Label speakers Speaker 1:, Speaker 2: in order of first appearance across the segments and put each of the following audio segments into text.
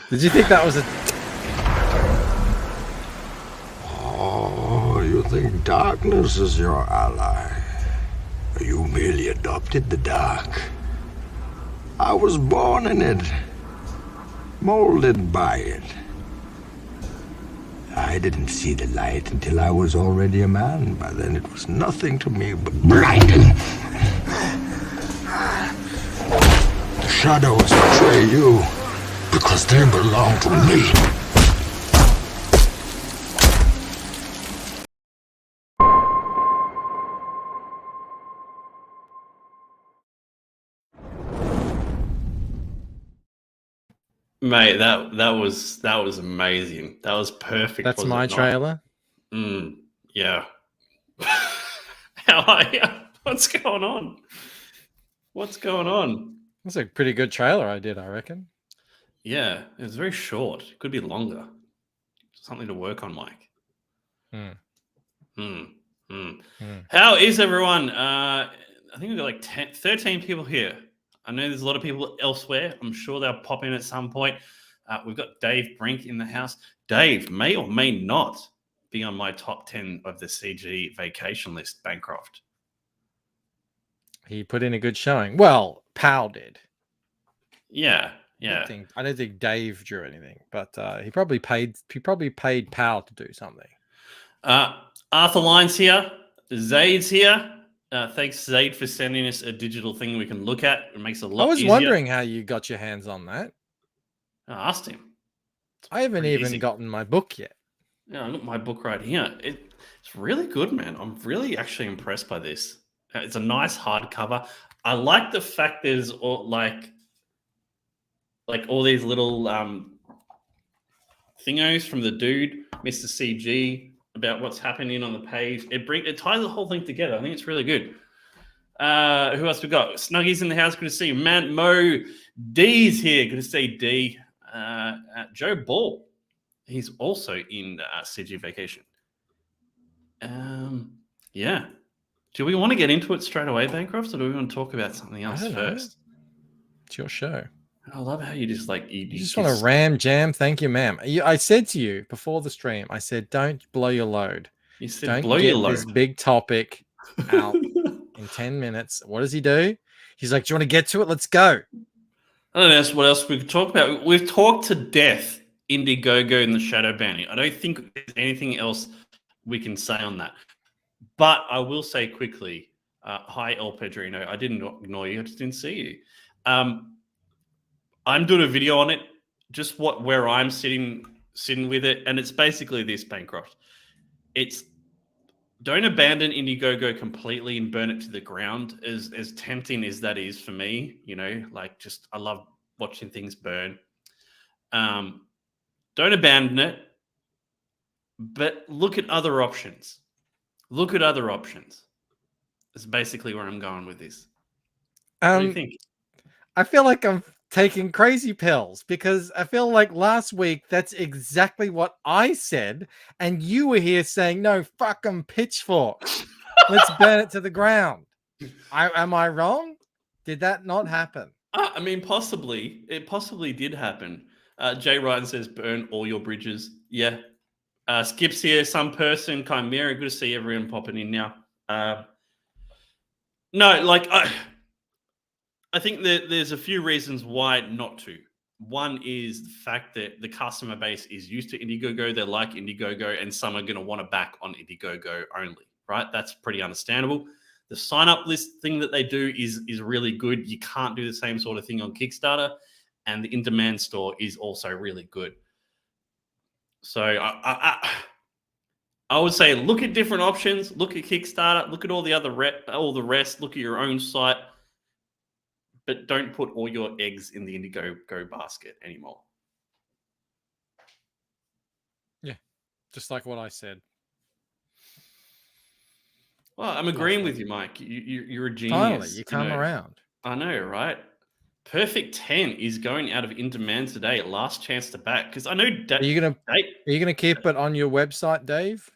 Speaker 1: Did you think that was a...
Speaker 2: Oh, you think darkness is your ally? You merely adopted the dark. I was born in it, molded by it. I didn't see the light until I was already a man. By then it was nothing to me but blinding. The shadows betray you because they belong to me.
Speaker 3: Mate, that was amazing. That was perfect.
Speaker 1: That's
Speaker 3: was
Speaker 1: my
Speaker 3: it not?
Speaker 1: trailer.
Speaker 3: Yeah. How are you? What's going on? What's going on?
Speaker 1: That's a pretty good trailer I did, I reckon.
Speaker 3: Yeah, it was very short. It could be longer. Something to work on, Mike. How is everyone? I think we've got like 13 people here. I know there's a lot of people elsewhere. I'm sure they'll pop in at some point. We've got Dave Brink in the house. Dave may or may not be on my top 10 of the CG vacation list, Bancroft.
Speaker 1: He put in a good showing. Well, Powell did.
Speaker 3: Yeah.
Speaker 1: I don't think Dave drew anything, but he probably paid Powell to do something.
Speaker 3: Arthur Lyne's here. Zaid's here. Thanks, Zaid, for sending us a digital thing we can look at. It makes it a lot easier.
Speaker 1: I was wondering how you got your hands on that.
Speaker 3: I asked him.
Speaker 1: I haven't even gotten my book yet.
Speaker 3: Yeah, I got my book right here. It's really good, man. I'm really actually impressed by this. It's a nice hardcover. I like the fact there's all, like all these little thingos from the dude, Mr. CG, about what's happening on the page. It ties the whole thing together. I think it's really good. Who else we got? Snuggy's in the house. Good to see you. Man, Mo D's here. Good to see D. Joe Ball. He's also in CG Vacation. Yeah. Do we want to get into it straight away, Bancroft, or do we want to talk about something else first?
Speaker 1: It's your show.
Speaker 3: I love how you just like
Speaker 1: you just want to ram jam. Thank you, ma'am. I said to you before the stream, I said, don't blow your load.
Speaker 3: You said
Speaker 1: don't
Speaker 3: blow
Speaker 1: get
Speaker 3: your load.
Speaker 1: This big topic out in 10 minutes. What does he do? He's like, do you want to get to it? Let's go.
Speaker 3: I don't know what else we could talk about. We've talked to death Indiegogo and the shadow banning. I don't think there's anything else we can say on that. But I will say quickly, hi, El Pedrino. I didn't ignore you. I just didn't see you. I'm doing a video on it, just where I'm sitting with it. And it's basically this, Bancroft. It's don't abandon Indiegogo completely and burn it to the ground, as tempting as that is for me. You know, like just I love watching things burn. Don't abandon it, but look at other options. Look at other options. That's basically where I'm going with this. What do you think?
Speaker 1: I feel like I'm taking crazy pills because I feel like last week that's exactly what I said, and you were here saying, no, fuck 'em, pitchfork. Let's burn it to the ground. Am I wrong? Did that not happen?
Speaker 3: I mean, possibly. It possibly did happen. Jay Ryan says, burn all your bridges. Yeah. Skip's here, some person, Chimera. Good to see everyone popping in now. No, like, I think that there's a few reasons why not to. One is the fact that the customer base is used to Indiegogo. They like Indiegogo, and some are going to want to back on Indiegogo only, right? That's pretty understandable. The sign-up list thing that they do is really good. You can't do the same sort of thing on Kickstarter, and the in-demand store is also really good. So I would say look at different options. Look at Kickstarter. Look at all the rest. Look at your own site. But don't put all your eggs in the Indiegogo basket anymore.
Speaker 1: Yeah, just like what I said.
Speaker 3: Well, I'm agreeing with you, Mike. You're a genius.
Speaker 1: Finally, you come around.
Speaker 3: I know, right? Perfect 10 is going out of in demand today. Last chance to back because I know.
Speaker 1: Are you gonna keep it on your website, Dave?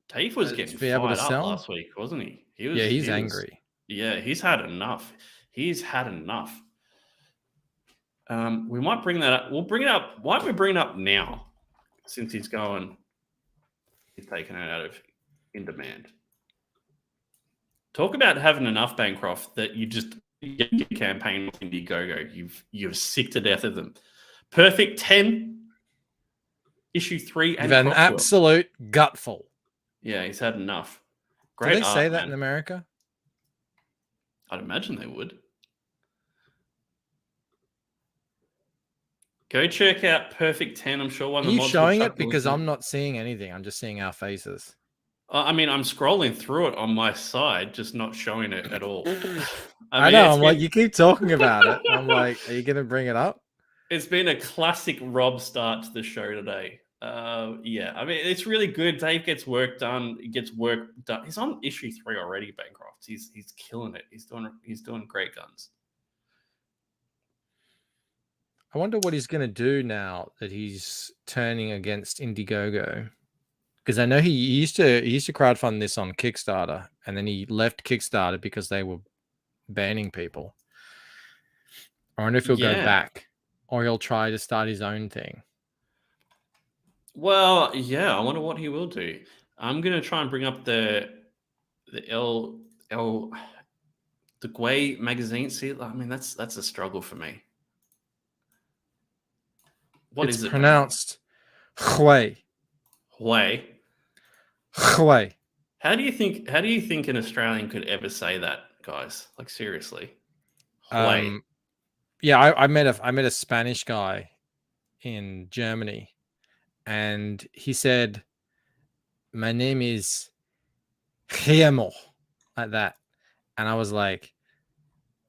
Speaker 3: Dave was getting fired up last week, wasn't he?
Speaker 1: He's angry.
Speaker 3: Yeah, he's had enough. He's had enough. We might bring that up. We'll bring it up. Why don't we bring it up now? Since he's taking it out of in demand. Talk about having enough, Bancroft, that you just get your campaign with Indiegogo. You're sick to death of them. Perfect 10, issue 3, and
Speaker 1: You've had an
Speaker 3: Crosswell.
Speaker 1: absolute gutful.
Speaker 3: Yeah, he's had enough.
Speaker 1: Do
Speaker 3: Great
Speaker 1: they say
Speaker 3: art,
Speaker 1: that
Speaker 3: man.
Speaker 1: in America?
Speaker 3: I'd imagine they would. Go check out Perfect 10. I'm sure one
Speaker 1: Are
Speaker 3: of the
Speaker 1: you
Speaker 3: mods
Speaker 1: showing
Speaker 3: will
Speaker 1: it?
Speaker 3: chuck the link
Speaker 1: Because
Speaker 3: in.
Speaker 1: I'm not seeing anything. I'm just seeing our faces.
Speaker 3: I mean, I'm scrolling through it on my side, just not showing it at all.
Speaker 1: I
Speaker 3: mean,
Speaker 1: know. I'm like, you keep talking about it. I'm like, are you going to bring it up?
Speaker 3: It's been a classic Rob start to the show today. Yeah, I mean, it's really good. Dave gets work done. He gets work done. He's on issue 3 already, Bancroft. He's killing it. He's doing great guns.
Speaker 1: I wonder what he's going to do now that he's turning against Indiegogo. Because I know he used to crowdfund this on Kickstarter, and then he left Kickstarter because they were banning people. I wonder if he'll go back, or he'll try to start his own thing.
Speaker 3: Well, yeah, I wonder what he will do. I'm gonna try and bring up the Gwei magazine. See, I mean, that's a struggle for me. What
Speaker 1: It's
Speaker 3: is it?
Speaker 1: pronounced Hui.
Speaker 3: Gwei.
Speaker 1: Hui.
Speaker 3: How do you think an Australian could ever say that, guys? Like, seriously.
Speaker 1: Yeah, I met a Spanish guy in Germany, and he said, "My name is Guillermo," like that, and I was like,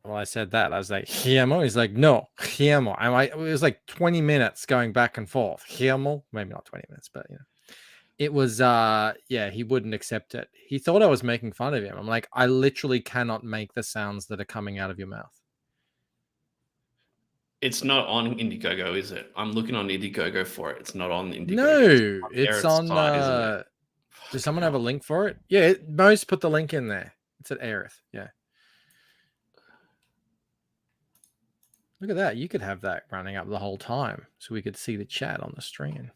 Speaker 1: "Well, I said that." I was like, "Guillermo." He's like, "No, Guillermo." It was like 20 minutes going back and forth. Guillermo, maybe not 20 minutes, but you know. It was yeah, he wouldn't accept it. He thought I was making fun of him. I'm like, I literally cannot make the sounds that are coming out of your mouth.
Speaker 3: It's not on Indiegogo, is it? I'm looking on Indiegogo for it. It's not on Indiegogo.
Speaker 1: No, it's on
Speaker 3: side, isn't it?
Speaker 1: Does someone have a link for it? Yeah, Mo's put the link in there. It's at Aerith. Yeah. Look at that. You could have that running up the whole time so we could see the chat on the screen.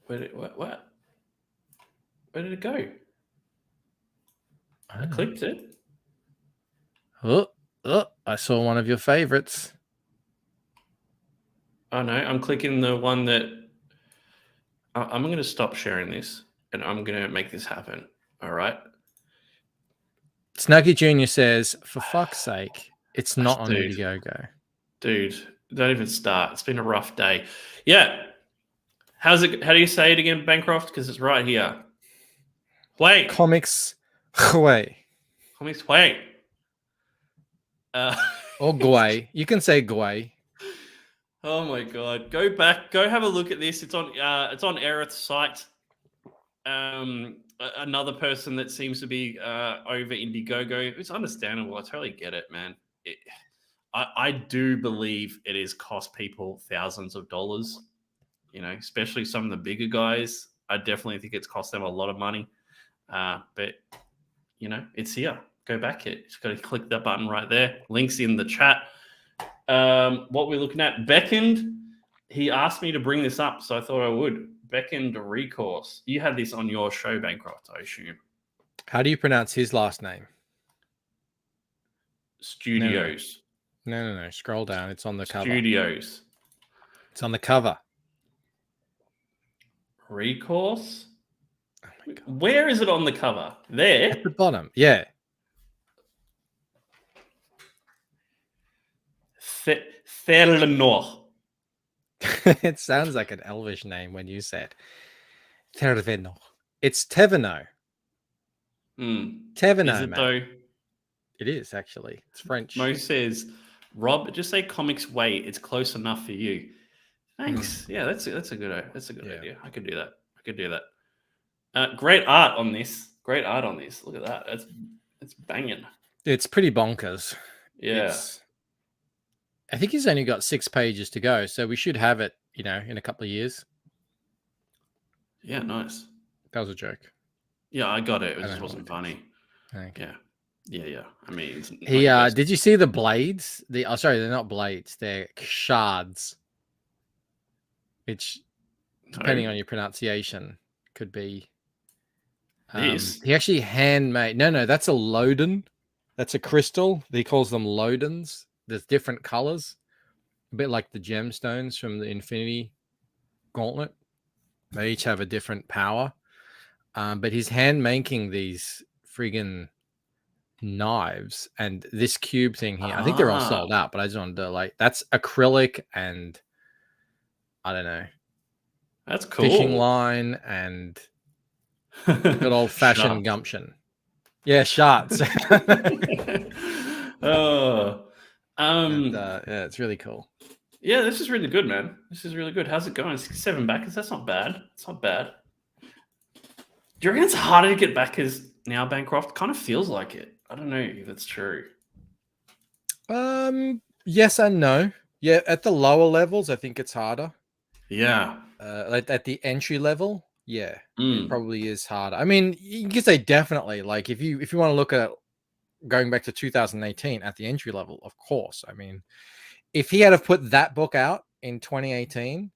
Speaker 3: Where did it go? I clicked it.
Speaker 1: Oh, I saw one of your favorites.
Speaker 3: Oh no, I'm clicking the one that I'm going to stop sharing this and I'm going to make this happen. All right.
Speaker 1: Snuggy Jr. says, for fuck's sake, it's not on Indiegogo.
Speaker 3: Dude, don't even start. It's been a rough day. Yeah. How do you say it again, Bancroft? Because it's right here. Wait.
Speaker 1: Comics Hui.
Speaker 3: Comics Wait.
Speaker 1: Or Gwei. You can say Gwei.
Speaker 3: Oh my god. Go back. Go have a look at this. It's on Aerith's site. Another person that seems to be over Indiegogo. It's understandable. I totally get it, man. I do believe it has cost people thousands of dollars, you know, especially some of the bigger guys. I definitely think it's cost them a lot of money. But, you know, it's here. Go back here. Just got to click that button right there. Links in the chat. What we're looking at, Beckoned, he asked me to bring this up, so I thought I would. Beckoned Recourse. You had this on your show, Bancroft, I assume.
Speaker 1: How do you pronounce his last name?
Speaker 3: Studios.
Speaker 1: No. Scroll down. It's on the cover.
Speaker 3: Studios.
Speaker 1: It's on the cover.
Speaker 3: Recourse? Oh where is it on the cover? There?
Speaker 1: At the bottom. Yeah.
Speaker 3: Thernor.
Speaker 1: It sounds like an Elvish name when you said Terveno. It's Teveno. Teveno,
Speaker 3: is it
Speaker 1: man.
Speaker 3: though?
Speaker 1: It is actually. It's French.
Speaker 3: Mo says, Rob, just say Comics Wait. It's close enough for you. Thanks. Yeah, that's a good idea. I could do that. Great art on this. Look at that. It's banging.
Speaker 1: It's pretty bonkers.
Speaker 3: Yeah.
Speaker 1: I think he's only got 6 pages to go, so we should have it, you know, in a couple of years.
Speaker 3: Yeah, nice.
Speaker 1: That was a joke.
Speaker 3: Yeah, I got it. It just wasn't funny.
Speaker 1: Okay.
Speaker 3: Yeah. Yeah. I mean, it's not
Speaker 1: He
Speaker 3: your best.
Speaker 1: did you see the blades? Sorry, they're not blades, they're shards. Which, depending
Speaker 3: No,
Speaker 1: on your pronunciation, could be
Speaker 3: this.
Speaker 1: he actually handmade. No, that's a Loden. That's a crystal. He calls them Lodens. There's different colors, a bit like the gemstones from the Infinity Gauntlet. They each have a different power. But he's hand making these friggin' knives, and this cube thing here. I think they're all sold out, but I just wanted to that's acrylic and I don't know,
Speaker 3: That's
Speaker 1: fishing
Speaker 3: cool.
Speaker 1: line and good old fashioned
Speaker 3: Sharks.
Speaker 1: gumption. Yeah, sharks.
Speaker 3: Oh,
Speaker 1: Yeah, it's really cool.
Speaker 3: yeah, this is really good, man. This is really good. How's it going? 7 backers. That's not bad. It's not bad. Do you reckon it's harder to get backers now, Bancroft? Kind of feels like it. I don't know if it's true.
Speaker 1: Yes and no. Yeah, at the lower levels, I think it's harder.
Speaker 3: Yeah.
Speaker 1: Like at the entry level, yeah, it
Speaker 3: Mm.
Speaker 1: probably is harder. I mean, you can say definitely. Like if you want to look at going back to 2018 at the entry level, of course. I mean, if he had have put that book out in 2018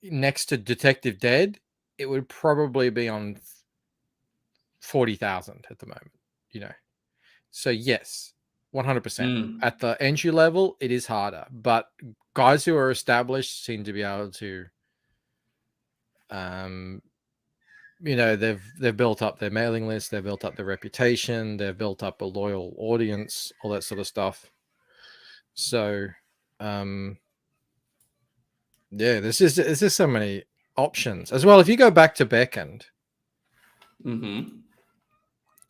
Speaker 1: next to Detective Dead, it would probably be on 40,000 at the moment. So yes, 100%. At the entry level, it is harder, but guys who are established seem to be able to they've built up their mailing list, they've built up their reputation, they've built up a loyal audience, all that sort of stuff. So yeah, there's just so many options as well. If you go back to Backend,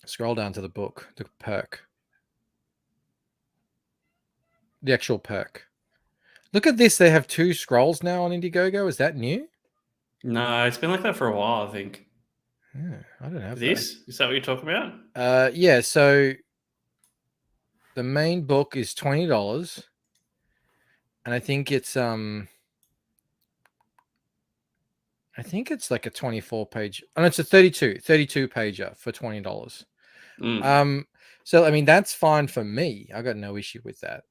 Speaker 1: scroll down to the book, the perk, the actual perk. Look at this. They have 2 scrolls now on Indiegogo. Is that new?
Speaker 3: No, it's been like that for a while, I think.
Speaker 1: Yeah, I don't have
Speaker 3: this. Is that what you're talking about?
Speaker 1: Yeah. So the main book is $20, and I think it's like a 24-page. Oh, it's a 32 pager for $20. So I mean that's fine for me. I got no issue with that.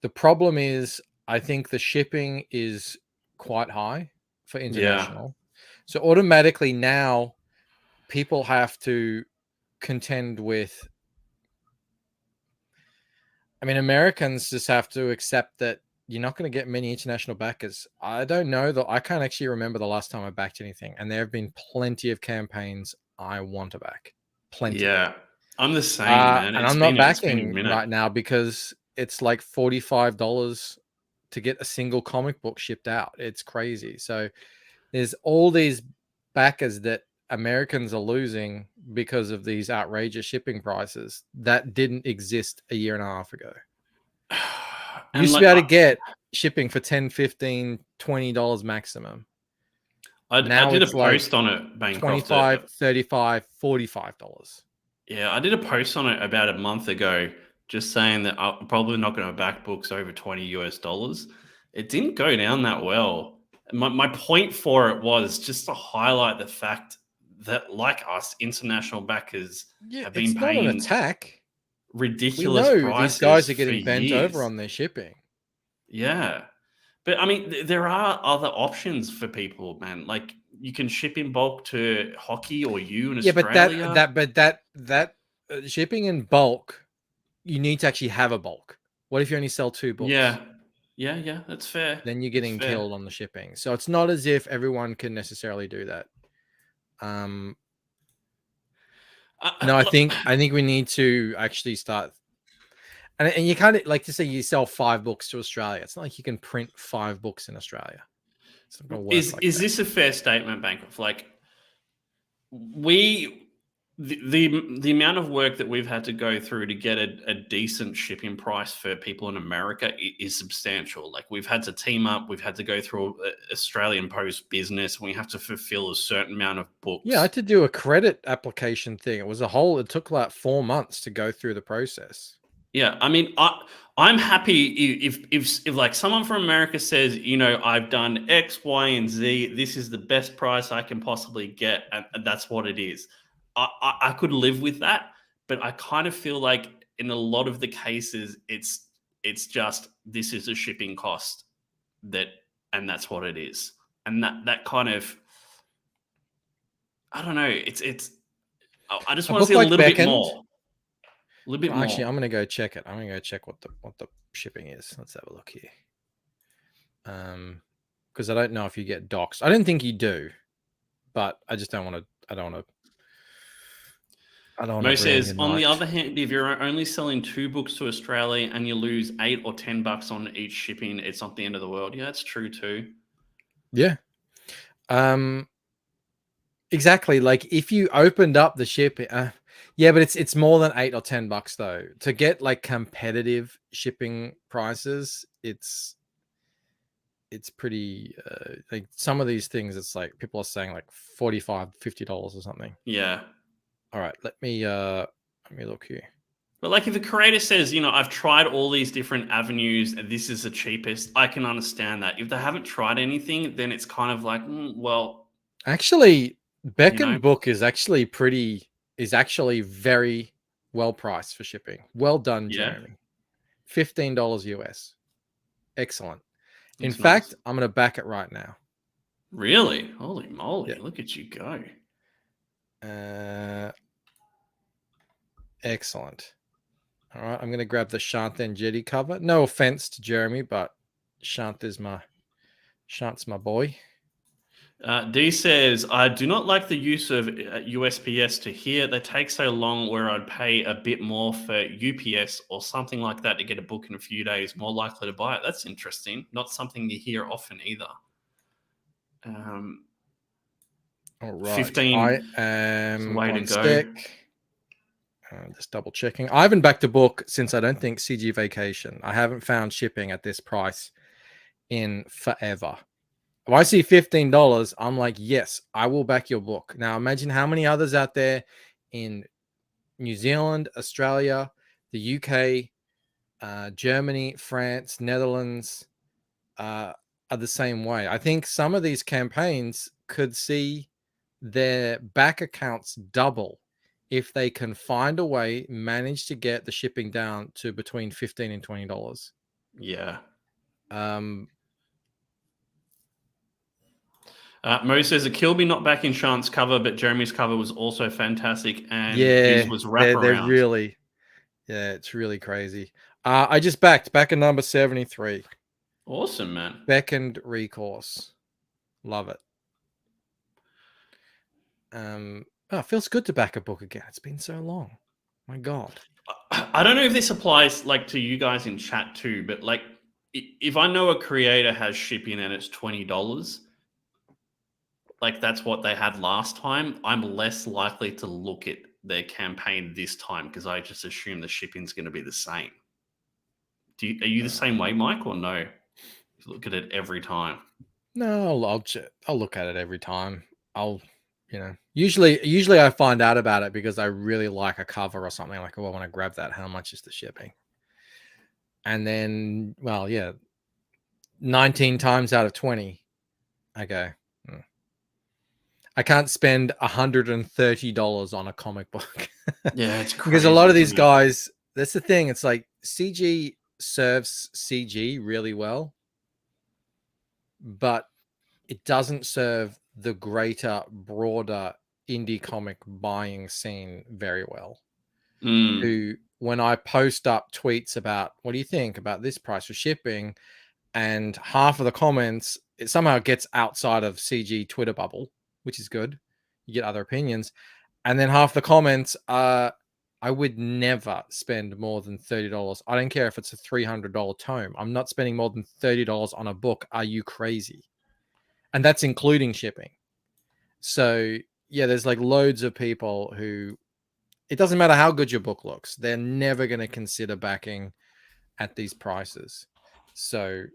Speaker 1: The problem is I think the shipping is quite high for international. So automatically now people have to contend with. I mean, Americans just have to accept that you're not going to get many international backers. I don't know that I can't actually remember the last time I backed anything, and there have been plenty of campaigns I want to back. Plenty.
Speaker 3: Yeah, I'm the same, man.
Speaker 1: And I'm not backing right now because it's like $45 to get a single comic book shipped out. It's crazy. So there's all these backers that Americans are losing because of these outrageous shipping prices that didn't exist a year and a half ago. You used to be able to get shipping for $10, $15, $20 maximum.
Speaker 3: I did a post on it, Bancroft.
Speaker 1: $25, $35, $45.
Speaker 3: Yeah, I did a post on it about a month ago, just saying that I'm probably not going to back books over $20. It didn't go down that well. My point for it was just to highlight the fact that, like us, international backers have been paying
Speaker 1: not an attack.
Speaker 3: Ridiculous
Speaker 1: we know
Speaker 3: prices.
Speaker 1: These guys are getting bent over on their shipping.
Speaker 3: Yeah. But I mean, there are other options for people, man. Like you can ship in bulk to hockey or you in Australia.
Speaker 1: But that shipping in bulk, you need to actually have a bulk. What if you only sell 2 books?
Speaker 3: Yeah, that's fair.
Speaker 1: Then you're getting killed on the shipping. So it's not as if everyone can necessarily do that. No, I think we need to actually start. And you can't, like, to say you sell 5 books to Australia. It's not like you can print 5 books in Australia. It's not gonna work like
Speaker 3: is
Speaker 1: that.
Speaker 3: this a fair statement, Bancroft? Like the amount of work that we've had to go through to get a decent shipping price for people in America is substantial. Like we've had to team up, we've had to go through Australian Post business. We have to fulfill a certain amount of books.
Speaker 1: Yeah, I had to do a credit application thing. It took like 4 months to go through the process.
Speaker 3: Yeah, I mean, I'm happy if like someone from America says, I've done X, Y, and Z. This is the best price I can possibly get, and that's what it is. I could live with that, but I kind of feel like in a lot of the cases, it's just this is a shipping cost and that's what it is, and that kind of, I don't know. I just
Speaker 1: A
Speaker 3: want to
Speaker 1: book
Speaker 3: see a
Speaker 1: like
Speaker 3: little bit
Speaker 1: Beckoned.
Speaker 3: more, a little bit
Speaker 1: Well, actually,
Speaker 3: more.
Speaker 1: I'm gonna go check it. I'm gonna go check what the shipping is. Let's have a look here. Because I don't know if you get doxed. I don't think you do, but I just don't want to. I don't want to. I don't want to
Speaker 3: Mo
Speaker 1: ruin your
Speaker 3: says, on the
Speaker 1: night.
Speaker 3: other hand, if you're only selling 2 books to Australia and you lose $8 or $10 on each shipping, it's not the end of the world. Yeah, that's true too.
Speaker 1: Yeah. Exactly. Like if you opened up the shipping, yeah, but it's more than $8 or $10 though. To get like competitive shipping prices, it's pretty like some of these things. It's like people are saying like $45, $50 or something.
Speaker 3: Yeah.
Speaker 1: All right, let me look here.
Speaker 3: But like if a creator says, I've tried all these different avenues and this is the cheapest, I can understand that. If they haven't tried anything, then it's kind of like, well,
Speaker 1: Actually,
Speaker 3: you
Speaker 1: Beckoned
Speaker 3: know,
Speaker 1: book is actually very well priced for shipping. Well done,
Speaker 3: yeah,
Speaker 1: Jeremy. $15 US. Excellent. In
Speaker 3: it's
Speaker 1: fact,
Speaker 3: nice.
Speaker 1: I'm going to back it right now.
Speaker 3: Really? Holy moly.
Speaker 1: Yeah.
Speaker 3: Look at you go.
Speaker 1: Excellent. All right, I'm going to grab the Shant and Jetty cover. No offense to Jeremy, but Shant's my boy.
Speaker 3: D says, I do not like the use of USPS to here. They take so long where I'd pay a bit more for UPS or something like that to get a book in a few days. More likely to buy it. That's interesting. Not something you hear often either.
Speaker 1: All right.
Speaker 3: 15
Speaker 1: I
Speaker 3: is the
Speaker 1: am
Speaker 3: way to
Speaker 1: on
Speaker 3: go.
Speaker 1: stick. Just double checking. I haven't backed a book since I don't think CG Vacation. I haven't found shipping at this price in forever. If I see $15, I'm like, yes, I will back your book. Now imagine how many others out there in New Zealand, Australia, the UK, Germany, France, Netherlands are the same way. I think some of these campaigns could see their back accounts double if they can find a way, manage to get the shipping down to between $15 and $20.
Speaker 3: Yeah. Mo says, a Kilby not back in Shant's cover, but Jeremy's cover was also fantastic, and his was
Speaker 1: they're
Speaker 3: wraparound.
Speaker 1: really, it's really crazy. I just back a number 73.
Speaker 3: Awesome, man.
Speaker 1: Beckoned Recourse. Love it. It feels good to back a book again. It's been so long. My God.
Speaker 3: I don't know if this applies like to you guys in chat too, but like if I know a creator has shipping and it's $20, like that's what they had last time, I'm less likely to look at their campaign this time because I just assume the shipping's going to be the same. Are you the same way, Mike, or no? You look at it every time.
Speaker 1: No, I'll look at it every time. Usually I find out about it because I really like a cover or something. Like, oh, I want to grab that. How much is the shipping? And then, well, yeah, 19 times out of 20, I go, I can't spend $130 on a comic book.
Speaker 3: Yeah, it's crazy.
Speaker 1: Because a lot of these guys, that's the thing. It's like CG serves CG really well, but it doesn't serve the greater, broader indie comic buying scene very well. Who, when I post up tweets about what do you think about this price for shipping, and half of the comments, it somehow gets outside of CG Twitter bubble, which is good. You get other opinions. And then half the comments are, I would never spend more than $30. I don't care if it's a $300 tome. I'm not spending more than $30 on a book. Are you crazy? And that's including shipping. So yeah, there's like loads of people who, it doesn't matter how good your book looks, they're never going to consider backing at these prices. So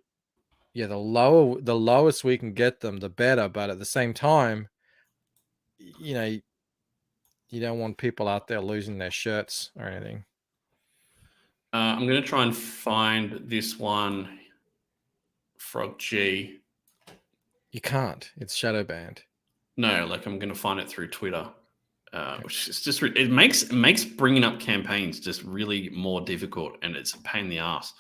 Speaker 1: yeah, the lowest we can get them, the better. But at the same time, you don't want people out there losing their shirts or anything.
Speaker 3: I'm going to try and find this one, Frog G.
Speaker 1: You can't. It's shadow banned.
Speaker 3: No, like I'm going to find it through Twitter. Which is just it makes bringing up campaigns just really more difficult, and it's a pain in the ass.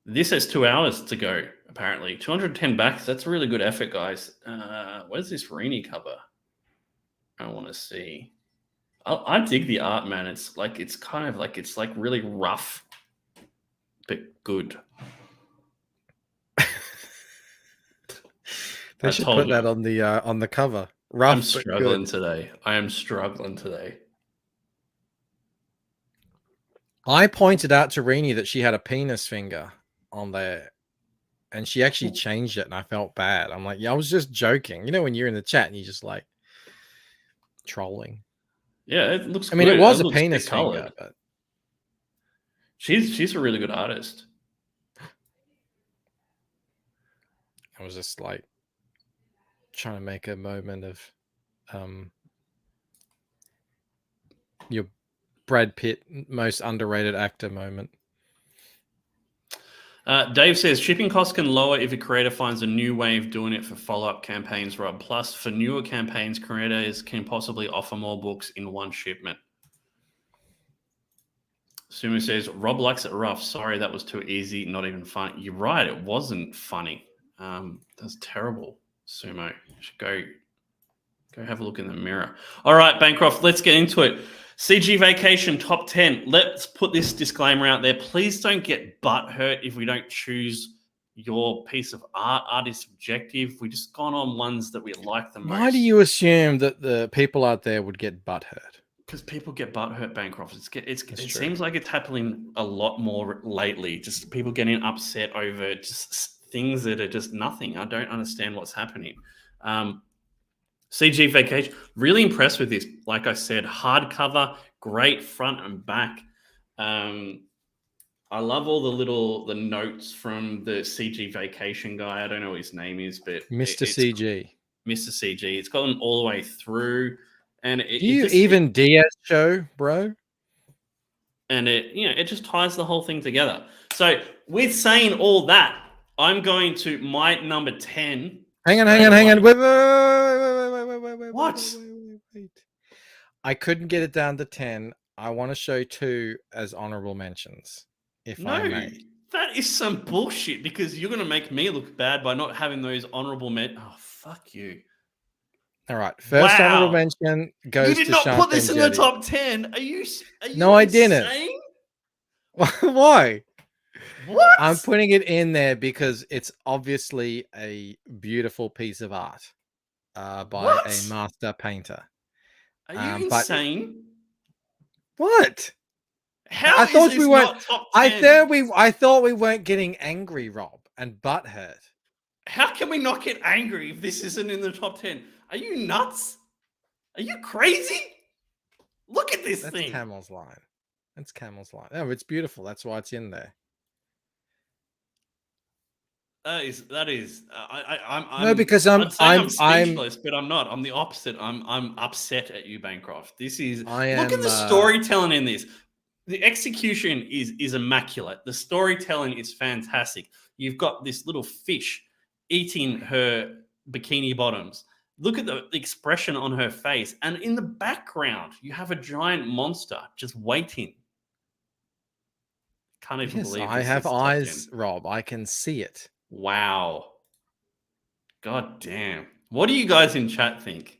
Speaker 3: This has 2 hours to go. Apparently, 210 backs. That's a really good effort, guys. Where's this Rini cover? I want to see. I dig the art, man. It's like really rough, but good.
Speaker 1: They should put that on the cover. Rough,
Speaker 3: I'm struggling today. I am struggling today.
Speaker 1: I pointed out to Rini that she had a penis finger on there, and she actually changed it, and I felt bad. I'm like, yeah, I was just joking. You know, when you're in the chat and you're just like trolling.
Speaker 3: Yeah, it looks.
Speaker 1: I mean,
Speaker 3: good.
Speaker 1: it was a penis finger,
Speaker 3: colored.
Speaker 1: but
Speaker 3: she's a really good artist.
Speaker 1: I was just like trying to make a moment of your Brad Pitt most underrated actor moment.
Speaker 3: Dave says shipping costs can lower if a creator finds a new way of doing it for follow-up campaigns, Rob. Plus, for newer campaigns, creators can possibly offer more books in one shipment. Sumo says, Rob likes it rough. Sorry, that was too easy. Not even funny. You're right. It wasn't funny. That's terrible, Sumo. You should go have a look in the mirror. All right, Bancroft, let's get into it. CG Vacation top 10. Let's put this disclaimer out there. Please don't get butthurt if we don't choose your piece of art. Art is subjective. We just gone on ones that we like the most.
Speaker 1: Why do you assume that the people out there would get butthurt?
Speaker 3: Because people get butthurt, Bancroft. It seems like it's happening a lot more lately. Just people getting upset over just things that are just nothing. I don't understand what's happening. CG Vacation, really impressed with this. Like I said, hardcover, great front and back. I love all the notes from the CG Vacation guy. I don't know what his name is, but
Speaker 1: Mr. CG.
Speaker 3: Mr. CG. It's gone all the way through. And
Speaker 1: do you even DS show, bro?
Speaker 3: And it just ties the whole thing together. So with saying all that, I'm going to my number 10.
Speaker 1: Hang on. Wait.
Speaker 3: What?
Speaker 1: Wait. I couldn't get it down to 10. I want to show 2 as honorable mentions, if I may.
Speaker 3: That is some bullshit because you're going to make me look bad by not having those honorable men. Oh, fuck you.
Speaker 1: All right. First honorable mention goes to
Speaker 3: You did not put this in the
Speaker 1: Jetty.
Speaker 3: top 10. Are you
Speaker 1: No,
Speaker 3: insane?
Speaker 1: I didn't. Why?
Speaker 3: What?
Speaker 1: I'm putting it in there because it's obviously a beautiful piece of art by a master painter.
Speaker 3: Are you insane?
Speaker 1: What?
Speaker 3: How
Speaker 1: I thought
Speaker 3: is this
Speaker 1: we weren't.
Speaker 3: not top 10?
Speaker 1: I thought we weren't getting angry, Rob, and butthurt.
Speaker 3: How can we not get angry if this isn't in the top 10? Are you nuts? Are you crazy? Look at this thing.
Speaker 1: That's Camel's line. That's Camel's line. Oh, it's beautiful. That's why it's in there.
Speaker 3: That is. I'm
Speaker 1: no, because I'm
Speaker 3: speechless, but I'm not. I'm the opposite. I'm upset at you, Bancroft. Look at the storytelling in this. The execution is immaculate. The storytelling is fantastic. You've got this little fish eating her bikini bottoms. Look at the expression on her face, and in the background, you have a giant monster just waiting. Can't even believe
Speaker 1: I have eyes, Rob. I can see it.
Speaker 3: Wow. God damn. What do you guys in chat think?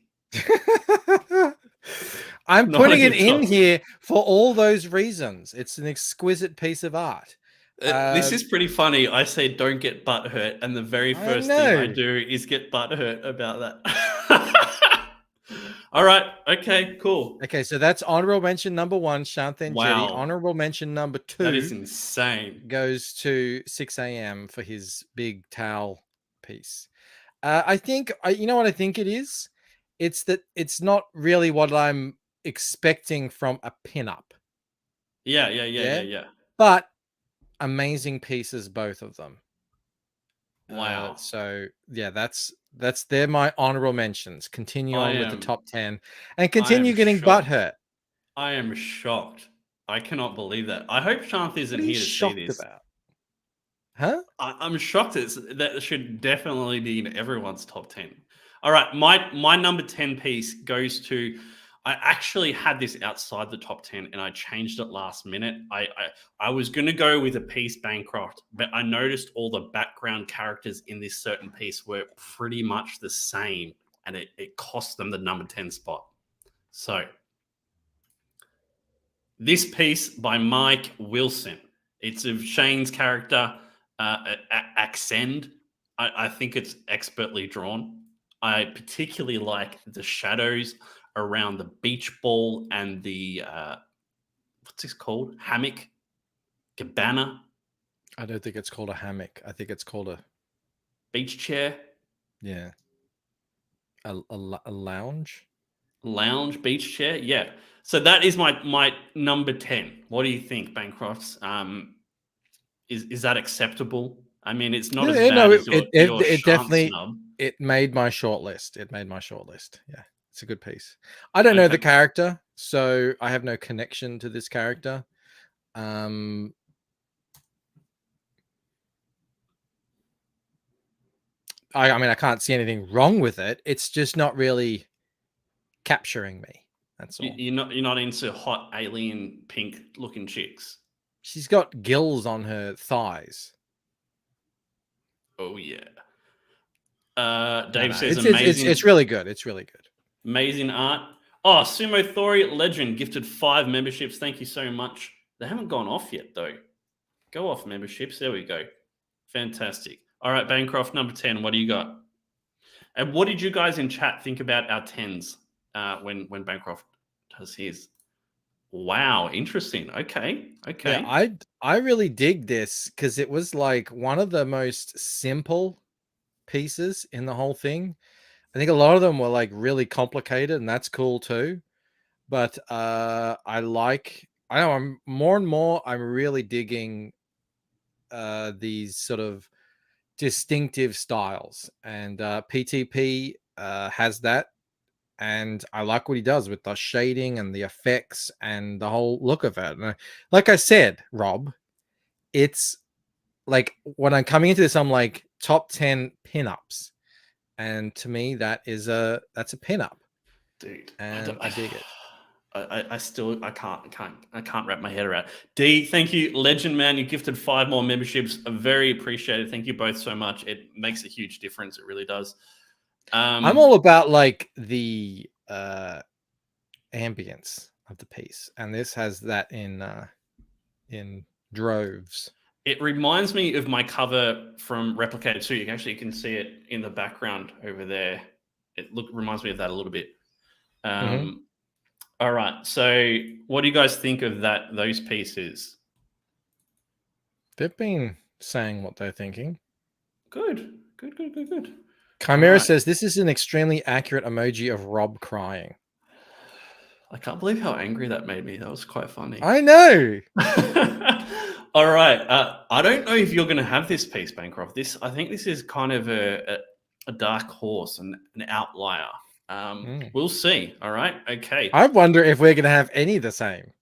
Speaker 1: I'm putting it in here for all those reasons. It's an exquisite piece of art.
Speaker 3: This is pretty funny. I say don't get butthurt, and the very first thing I do is get butthurt about that. All right. Okay, cool.
Speaker 1: Okay, so that's honorable mention number 1, Shanthan Jetty. Honorable mention number 2.
Speaker 3: That is insane.
Speaker 1: Goes to 6 a.m. for his big towel piece. I think, you know what I think it is? It's that it's not really what I'm expecting from a pinup.
Speaker 3: Yeah.
Speaker 1: But amazing pieces, both of them.
Speaker 3: Wow.
Speaker 1: So yeah, they're my honorable mentions. Continue on with the top 10 and continue getting butthurt.
Speaker 3: I am shocked. I cannot believe that. I hope Shanth isn't here to see this.
Speaker 1: About? Huh?
Speaker 3: I'm shocked. That should definitely be in everyone's top 10. All right, my number 10 piece goes to. I actually had this outside the top 10, and I changed it last minute. I was going to go with a piece Bancroft, but I noticed all the background characters in this certain piece were pretty much the same, and it cost them the number 10 spot. So this piece by Mike Wilson. It's of Shane's character, Accend. I think it's expertly drawn. I particularly like the shadows around the beach ball and the what's this called? Hammock, cabana,
Speaker 1: I don't think it's called a hammock. I think it's called a
Speaker 3: beach chair,
Speaker 1: a lounge.
Speaker 3: lounge, beach chair. Yeah. So that is my number 10. What do you think, Bancrofts? Is that acceptable? I mean, it's not as bad as your
Speaker 1: it
Speaker 3: shan't
Speaker 1: definitely
Speaker 3: snub.
Speaker 1: it made my shortlist. It made my shortlist. Yeah, it's a good piece. I don't know the character, so I have no connection to this character. I mean, I can't see anything wrong with it. It's just not really capturing me. That's all.
Speaker 3: You're not into hot alien pink looking chicks.
Speaker 1: She's got gills on her thighs.
Speaker 3: Oh yeah. Dave
Speaker 1: No.
Speaker 3: says amazing.
Speaker 1: It's really good. It's really good.
Speaker 3: Amazing art. Oh, Sumo Thori Legend gifted 5 memberships. Thank you so much. They haven't gone off yet though. Go off memberships. There we go. Fantastic. All right, Bancroft number 10. What do you got? And what did you guys in chat think about our 10s when Bancroft does his? Wow, interesting. Okay.
Speaker 1: Yeah, I really dig this because it was like one of the most simple pieces in the whole thing. I think a lot of them were like really complicated, and that's cool too. But I know I'm more and more I'm really digging these sort of distinctive styles, and PTP has that, and I like what he does with the shading and the effects and the whole look of it. And like I said, Rob, it's like when I'm coming into this, I'm like top 10 pinups, and to me that's a pinup,
Speaker 3: dude.
Speaker 1: and I dig it.
Speaker 3: I can't wrap my head around. D, thank you, Legend Man. You gifted 5 more memberships. Very appreciated. Thank you both so much. It makes a huge difference. It really does.
Speaker 1: I'm all about like the ambience of the piece, and this has that in droves.
Speaker 3: It reminds me of my cover from Replicator 2. You can see it in the background over there. It reminds me of that a little bit. All right. So what do you guys think of those pieces?
Speaker 1: They've been saying what they're thinking.
Speaker 3: Good.
Speaker 1: Chimera says this is an extremely accurate emoji of Rob crying.
Speaker 3: I can't believe how angry that made me. That was quite funny.
Speaker 1: I know.
Speaker 3: All right. I don't know if you're going to have this piece, Bancroft. I think this is kind of a dark horse and an outlier. We'll see. All right. Okay.
Speaker 1: I wonder if we're going to have any the same.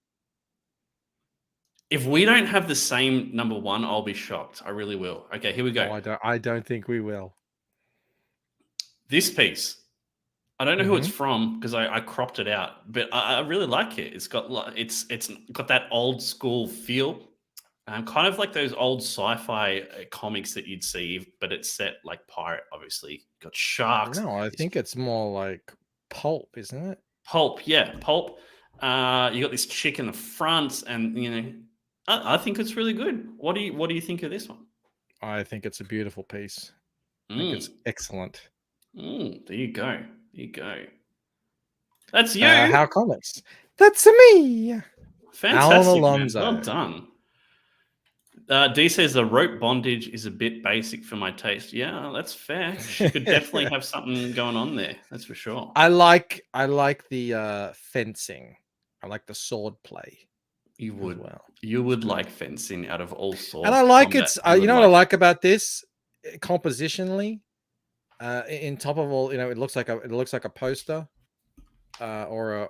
Speaker 3: If we don't have the same number 1, I'll be shocked. I really will. Okay, here we go.
Speaker 1: Oh, I don't think we will.
Speaker 3: This piece, I don't know who it's from because I cropped it out, but I really like it. It's got that old school feel, kind of like those old sci-fi comics that you'd see, but it's set like pirate. Obviously, got sharks.
Speaker 1: No, I think it's more like pulp, isn't it?
Speaker 3: Pulp, yeah, pulp. You got this chick in the front, and I think it's really good. What do you think of this one?
Speaker 1: I think it's a beautiful piece. I think it's excellent.
Speaker 3: There you go. That's you.
Speaker 1: How Comics. That's me.
Speaker 3: Fantastic,
Speaker 1: Alan Alonso.
Speaker 3: Man. Well done. D says the rope bondage is a bit basic for my taste. Yeah, that's fair. She could definitely have something going on there. That's for sure.
Speaker 1: I like the fencing. I like the sword play.
Speaker 3: You would. Well. You would like fencing out of all sorts.
Speaker 1: And I like it's. You know what I like about this compositionally. In top of all, it looks like a poster, or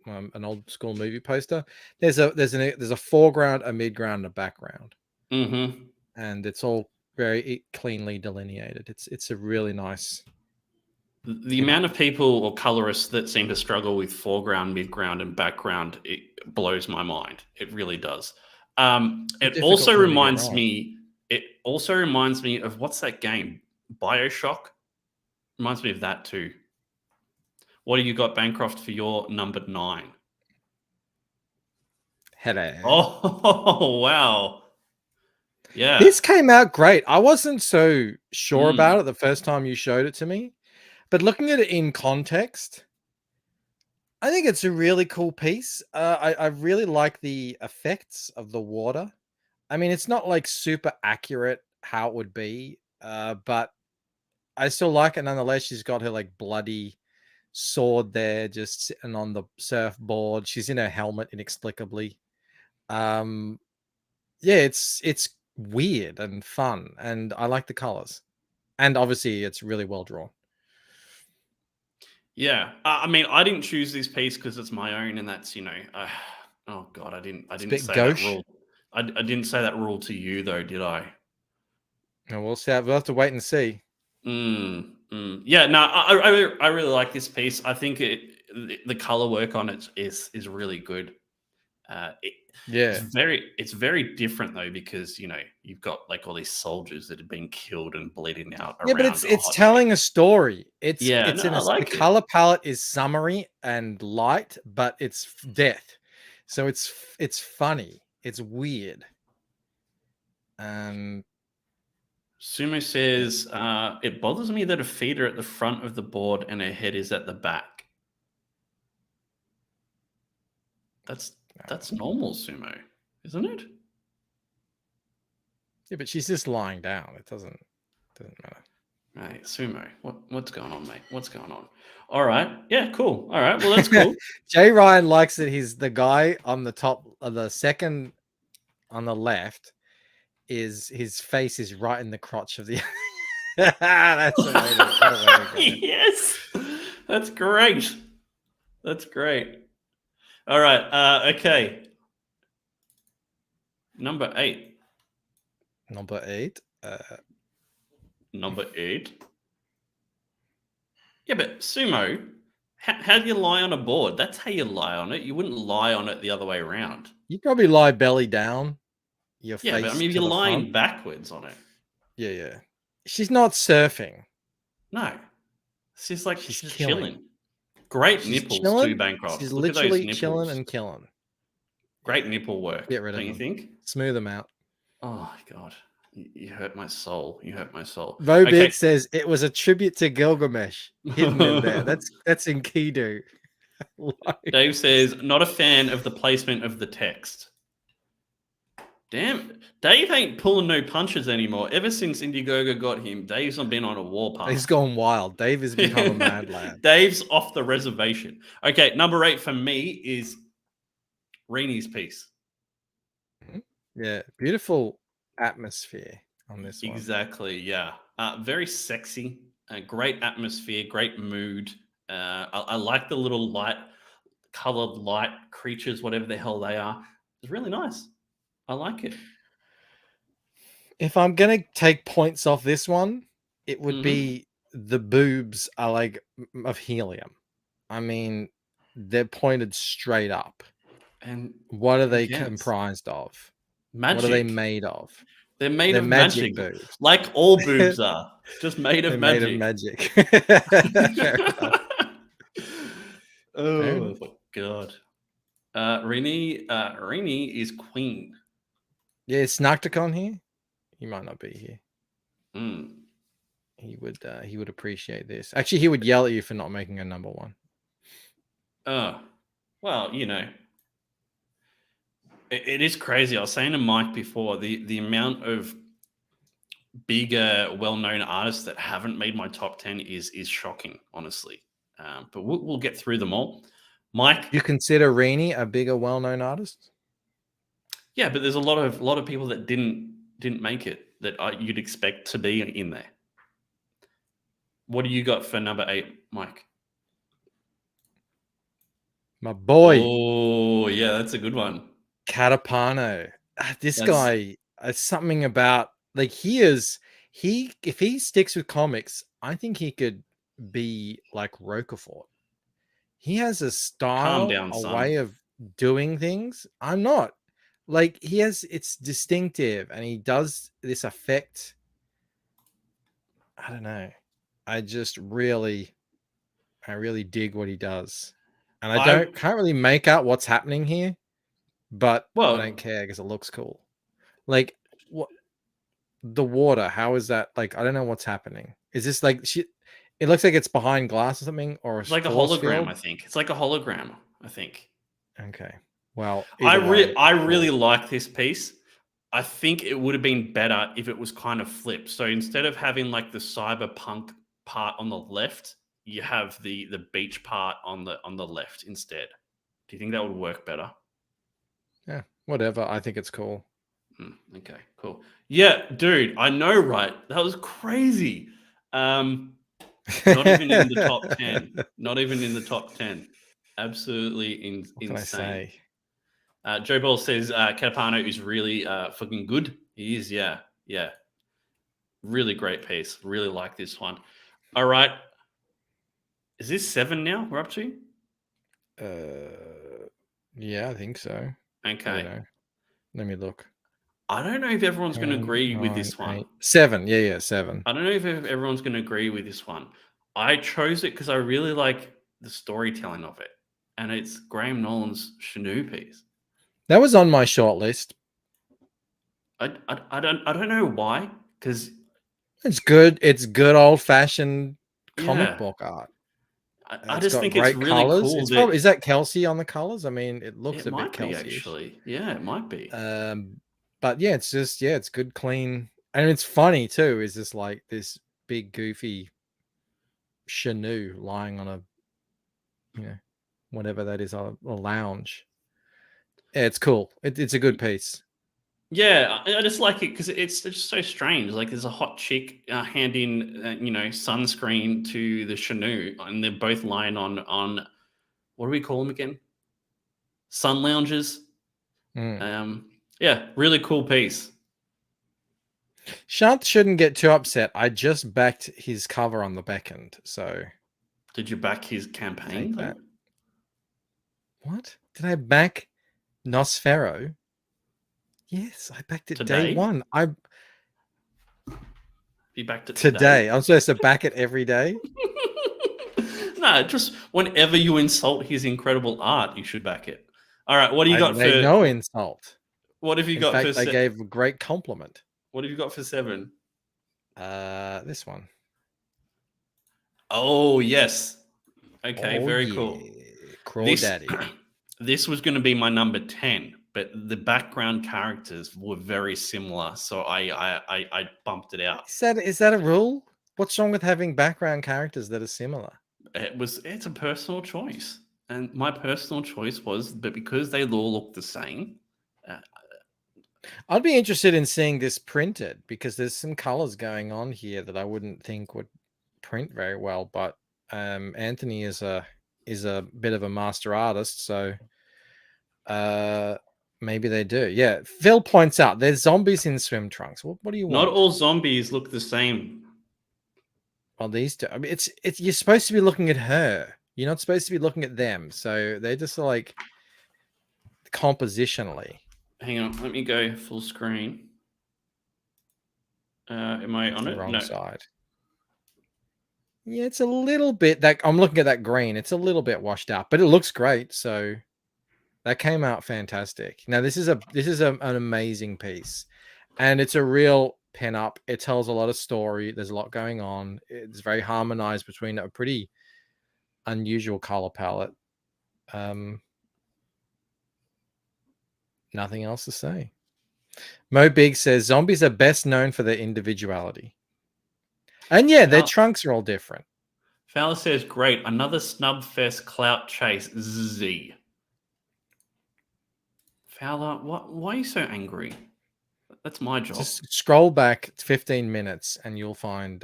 Speaker 1: an old school movie poster. There's a foreground, a midground, and a background. And and it's all very cleanly delineated. It's a really nice.
Speaker 3: The amount of people or colorists that seem to struggle with foreground, midground, and background, it blows my mind. It really does. It
Speaker 1: difficult
Speaker 3: also
Speaker 1: thing to get
Speaker 3: reminds
Speaker 1: right.
Speaker 3: me. It also reminds me of what's that game? BioShock. Reminds me of that too. What do you got, Bancroft, for your number 9?
Speaker 1: Hello.
Speaker 3: Oh wow! Yeah.
Speaker 1: This came out great. I wasn't so sure
Speaker 3: Mm.
Speaker 1: about it the first time you showed it to me, but looking at it in context, I think it's a really cool piece. I really like the effects of the water. I mean, it's not like super accurate how it would be, but I still like it nonetheless. She's got her like bloody sword there, just sitting on the surfboard. She's in her helmet inexplicably. Um, yeah, it's weird and fun, and I like the colors, and obviously it's really well drawn.
Speaker 3: Yeah, I mean, I didn't choose this piece because it's my own, and that's oh god, I
Speaker 1: It's a
Speaker 3: didn't
Speaker 1: bit
Speaker 3: say that
Speaker 1: gauche.
Speaker 3: rule. I didn't say that rule to you though, did I?
Speaker 1: And we'll see. We'll have to wait and see.
Speaker 3: Yeah, no, I really like this piece. I think the color work on it is really good.
Speaker 1: Yeah,
Speaker 3: It's very different though because you've got like all these soldiers that have been killed and bleeding out
Speaker 1: yeah, but
Speaker 3: around a
Speaker 1: it's
Speaker 3: hot day.
Speaker 1: telling a story.
Speaker 3: Yeah,
Speaker 1: It's
Speaker 3: no,
Speaker 1: in
Speaker 3: I
Speaker 1: the
Speaker 3: like it.
Speaker 1: color palette is summery and light, but it's death, so it's funny. It's weird. Um,
Speaker 3: Sumo says, it bothers me that her feet are at the front of the board and her head is at the back. That's normal, Sumo, isn't it?
Speaker 1: yeah, but she's just lying down. It doesn't matter.
Speaker 3: Right, Sumo, what's going on, mate? What's going on? All right, yeah, cool. All right, well, that's cool.
Speaker 1: Jay Ryan likes that he's the guy on the top of the second on the left. Is his face is right in the crotch of the. That's a way to go.
Speaker 3: Yes, that's great. That's great. All right, okay. Number 8.
Speaker 1: Number 8.
Speaker 3: Number 8. Yeah, but Sumo, how do you lie on a board? That's how you lie on it. You wouldn't lie on it the other way around.
Speaker 1: You'd probably lie belly down, your
Speaker 3: Yeah,
Speaker 1: face
Speaker 3: but I mean,
Speaker 1: to
Speaker 3: you're
Speaker 1: the
Speaker 3: lying
Speaker 1: front.
Speaker 3: backwards on it.
Speaker 1: Yeah. She's not surfing.
Speaker 3: No, she's like
Speaker 1: She's
Speaker 3: just
Speaker 1: killing.
Speaker 3: chilling. Great
Speaker 1: She's
Speaker 3: nipples
Speaker 1: chilling.
Speaker 3: too, Bancroft.
Speaker 1: She's
Speaker 3: Look at those
Speaker 1: literally
Speaker 3: nipples.
Speaker 1: chilling and killing.
Speaker 3: Great nipple work.
Speaker 1: Get rid
Speaker 3: Don't
Speaker 1: of
Speaker 3: you
Speaker 1: them.
Speaker 3: think?
Speaker 1: Smooth them out.
Speaker 3: Oh God, you hurt my soul. You hurt my soul.
Speaker 1: Vobit says it was a tribute to Gilgamesh. Hidden in there. That's in Kidu.
Speaker 3: Dave says not a fan of the placement of the text. Damn, Dave ain't pulling no punches anymore. Ever since Indiegogo got him, Dave's not been on a warpath.
Speaker 1: He's gone wild. Dave has become a mad lad.
Speaker 3: Dave's off the reservation. Okay, number 8 for me is Rini's piece.
Speaker 1: Yeah, beautiful atmosphere on this one.
Speaker 3: Exactly, yeah. Very sexy, great atmosphere, great mood. I like the little colored light creatures, whatever the hell they are. It's really nice. I like it.
Speaker 1: If I'm gonna take points off this one, it would be the boobs are like of helium. I mean, they're pointed straight up.
Speaker 3: And
Speaker 1: what are they comprised of?
Speaker 3: Magic.
Speaker 1: What are they made of?
Speaker 3: They're made of magic
Speaker 1: boobs.
Speaker 3: Like all boobs are. Just made of magic.
Speaker 1: Made of magic.
Speaker 3: Oh my God. Rini is queen.
Speaker 1: Yeah, is Nocticon here? He might not be here.
Speaker 3: Mm.
Speaker 1: He would appreciate this. Actually, he would yell at you for not making a number 1.
Speaker 3: Oh, well, it is crazy. I was saying to Mike before, the amount of bigger, well-known artists that haven't made my top 10 is shocking, honestly. But we'll get through them all. Mike,
Speaker 1: you consider Rini a bigger, well-known artist?
Speaker 3: Yeah, but there's a lot of people that didn't make it that you'd expect to be in there. What do you got for number 8, Mike?
Speaker 1: My boy.
Speaker 3: Oh, yeah, that's a good one.
Speaker 1: Catapano. This guy, something about like if he sticks with comics, I think he could be like Roquefort. He has a
Speaker 3: Calm
Speaker 1: style,
Speaker 3: down,
Speaker 1: a
Speaker 3: son.
Speaker 1: way of doing things. I'm not. Like it's distinctive, and he does this effect. I don't know. I just really dig what he does. And
Speaker 3: I
Speaker 1: can't really make out what's happening here, but I don't
Speaker 3: well,
Speaker 1: care because it looks cool. Like what the water, how is that? Like I don't know what's happening. Is this like it looks like it's behind glass or something, or a
Speaker 3: it's like a
Speaker 1: force
Speaker 3: hologram.
Speaker 1: field?
Speaker 3: I think it's like a hologram. I think.
Speaker 1: Okay. Well, either way,
Speaker 3: I
Speaker 1: it's
Speaker 3: really
Speaker 1: cool.
Speaker 3: like this piece. I think it would have been better if it was kind of flipped. So instead of having like the cyberpunk part on the left, you have the beach part on the left instead. Do you think that would work better?
Speaker 1: Yeah, whatever. I think it's cool.
Speaker 3: Okay, cool. Yeah, dude, I know, right? That was crazy. Not even in the top 10. Not even in the top 10. Absolutely
Speaker 1: What can I
Speaker 3: insane.
Speaker 1: say?
Speaker 3: Joe Ball says Catapano is really fucking good. He is, yeah. Yeah. Really great piece. Really like this one. All right. Is this 7 now we're up to?
Speaker 1: Yeah, I think so. I don't
Speaker 3: Okay.
Speaker 1: know. Let me look.
Speaker 3: I don't know if everyone's going to
Speaker 1: 10,
Speaker 3: agree with
Speaker 1: 9,
Speaker 3: this one.
Speaker 1: 8, 7. Yeah, 7.
Speaker 3: I don't know if everyone's going to agree with this one. I chose it because I really like the storytelling of it. And it's Graham Nolan's Shanu piece.
Speaker 1: That was on my short list.
Speaker 3: I don't know why, because
Speaker 1: It's good. It's good old fashioned comic
Speaker 3: yeah,
Speaker 1: book art.
Speaker 3: I
Speaker 1: It's
Speaker 3: just
Speaker 1: got
Speaker 3: think it's
Speaker 1: great
Speaker 3: really
Speaker 1: colors.
Speaker 3: cool
Speaker 1: It's probably
Speaker 3: that
Speaker 1: is that Kelsey on the colors? I mean, it looks
Speaker 3: it
Speaker 1: a bit
Speaker 3: might be
Speaker 1: Kelsey-ish.
Speaker 3: actually. Yeah, it might be.
Speaker 1: But yeah, it's just it's good, clean, and it's funny too. Is this like this big goofy Chanu lying on a whatever that is, a lounge. Yeah, it's cool. It's a good piece.
Speaker 3: Yeah, I just like it because it's just so strange. Like, there's a hot chick handing, sunscreen to the Shanu, and they're both lying on what do we call them again? Sun lounges. Yeah, really cool piece.
Speaker 1: Shant shouldn't get too upset. I just backed his cover on the back end, so
Speaker 3: Did you back his campaign
Speaker 1: take
Speaker 3: though?
Speaker 1: that. What? Did I back Nosfero? Yes, I backed it day
Speaker 3: Today?
Speaker 1: one.
Speaker 3: You backed it
Speaker 1: Today. I'm supposed to back it every day.
Speaker 3: No, just whenever you insult his incredible art, you should back it. All right, what do you
Speaker 1: I
Speaker 3: got
Speaker 1: made
Speaker 3: for?
Speaker 1: no insult.
Speaker 3: What have you
Speaker 1: In
Speaker 3: got for?
Speaker 1: fact, I gave a great compliment.
Speaker 3: What have you got for 7?
Speaker 1: This one.
Speaker 3: Oh yes. Okay,
Speaker 1: Oh
Speaker 3: very
Speaker 1: yeah,
Speaker 3: cool.
Speaker 1: Crawdaddy.
Speaker 3: This was going to be my number 10, but the background characters were very similar, so I bumped it out.
Speaker 1: Is that a rule? What's wrong with having background characters that are similar?
Speaker 3: It's a personal choice, and my personal choice was, but because they all look the same.
Speaker 1: I'd be interested in seeing this printed because there's some colors going on here that I wouldn't think would print very well. But Anthony is a bit of a master artist, so maybe they do. Yeah, Phil points out there's zombies in swim trunks. What do you want?
Speaker 3: Not all zombies look the same.
Speaker 1: Well, these two. I mean, it's you're supposed to be looking at her. You're not supposed to be looking at them. So they're just like compositionally.
Speaker 3: Hang on, let me go full screen. Am I on
Speaker 1: the
Speaker 3: it?
Speaker 1: wrong
Speaker 3: No.
Speaker 1: side. Yeah, it's a little bit that I'm looking at that green. It's a little bit washed out, but it looks great. So that came out fantastic. Now this is an amazing piece, and it's a real pin up. It tells a lot of story. There's a lot going on. It's very harmonized between a pretty unusual color palette. Nothing else to say. Mo Big says zombies are best known for their individuality. And yeah, their trunks are all different.
Speaker 3: Fowler says, great. Another Snubfest clout chase. Z. Fowler, why are you so angry? That's my job.
Speaker 1: Just scroll back 15 minutes and you'll find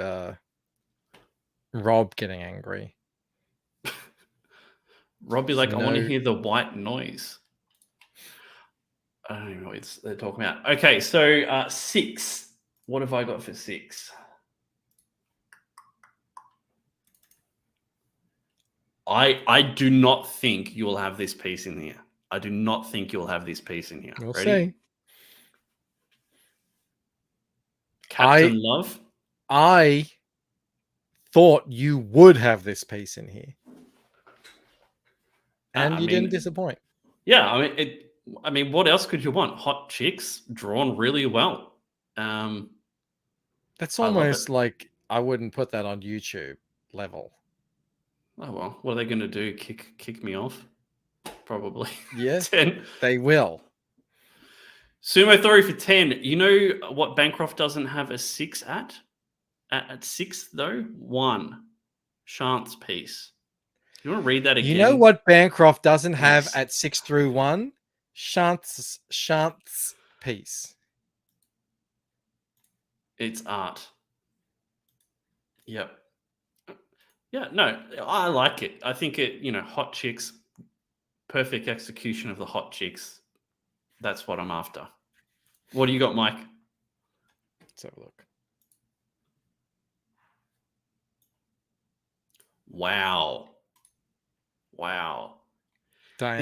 Speaker 1: Rob getting angry.
Speaker 3: Rob be like, I want to hear the white noise. I don't even know what they're talking about. Okay, so 6. What have I got for 6? I do not think you will have this piece in here. I do not think you'll have this piece in here.
Speaker 1: We'll
Speaker 3: Ready?
Speaker 1: see.
Speaker 3: Captain Love.
Speaker 1: I thought you would have this piece in here, and
Speaker 3: I
Speaker 1: you
Speaker 3: mean,
Speaker 1: didn't disappoint.
Speaker 3: Yeah, I mean, what else could you want? Hot chicks drawn really well.
Speaker 1: That's
Speaker 3: I love it.
Speaker 1: almost like I wouldn't put that on YouTube level.
Speaker 3: Oh well, what are they going to do? Kick me off? Probably.
Speaker 1: Yeah,
Speaker 3: 10.
Speaker 1: they will.
Speaker 3: Sumo Theory for 10. You know what Bancroft doesn't have a 6 at? At 6 though, 1 Chance piece. You want to read that again?
Speaker 1: You know what Bancroft doesn't have
Speaker 3: Yes.
Speaker 1: at 6 through 1? Chance piece.
Speaker 3: It's art. Yep. Yeah, no, I like it. I think it, hot chicks, perfect execution of the hot chicks. That's what I'm after. What do you got, Mike?
Speaker 1: Let's have a look.
Speaker 3: Wow.
Speaker 1: Diane.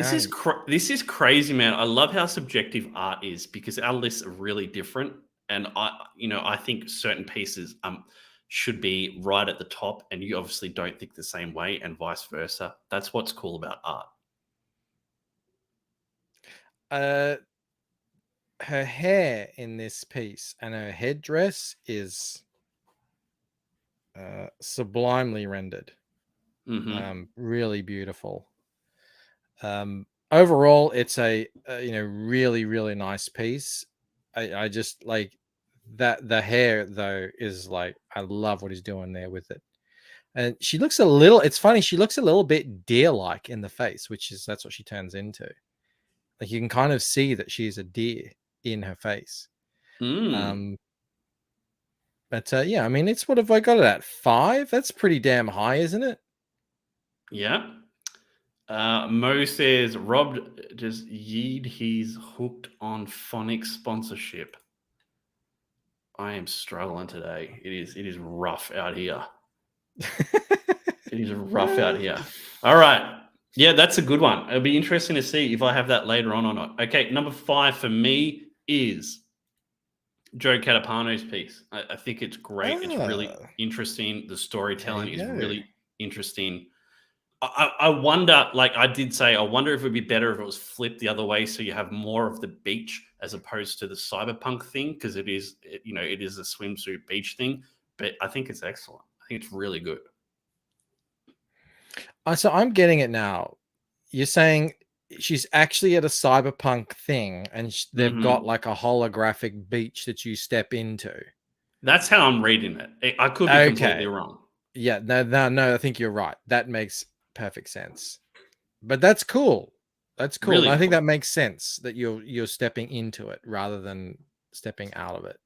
Speaker 3: This is crazy, man. I love how subjective art is because our lists are really different, and I think certain pieces should be right at the top, and you obviously don't think the same way, and vice versa. That's what's cool about art.
Speaker 1: Her hair in this piece and her headdress is sublimely rendered. Really beautiful. Overall, it's a really, really nice piece. I just like that. The hair though is like, I love what he's doing there with it. And she looks a little, it's funny, she looks a little bit deer-like in the face, that's what she turns into. Like you can kind of see that she's a deer in her face. But yeah, I mean, it's, what have I got it at? 5? That's pretty damn high, isn't it?
Speaker 3: Yeah. Mo says Rob just yeed he's hooked on phonics sponsorship. I am struggling today. It is rough out here. It is rough out here. All right. Yeah, that's a good one. It'll be interesting to see if I have that later on or not. Okay, number 5 for me is Joe Catapano's piece. I think it's great. It's really interesting. The storytelling is really interesting. I wonder, like I did say, I wonder if it would be better if it was flipped the other way, so you have more of the beach as opposed to the cyberpunk thing, because it is a swimsuit beach thing. But I think it's excellent. I think it's really good.
Speaker 1: So I'm getting it now. You're saying she's actually at a cyberpunk thing, and they've got like a holographic beach that you step into.
Speaker 3: That's how I'm reading it. I could be completely wrong.
Speaker 1: Yeah, no. I think you're right. That makes perfect sense. But that's cool. That's cool.
Speaker 3: Really
Speaker 1: I think
Speaker 3: cool.
Speaker 1: that makes sense that you're stepping into it rather than stepping out of it.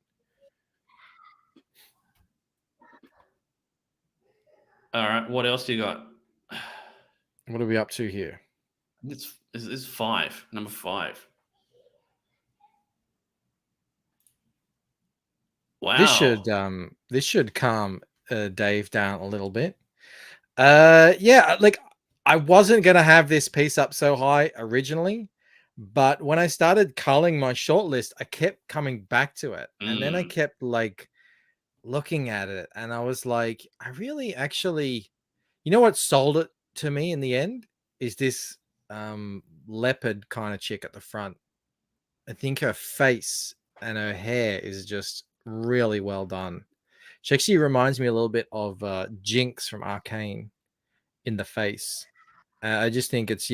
Speaker 3: All right. What else do you got?
Speaker 1: What are we up to here?
Speaker 3: This is 5. Number 5. Wow.
Speaker 1: This should calm Dave down a little bit. Yeah, like I wasn't gonna have this piece up so high originally, but when I started culling my shortlist, I kept coming back to it, and then I kept like looking at it, and I was like, I really actually, you know what sold it to me in the end is this leopard kind of chick at the front. I think her face and her hair is just really well done. She actually reminds me a little bit of Jinx from Arcane in the face. I just think it's,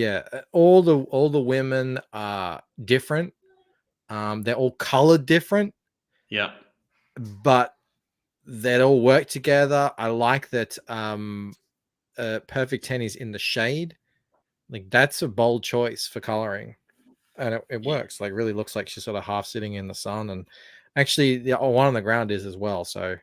Speaker 1: all the women are different. They're all colored different.
Speaker 3: Yeah.
Speaker 1: But they all work together. I like that Perfect 10 is in the shade. Like that's a bold choice for coloring. And it works. Like really looks like she's sort of half sitting in the sun, and actually the one on the ground is as well. So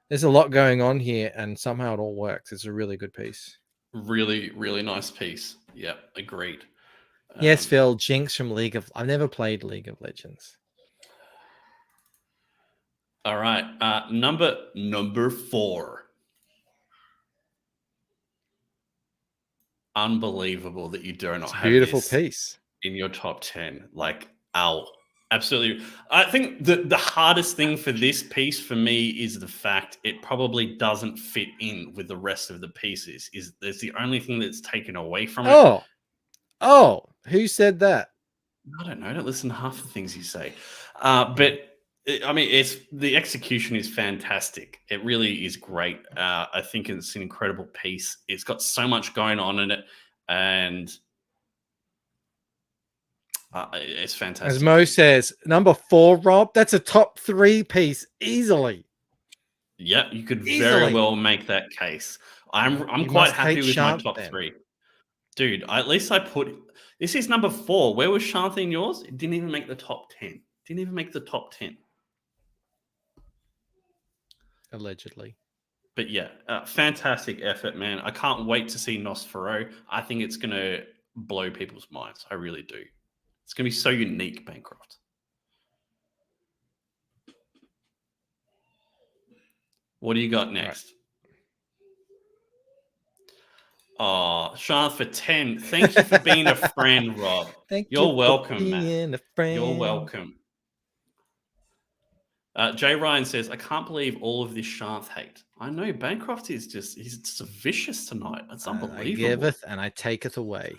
Speaker 1: there's a lot going on here, and somehow it all works. It's a really good piece.
Speaker 3: Really, really nice piece. Yeah, agreed.
Speaker 1: Yes, Phil, Jinx from I've never played League of Legends.
Speaker 3: All right. Number 4. Unbelievable that you do not
Speaker 1: It's a
Speaker 3: have
Speaker 1: beautiful
Speaker 3: this
Speaker 1: piece.
Speaker 3: in your top 10. Like, ow. Absolutely. I think the hardest thing for this piece for me is the fact it probably doesn't fit in with the rest of the pieces. Is there's the only thing that's taken away from it.
Speaker 1: Oh, who said that?
Speaker 3: I don't know. I don't listen to half the things you say.
Speaker 1: Yeah.
Speaker 3: But I mean, it's the execution is fantastic. It really is great. I think it's an incredible piece. It's got so much going on in it, and it's
Speaker 1: As
Speaker 3: fantastic.
Speaker 1: Mo says, number 4, Rob, that's a top 3 piece easily.
Speaker 3: Yeah, you could very
Speaker 1: Easily.
Speaker 3: well make that case. I'm
Speaker 1: You
Speaker 3: quite
Speaker 1: must
Speaker 3: happy
Speaker 1: hate
Speaker 3: with my
Speaker 1: Shant
Speaker 3: top
Speaker 1: then.
Speaker 3: 3. Dude, at least I put this is number 4. Where was Shanthe in yours? It didn't even make the top 10. Didn't even make the top 10.
Speaker 1: Allegedly.
Speaker 3: But yeah, fantastic effort, man. I can't wait to see Nosferatu. I think it's going to blow people's minds. I really do. It's going to be so unique, Bancroft. What do you got next? Oh, Sean for 10. Thank you for being a friend, Rob. You're welcome, man. You're welcome. Jay Ryan says, I can't believe all of this Shanth hate. I know, Bancroft is he's just vicious tonight. It's unbelievable.
Speaker 1: I giveth and I taketh away.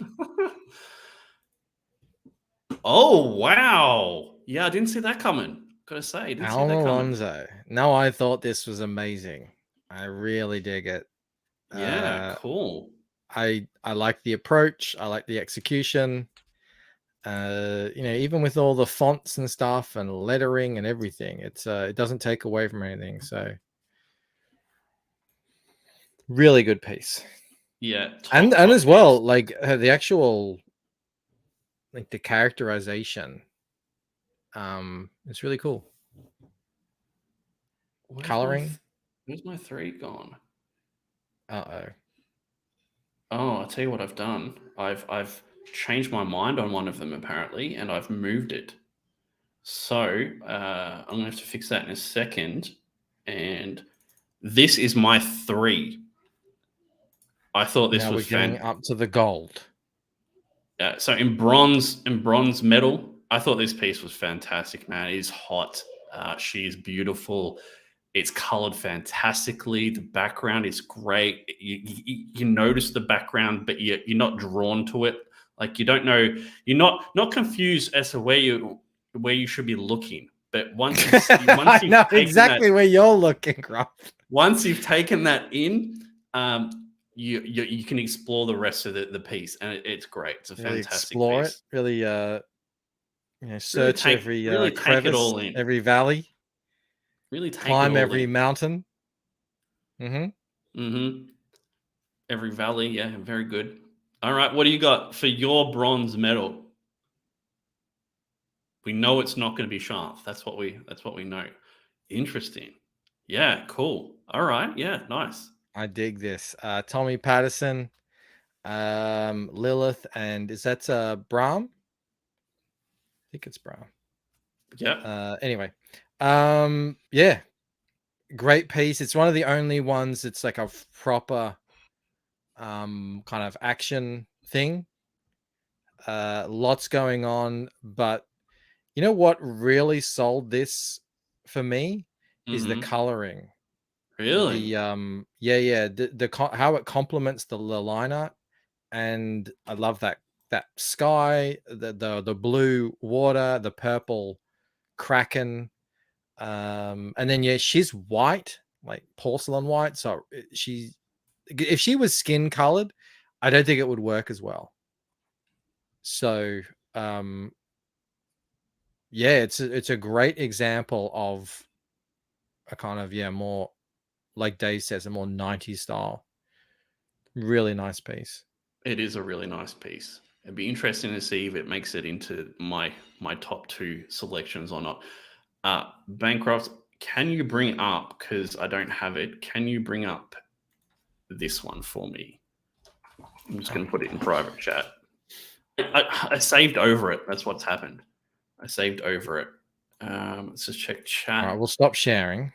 Speaker 3: Oh, wow. Yeah, I didn't see that coming. Gotta say, didn't see that coming.
Speaker 1: Alonso. No, I thought this was amazing. I really dig it.
Speaker 3: Yeah, cool.
Speaker 1: I like the approach. I like the execution. Even with all the fonts and stuff and lettering and everything, it doesn't take away from anything. So really good piece.
Speaker 3: Yeah,
Speaker 1: and as well, like the actual, like the characterization, it's really cool. Coloring.
Speaker 3: Where's my 3 gone?
Speaker 1: Oh,
Speaker 3: I'll tell you what I've done. I've changed my mind on one of them apparently, and I've moved it. So I'm gonna have to fix that in a second. And this is my 3. I thought this
Speaker 1: now
Speaker 3: was
Speaker 1: we're getting up to the gold.
Speaker 3: So in bronze medal, I thought this piece was fantastic, man. It is hot. She is beautiful. It's colored fantastically. The background is great. You notice the background, but you're not drawn to it. Like you don't know, you're not confused as to where you should be looking. But once you've
Speaker 1: I know exactly where you're looking, Rob.
Speaker 3: Once you've taken that in, you can explore the rest of the piece, and it's great. It's a
Speaker 1: really
Speaker 3: fantastic
Speaker 1: explore
Speaker 3: piece.
Speaker 1: It. Really, search every crevice,
Speaker 3: take it all in.
Speaker 1: every valley.
Speaker 3: Really
Speaker 1: climb every mountain.
Speaker 3: Every valley, yeah, very good. All right, what do you got for your bronze medal? We know it's not going to be Shanth. That's what we know. Interesting. Yeah, cool. All right, yeah, nice.
Speaker 1: I dig this. Tommy Patterson, Lilith, and is that Brahm? I think it's Brahm.
Speaker 3: Yeah.
Speaker 1: Anyway, yeah, great piece. It's one of the only ones that's like a proper kind of action thing. Lots going on, but you know what really sold this for me is the coloring.
Speaker 3: Really?
Speaker 1: The how it complements the line art, and I love that sky, the blue water, the purple kraken, and then she's white, like porcelain white. So if she was skin colored, I don't think it would work as well. So it's a great example of a kind of more, like Dave says, a more 90s style. Really nice piece.
Speaker 3: It is a really nice piece. It'd be interesting to see if it makes it into my top 2 selections or not. Bancroft, can you bring up, because I don't have it, can you bring up this one for me? I'm just going to put it in private chat. I saved over it. That's what's happened. I saved over it. Let's just check
Speaker 1: All
Speaker 3: chat.
Speaker 1: right, we'll stop sharing.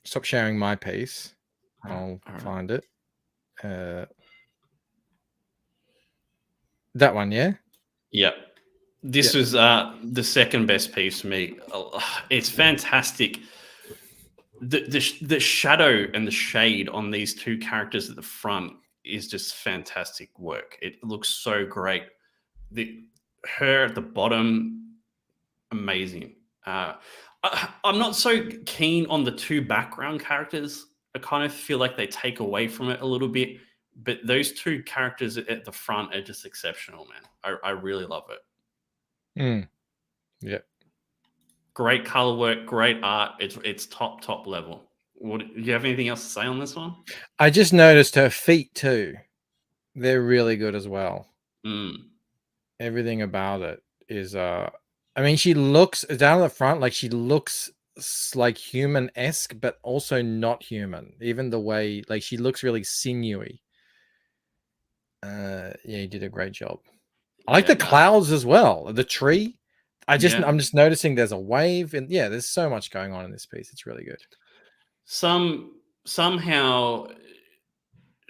Speaker 1: Stop sharing my piece. I'll find it. That one, yeah?
Speaker 3: Yep. This was the second best piece for me. It's fantastic. The shadow and the shade on these two characters at the front is just fantastic work. It looks so great. Her at the bottom, amazing. I'm not so keen on the two background characters. I kind of feel like they take away from it a little bit. But those two characters at the front are just exceptional, man. I really love it.
Speaker 1: Yeah.
Speaker 3: Great color work, great art. It's top level. Do you have anything else to say on this one?
Speaker 1: I just noticed her feet too. They're really good as well. Everything about it is I mean, she looks down at the front like she looks like human-esque, but also not human. Even the way, like, she looks really sinewy. Yeah, you did a great job. I like the clouds as well. The tree. I'm just noticing there's a wave, and yeah, there's so much going on in this piece. It's really good.
Speaker 3: Somehow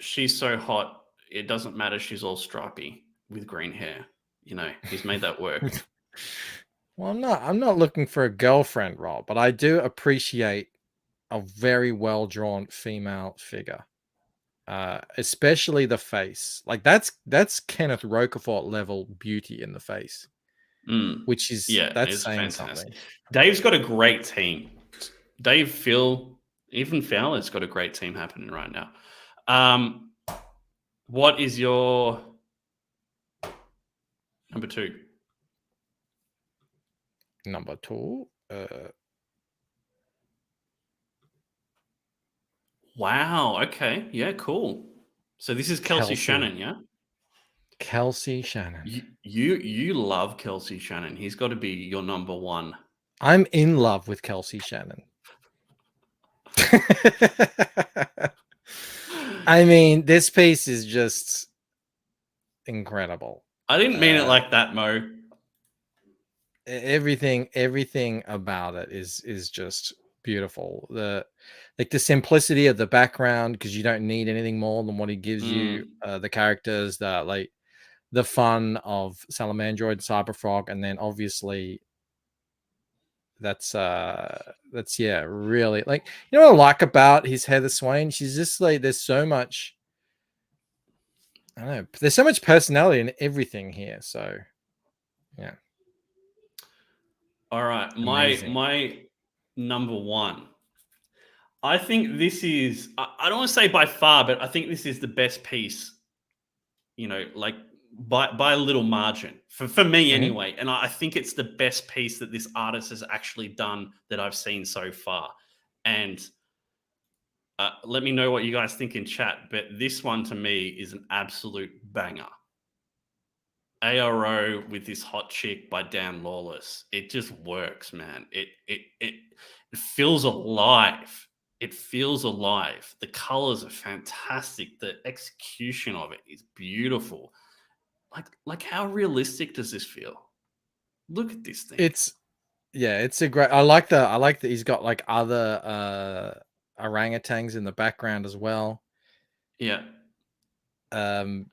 Speaker 3: she's so hot, it doesn't matter. She's all stripy with green hair. You know, he's made that work.
Speaker 1: Well, I'm not looking for a girlfriend, Rob, but I do appreciate a very well drawn female figure. Especially the face. Like that's Kenneth Roquefort level beauty in the face. Which is that's saying
Speaker 3: fantastic.
Speaker 1: something.
Speaker 3: Dave's got a great team. Even Fowler's got a great team happening right now. What is your number two?
Speaker 1: Number two.
Speaker 3: Wow. Okay. Yeah. Cool. So this is Kelsey Shannon. Yeah.
Speaker 1: Kelsey Shannon.
Speaker 3: You love Kelsey Shannon. He's got to be your number one.
Speaker 1: I'm in love with Kelsey Shannon. I mean, this piece is just incredible.
Speaker 3: I didn't mean it like that, Mo.
Speaker 1: Everything about it is just beautiful. The simplicity of the background, because you don't need anything more than what he gives you. The characters, the fun of Salamandroid and Cyberfrog, and then obviously that's really, like, you know what I like about his Heather Swain? She's just like, there's so much, I don't know, there's so much personality in everything here. So yeah.
Speaker 3: All right. My number one. I think this is, I don't want to say by far, but I think this is the best piece, you know, like by a little margin for me anyway. And I think it's the best piece that this artist has actually done that I've seen so far. And let me know what you guys think in chat, but this one to me is an absolute banger. ARO with this hot chick by Dan Lawless. It just works, man. It feels alive. It feels alive. The colors are fantastic. The execution of it is beautiful. Like how realistic does this feel? Look at this thing.
Speaker 1: It's a great. I like that he's got like other orangutans in the background as well.
Speaker 3: Yeah.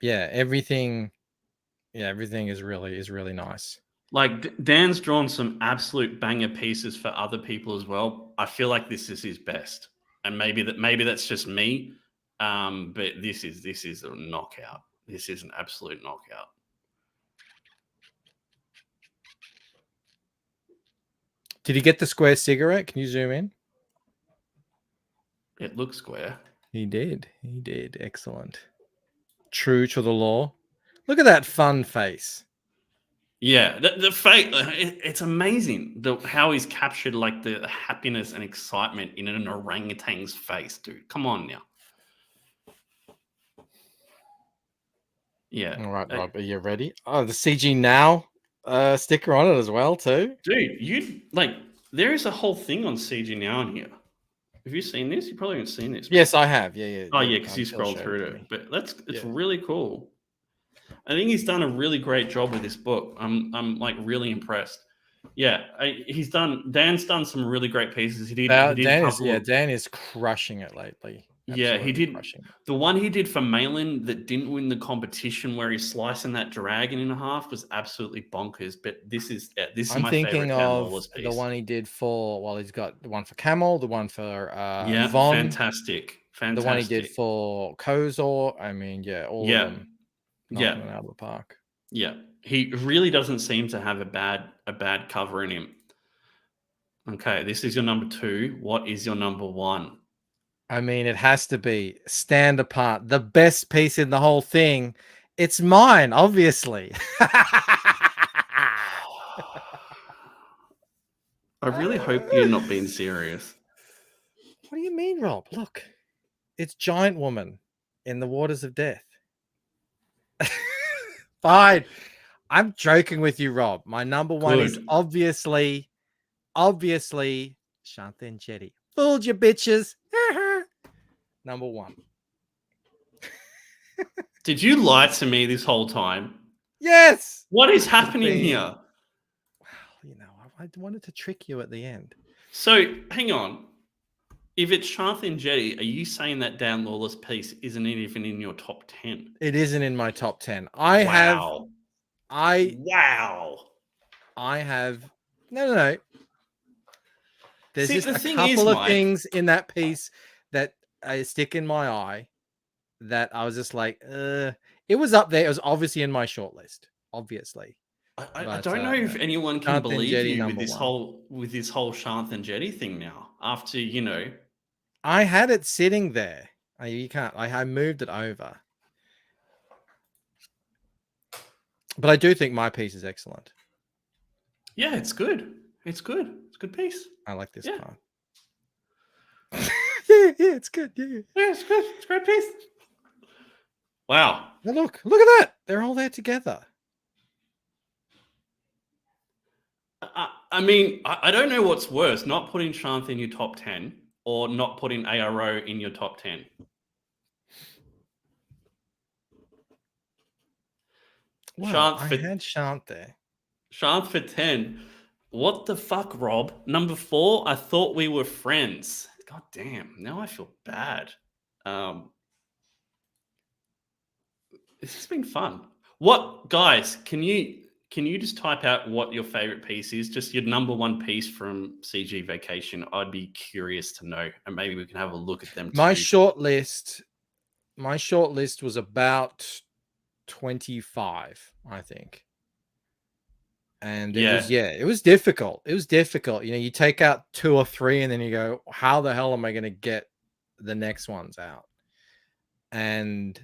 Speaker 1: Everything is really nice.
Speaker 3: Like Dan's drawn some absolute banger pieces for other people as well. I feel like this is his best. And maybe that's just me. But this is a knockout. This is an absolute knockout.
Speaker 1: Did he get the square cigarette? Can you zoom in?
Speaker 3: It looks square.
Speaker 1: He did. Excellent. True to the law. Look at that fun face.
Speaker 3: Yeah, the face, it's amazing how he's captured like the happiness and excitement in an orangutan's face, dude. Come on now. Yeah.
Speaker 1: All right, Rob, are you ready? Oh, the CG Now sticker on it as well, too.
Speaker 3: Dude, there is a whole thing on CG Now in here. Have you seen this? You probably haven't seen this.
Speaker 1: Yes, I have. Yeah.
Speaker 3: Oh, yeah, because you scrolled through it. But it's really cool. I think he's done a really great job with this book. I'm like really impressed. Yeah, Dan's done some really great pieces. He did a couple of
Speaker 1: Dan is crushing it lately.
Speaker 3: yeah, he
Speaker 1: Absolutely
Speaker 3: did
Speaker 1: crushing it.
Speaker 3: the one he did for Malin that didn't win the competition where he's slicing that dragon in half was absolutely bonkers. But this is
Speaker 1: I'm
Speaker 3: my favorite
Speaker 1: thinking
Speaker 3: Dan
Speaker 1: of
Speaker 3: Lawless
Speaker 1: the
Speaker 3: piece.
Speaker 1: one he did for, well, he's got the one for Camel, the one for
Speaker 3: Yeah,
Speaker 1: Von,
Speaker 3: fantastic.
Speaker 1: the one he did for Kozor. I mean, yeah, all of
Speaker 3: Yeah.
Speaker 1: them knocking
Speaker 3: Yeah.
Speaker 1: it out of the park.
Speaker 3: Yeah. He really doesn't seem to have a bad cover in him. Okay, this is your number 2. What is your number 1?
Speaker 1: I mean, it has to be Stand Apart, the best piece in the whole thing. It's mine, obviously.
Speaker 3: I really hope you're not being serious.
Speaker 1: What do you mean, Rob? Look, it's Giant Woman in the Waters of Death. Fine. I'm joking with you, Rob. My number 1 is
Speaker 3: Good.
Speaker 1: obviously Shanthan Jetty. Fooled you, bitches. Number 1.
Speaker 3: Did you lie to me this whole time?
Speaker 1: Yes.
Speaker 3: What is happening
Speaker 1: Being-
Speaker 3: here?
Speaker 1: Well, you know, I wanted to trick you at the end.
Speaker 3: So, hang on. If it's Shanthan Jetty, are you saying that Dan Lawless piece isn't even in your top 10?
Speaker 1: It isn't in my top 10.
Speaker 3: Wow.
Speaker 1: I have no. There's
Speaker 3: See,
Speaker 1: just
Speaker 3: the
Speaker 1: a
Speaker 3: thing
Speaker 1: couple
Speaker 3: is,
Speaker 1: of
Speaker 3: Mike,
Speaker 1: things in that piece that stick in my eye that I was just like, it was up there. It was obviously in my shortlist, obviously.
Speaker 3: I don't know if anyone can
Speaker 1: Shanthan
Speaker 3: believe
Speaker 1: Jetty
Speaker 3: you with
Speaker 1: number
Speaker 3: this
Speaker 1: 1.
Speaker 3: whole Shanthan Jetty thing now. After
Speaker 1: I had it sitting there. You can't. I moved it over, but I do think my piece is excellent.
Speaker 3: Yeah, it's good. It's good. It's a good piece.
Speaker 1: I like this
Speaker 3: Yeah.
Speaker 1: part. yeah, it's good. Yeah.
Speaker 3: Yeah, it's good. It's a great piece. Wow.
Speaker 1: Now look at that. They're all there together.
Speaker 3: I mean, I don't know what's worse, not putting Shanthan in your top 10 or not putting ARO in your top 10.
Speaker 1: Well, I had Shant there.
Speaker 3: Shant for 10. What the fuck, Rob? Number 4, I thought we were friends. God damn, now I feel bad. This has been fun. What, guys, can you just type out what your favorite piece is? Just your number 1 piece from CG Vacation. I'd be curious to know, and maybe we can have a look at them too.
Speaker 1: My short list was about 25, I think. And it was difficult. It was difficult. You know, you take out 2 or 3 and then you go, how the hell am I going to get the next ones out? And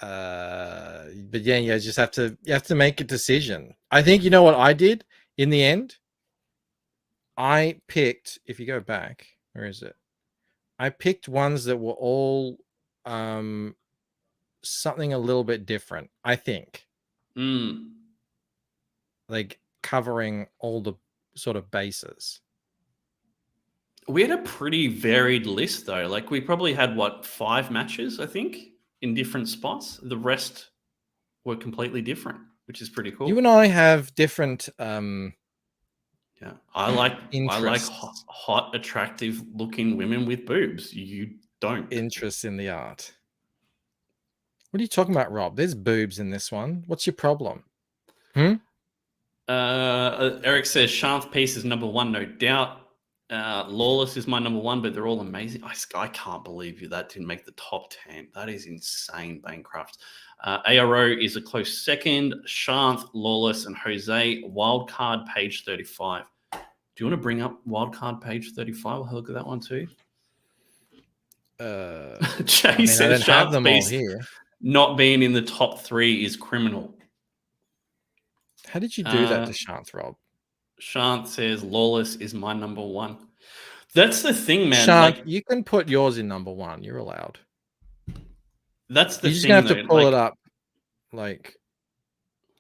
Speaker 1: but yeah, you have to make a decision. I think, you know what I did in the end? I picked, if you go back, where is it? I picked ones that were all something a little bit different, I think. Like covering all the sort of bases.
Speaker 3: We had a pretty varied list though. Like we probably had 5 matches, I think, in different spots. The rest were completely different, which is pretty cool.
Speaker 1: You and I have different
Speaker 3: yeah. I like
Speaker 1: interests.
Speaker 3: hot, attractive looking women with boobs. You don't.
Speaker 1: Interest in the art. What are you talking about, Rob? There's boobs in this one. What's your problem?
Speaker 3: Eric says Shant's piece is number 1, no doubt. Lawless is my number 1, but they're all amazing. I can't believe that didn't make the top 10. That is insane, Bancroft. ARO is a close second. Shant, Lawless, and Jose. Wildcard page 35. Do you want to bring up wildcard page 35? I'll look at that one too. Jay says Shant's piece not being in the top 3 is criminal.
Speaker 1: How did you do that to Shant, Rob?
Speaker 3: Shant says Lawless is my number 1. That's the thing, man.
Speaker 1: Shant, you can put yours in number 1. You're allowed.
Speaker 3: That's the thing.
Speaker 1: You're just gonna have to pull it up. Like,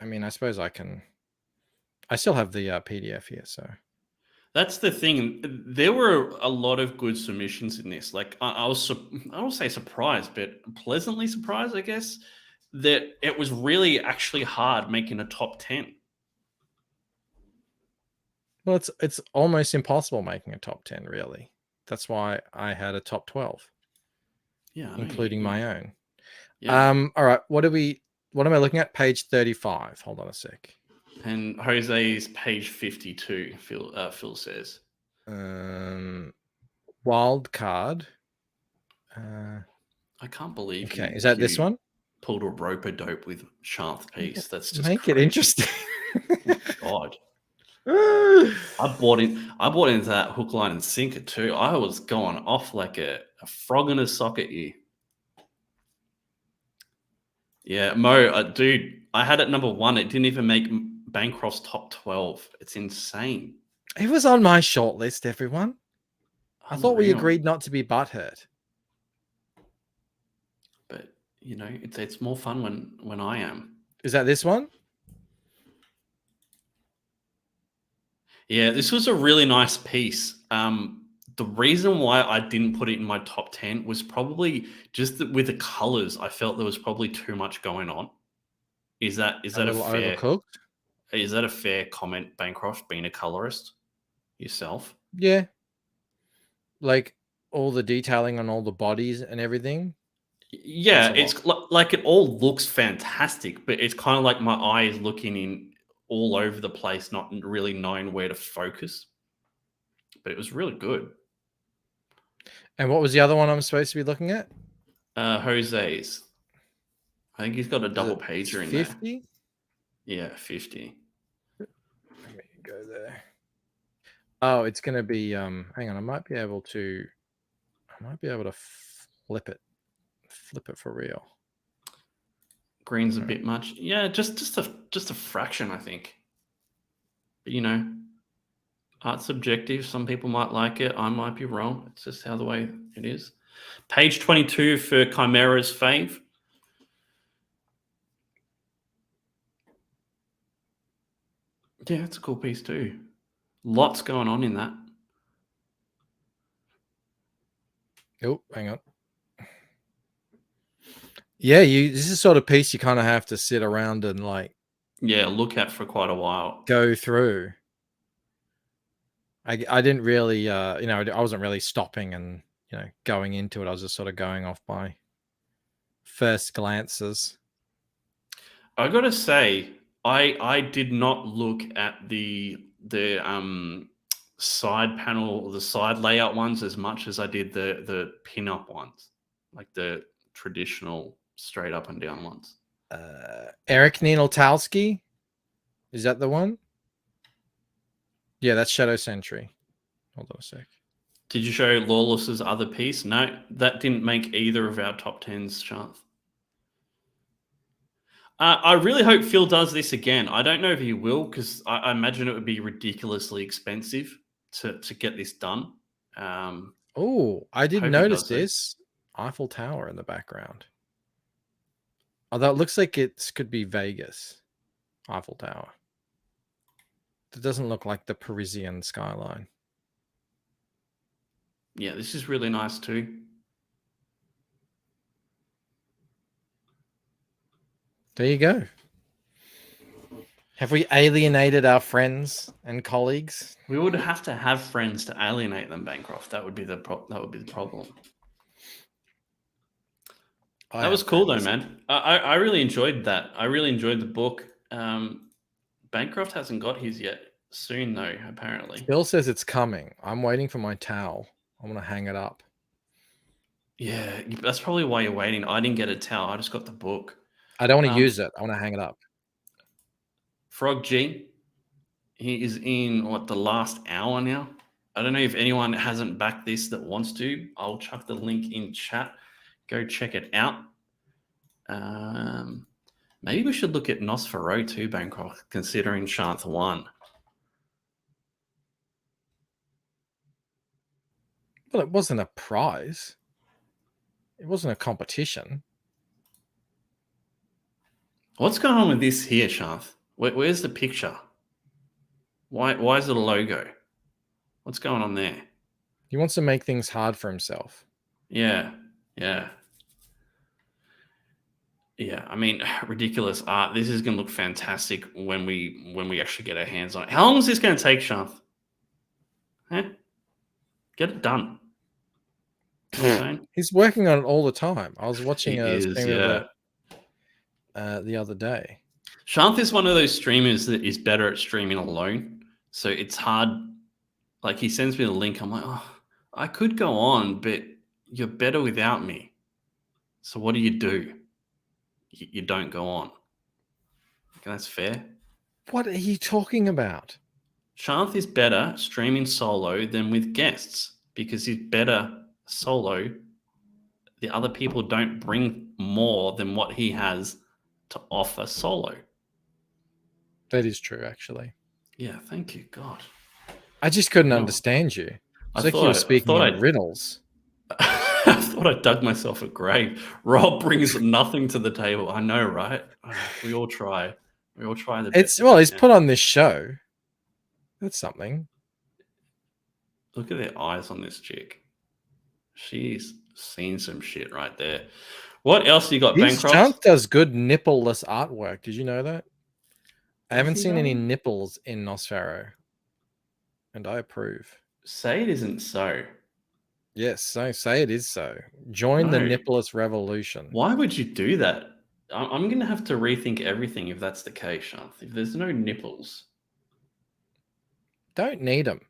Speaker 1: I mean, I suppose I can. I still have the PDF here, so.
Speaker 3: That's the thing. There were a lot of good submissions in this. Like, I won't say surprised, but pleasantly surprised, I guess. that it was really actually hard making a top 10.
Speaker 1: Well, it's almost impossible making a top 10, really. That's why I had a top 12,
Speaker 3: Yeah,
Speaker 1: including my own.
Speaker 3: Yeah.
Speaker 1: All right, what am I looking at? Page 35. Hold on a sec.
Speaker 3: And Jose's page 52. Phil says.
Speaker 1: Wild card.
Speaker 3: I can't believe
Speaker 1: Okay,
Speaker 3: you.
Speaker 1: is that this one?
Speaker 3: Pulled a rope dope with Shanth piece. That's just
Speaker 1: Make
Speaker 3: crazy.
Speaker 1: it interesting.
Speaker 3: God. I bought into that hook, line, and sinker too. I was going off like a frog in a socket here. Yeah, Mo, dude, I had it number 1. It didn't even make Bancroft's top 12. It's insane.
Speaker 1: It was on my shortlist, everyone. I thought we
Speaker 3: Unreal.
Speaker 1: agreed not to be butthurt.
Speaker 3: But it's more fun when I am.
Speaker 1: Is that this one?
Speaker 3: Yeah, this was a really nice piece. The reason why I didn't put it in my top 10 was probably just that with the colors, I felt there was probably too much going on. Is that a fair
Speaker 1: overcooked?
Speaker 3: Is that a fair comment, Bancroft, being a colorist yourself?
Speaker 1: Yeah. Like all the detailing on all the bodies and everything.
Speaker 3: Yeah, it's like it all looks fantastic, but it's kind of like my eye is looking in all over the place, not really knowing where to focus. But it was really good.
Speaker 1: And what was the other one I'm supposed to be looking at?
Speaker 3: Jose's. I think he's got a double pager in
Speaker 1: 50?
Speaker 3: there. Yeah, 50.
Speaker 1: Let me go there. Oh, it's going to be hang on, I might be able to flip it for real.
Speaker 3: Green's a bit much. Yeah, just a fraction, I think. But art's subjective. Some people might like it. I might be wrong. It's just how the way it is. Page 22 for Chimera's fave. Yeah, it's a cool piece too. Lots going on in that.
Speaker 1: Oh, hang on. Yeah, this is the sort of piece you kind of have to sit around and
Speaker 3: look at for quite a while.
Speaker 1: Go through. I didn't really I wasn't really stopping and going into it. I was just sort of going off by first glances.
Speaker 3: I gotta say, I did not look at the side panel, the side layout ones as much as I did the pin-up ones, like the traditional straight up and down ones.
Speaker 1: Eric Nienoltowski, is that the one? Yeah, that's Shadow Sentry. Hold on a sec.
Speaker 3: Did you show Lawless's other piece? No, that didn't make either of our top 10s, Shanth. I really hope Phil does this again. I don't know if he will, because I imagine it would be ridiculously expensive to get this done.
Speaker 1: Oh, I didn't notice this. Eiffel Tower in the background. Although it looks like it could be Vegas. Eiffel Tower. It doesn't look like the Parisian skyline.
Speaker 3: Yeah, this is really nice too.
Speaker 1: There you go. Have we alienated our friends and colleagues?
Speaker 3: We would have to have friends to alienate them, Bancroft. That would be the problem. That was cool though, man. I really enjoyed that. I really enjoyed the book. Bancroft hasn't got his yet. Soon though, apparently.
Speaker 1: Bill says it's coming. I'm waiting for my towel. I'm gonna hang it up.
Speaker 3: Yeah, that's probably why you're waiting. I didn't get a towel. I just got the book.
Speaker 1: I don't want to use it. I want to hang it up.
Speaker 3: Frog G, he is in the last hour now. I don't know if anyone hasn't backed this that wants to. I'll chuck the link in chat. Go check it out. Maybe we should look at Nosferatu too, Bangkok, considering Shanth won.
Speaker 1: Well, it wasn't a prize. It wasn't a competition.
Speaker 3: What's going on with this here, Shanth? Where's the picture? Why is it a logo? What's going on there?
Speaker 1: He wants to make things hard for himself.
Speaker 3: Yeah. Yeah, I mean, ridiculous art. This is going to look fantastic when we actually get our hands on it. How long is this going to take, Shanth? Huh? Get it done. You know what I'm saying?
Speaker 1: He's working on it all the time. I was
Speaker 3: He
Speaker 1: watching a
Speaker 3: is,
Speaker 1: stream of
Speaker 3: yeah.
Speaker 1: it the other day.
Speaker 3: Shanth is one of those streamers that is better at streaming alone. So it's hard. Like, he sends me the link. I'm like, oh, I could go on, but you're better without me. So what do? You don't go on. Okay, that's fair.
Speaker 1: What are you talking about?
Speaker 3: Shanth is better streaming solo than with guests because he's better solo. The other people don't bring more than what he has to offer solo.
Speaker 1: That is true, actually.
Speaker 3: Yeah, thank you, God.
Speaker 1: I just couldn't
Speaker 3: No.
Speaker 1: understand you.
Speaker 3: I
Speaker 1: It's like you were speaking in riddles.
Speaker 3: I thought I dug myself a grave. Rob brings nothing to the table. I know, right? We all try. We all try the best.
Speaker 1: He's put on this show. That's something.
Speaker 3: Look at their eyes on this chick. She's seen some shit right there. What else you got, Bancroft?
Speaker 1: Shanth does good nippleless artwork. Did you know that? I haven't
Speaker 3: he
Speaker 1: seen any
Speaker 3: though?
Speaker 1: nipples in Nosfero. And I approve.
Speaker 3: Say it isn't so.
Speaker 1: Yes, so say it is so. Join the
Speaker 3: No.
Speaker 1: nippleless revolution.
Speaker 3: Why would you do that? I'm going to have to rethink everything if that's the case, Shanth. If there's no nipples.
Speaker 1: Don't need them.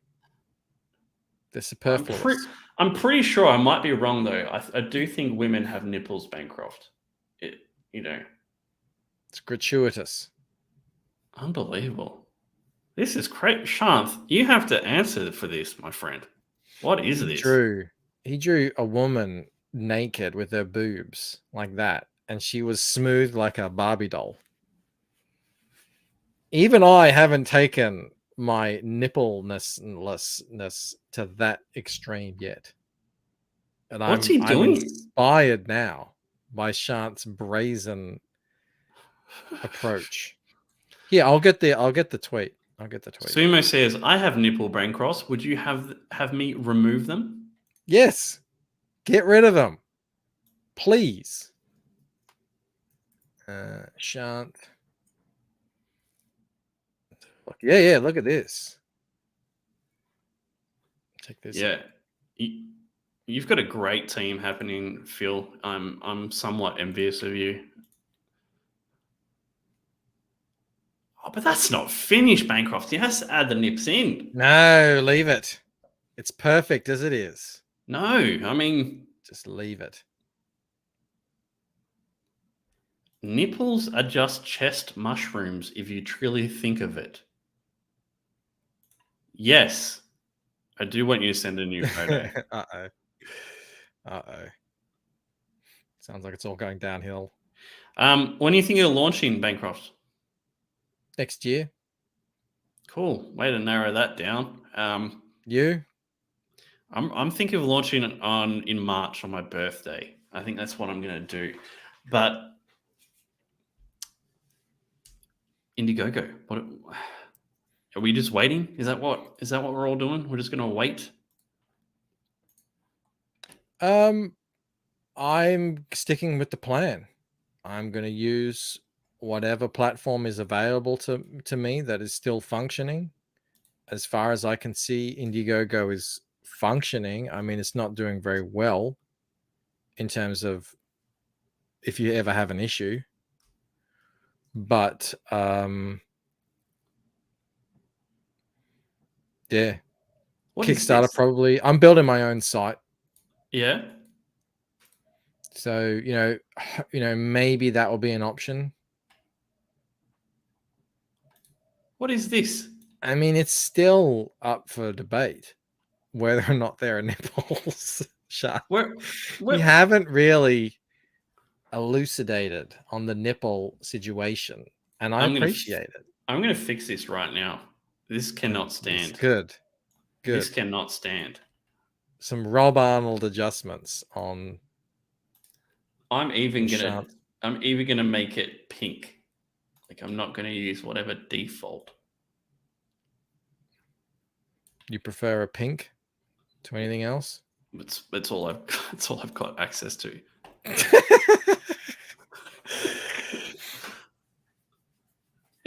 Speaker 1: They're superfluous.
Speaker 3: I'm pretty sure, I might be wrong though. I do think women have nipples, Bancroft.
Speaker 1: It's gratuitous.
Speaker 3: Unbelievable. This is great. Shanth, you have to answer for this, my friend. What is this?
Speaker 1: He drew a woman naked with her boobs like that, and she was smooth like a Barbie doll. Even I haven't taken my nipplelessness to that extreme yet. And
Speaker 3: What's he doing?
Speaker 1: I'm inspired now by Shanth's brazen approach. Yeah, I'll get the tweet. I'll get the tweet.
Speaker 3: Sumo says, I have nipple Bancroft. Would you have me remove them?
Speaker 1: Yes. Get rid of them. Please. Shanth. Yeah, look at this. Check this.
Speaker 3: Yeah. You've got a great team happening, Phil. I'm somewhat envious of you. Oh, but that's not finished, Bancroft. You have to add the nips in.
Speaker 1: No, leave it. It's perfect as it is.
Speaker 3: No, I mean...
Speaker 1: Just leave it.
Speaker 3: Nipples are just chest mushrooms if you truly think of it. Yes. I do want you to send a new photo.
Speaker 1: Uh-oh. Sounds like it's all going downhill.
Speaker 3: When do you think you're launching, Bancroft?
Speaker 1: Next year.
Speaker 3: Cool. Way to narrow that down.
Speaker 1: You?
Speaker 3: I'm thinking of launching it in March on my birthday. I think that's what I'm going to do. But Indiegogo, what are we just waiting? Is that what we're all doing? We're just going to wait?
Speaker 1: I'm sticking with the plan. I'm going to use whatever platform is available to me that is still functioning. As far as I can see, Indiegogo is functioning. I mean, it's not doing very well in terms of if you ever have an issue. But yeah.
Speaker 3: What
Speaker 1: Kickstarter probably. I'm building my own site.
Speaker 3: Yeah.
Speaker 1: So, maybe that will be an option.
Speaker 3: What is this?
Speaker 1: I mean, it's still up for debate whether or not there are nipples. We haven't really elucidated on the nipple situation, and I appreciate it.
Speaker 3: I'm going to fix this right now. This cannot stand.
Speaker 1: It's good.
Speaker 3: This cannot stand.
Speaker 1: Some Rob Arnold adjustments on.
Speaker 3: I'm even gonna make it pink. Like, I'm not gonna use whatever default.
Speaker 1: You prefer a pink to anything else?
Speaker 3: It's all I've got access to.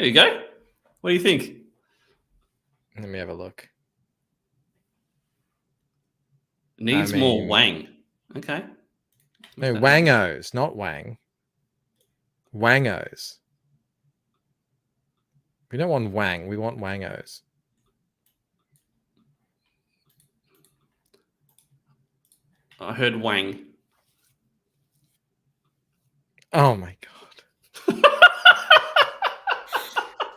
Speaker 3: There you go. What do you think?
Speaker 1: Let me have a look.
Speaker 3: Needs more Wang. Okay.
Speaker 1: No, Wangos, not Wang. Wangos. We don't want Wang. We want Wangos.
Speaker 3: I heard Wang.
Speaker 1: Oh my god.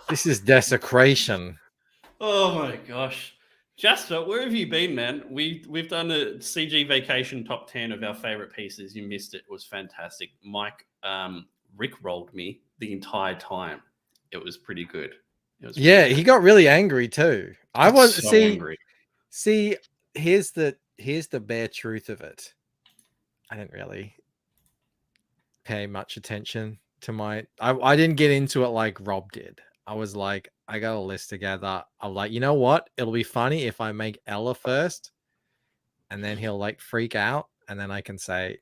Speaker 1: This is desecration.
Speaker 3: Oh my gosh. Jasper, where have you been, man? We've done a CG Vacation top 10 of our favorite pieces. You missed it. It was fantastic. Mike Rick rolled me the entire time. It was pretty good. It was
Speaker 1: Yeah, he got really angry too. I was
Speaker 3: so angry.
Speaker 1: See, here's the bare truth of it. I didn't really pay much attention to I didn't get into it like Rob did. I was like, I got a list together. I'm like, you know what? It'll be funny if I make Ella first, and then he'll like freak out, and then I can say,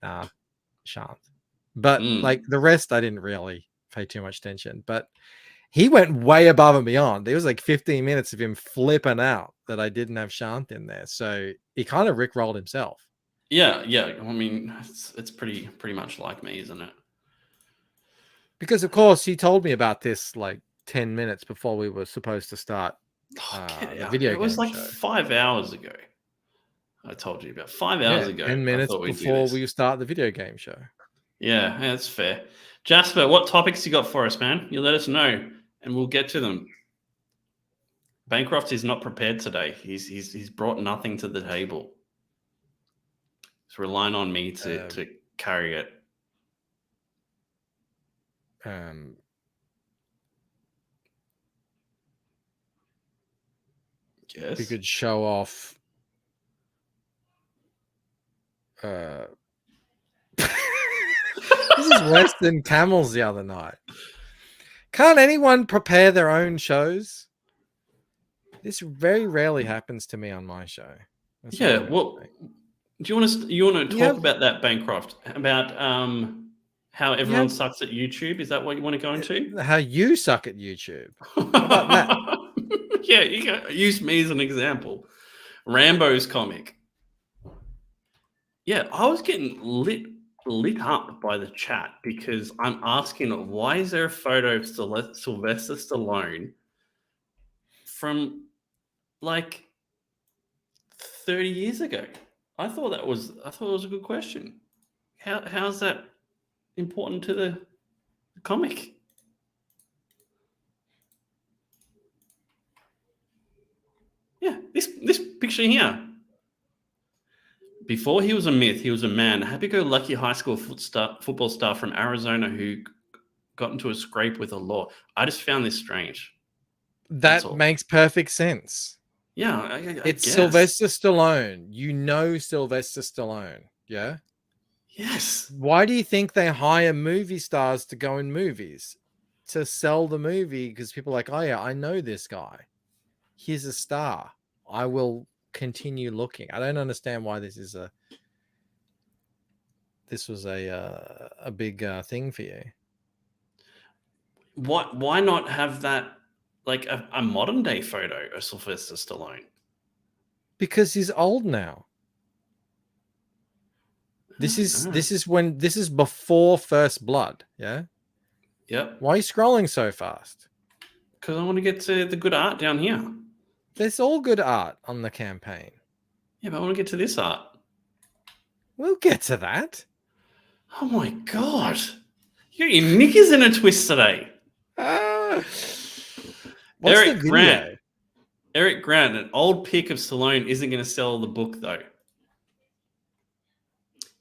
Speaker 1: shan't. But like the rest, I didn't really pay too much attention. But he went way above and beyond. There was like 15 minutes of him flipping out that I didn't have Shant in there. So he kind of rickrolled himself.
Speaker 3: Yeah. I mean, it's pretty much like me, isn't it?
Speaker 1: Because of course he told me about this like 10 minutes before we were supposed to start the video game.
Speaker 3: It was like
Speaker 1: show.
Speaker 3: 5 hours ago. I told you about 5 hours ago.
Speaker 1: 10 minutes before we start the video game show.
Speaker 3: Yeah, that's fair. Jasper, what topics you got for us, man? You let us know, and we'll get to them. Bancroft is not prepared today. He's brought nothing to the table. He's relying on me to carry it. Yes.
Speaker 1: We could show off. This is worse than Camels the other night. Can't anyone prepare their own shows? This very rarely happens to me on my show.
Speaker 3: That's well, do you want to talk about that, Bancroft? About how everyone sucks at YouTube? Is that what you want to go into?
Speaker 1: How you suck at YouTube? How about that?
Speaker 3: Yeah, you can use me as an example. Rambo's comic. Yeah, I was getting lit up by the chat because I'm asking, why is there a photo of Sylvester Stallone from like 30 years ago? I thought it was a good question. How's that important to the comic? Yeah, this picture here. Before he was a myth, he was a man, a happy-go-lucky high school football star from Arizona who got into a scrape with the law. I just found this strange.
Speaker 1: That makes perfect sense.
Speaker 3: Yeah, I
Speaker 1: it's
Speaker 3: guess.
Speaker 1: Sylvester Stallone. You know Sylvester Stallone, yeah?
Speaker 3: Yes.
Speaker 1: Why do you think they hire movie stars to go in movies? To sell the movie, because people are like, oh yeah, I know this guy. He's a star. I will continue looking. I don't understand why this was a big thing for you.
Speaker 3: Why not have that like a modern day photo of Sylvester Stallone?
Speaker 1: Because he's old now. This is before First Blood, yeah?
Speaker 3: Yep.
Speaker 1: Why are you scrolling so fast?
Speaker 3: Because I want to get to the good art down here.
Speaker 1: There's all good art on the campaign.
Speaker 3: Yeah, but I want to get to this art.
Speaker 1: We'll get to that.
Speaker 3: Oh my god. You got your knickers in a twist today. Eric Grant, an old pic of Stallone isn't going to sell the book, though.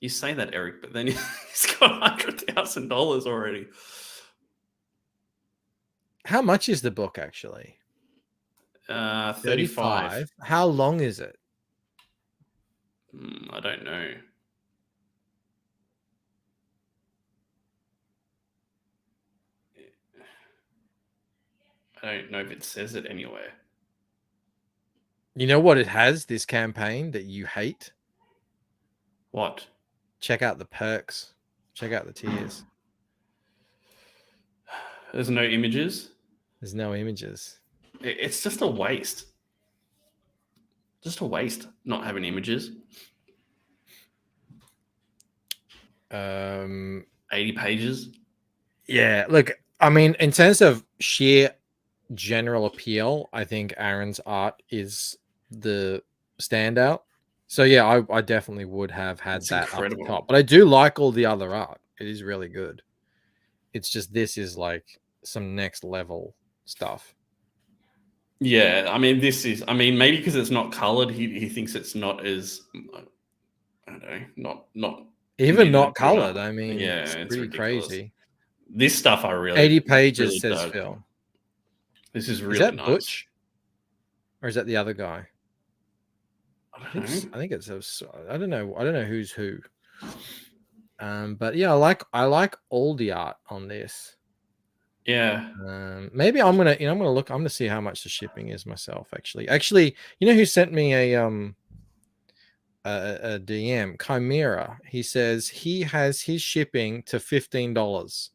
Speaker 3: You say that, Eric, but then he's got $100,000 already.
Speaker 1: How much is the book, actually?
Speaker 3: 35.
Speaker 1: How long is it?
Speaker 3: I don't know. I don't know if it says it anywhere.
Speaker 1: You know what it has, this campaign, that you hate?
Speaker 3: What?
Speaker 1: Check out the perks. Check out the tiers.
Speaker 3: There's no images?
Speaker 1: There's no images.
Speaker 3: It's just a waste. Just a waste not having images. 80 pages.
Speaker 1: Yeah, look, I mean, in terms of sheer general appeal, I think Aaron's art is the standout. So yeah, I definitely would have had
Speaker 3: It's
Speaker 1: that up the
Speaker 3: incredible.
Speaker 1: top. But I do like all the other art. It is really good. It's just this is like some next level stuff.
Speaker 3: Yeah, I mean, maybe because it's not colored, he thinks it's not as, I don't know, not
Speaker 1: Even
Speaker 3: nearly
Speaker 1: not
Speaker 3: good
Speaker 1: colored.
Speaker 3: enough.
Speaker 1: I mean,
Speaker 3: Yeah,
Speaker 1: it's
Speaker 3: it's
Speaker 1: pretty
Speaker 3: ridiculous.
Speaker 1: crazy.
Speaker 3: This stuff I
Speaker 1: 80 pages
Speaker 3: really
Speaker 1: says
Speaker 3: dug.
Speaker 1: Phil.
Speaker 3: This is
Speaker 1: Is
Speaker 3: really
Speaker 1: that
Speaker 3: nice.
Speaker 1: Butch? Or is that the other guy?
Speaker 3: I don't know.
Speaker 1: I think it's I don't know. I don't know who's who. But yeah, I like all the art on this.
Speaker 3: Yeah.
Speaker 1: Maybe I'm gonna look. I'm gonna see how much the shipping is myself. Actually, you know who sent me a DM? Chimera. He says he has his shipping to $15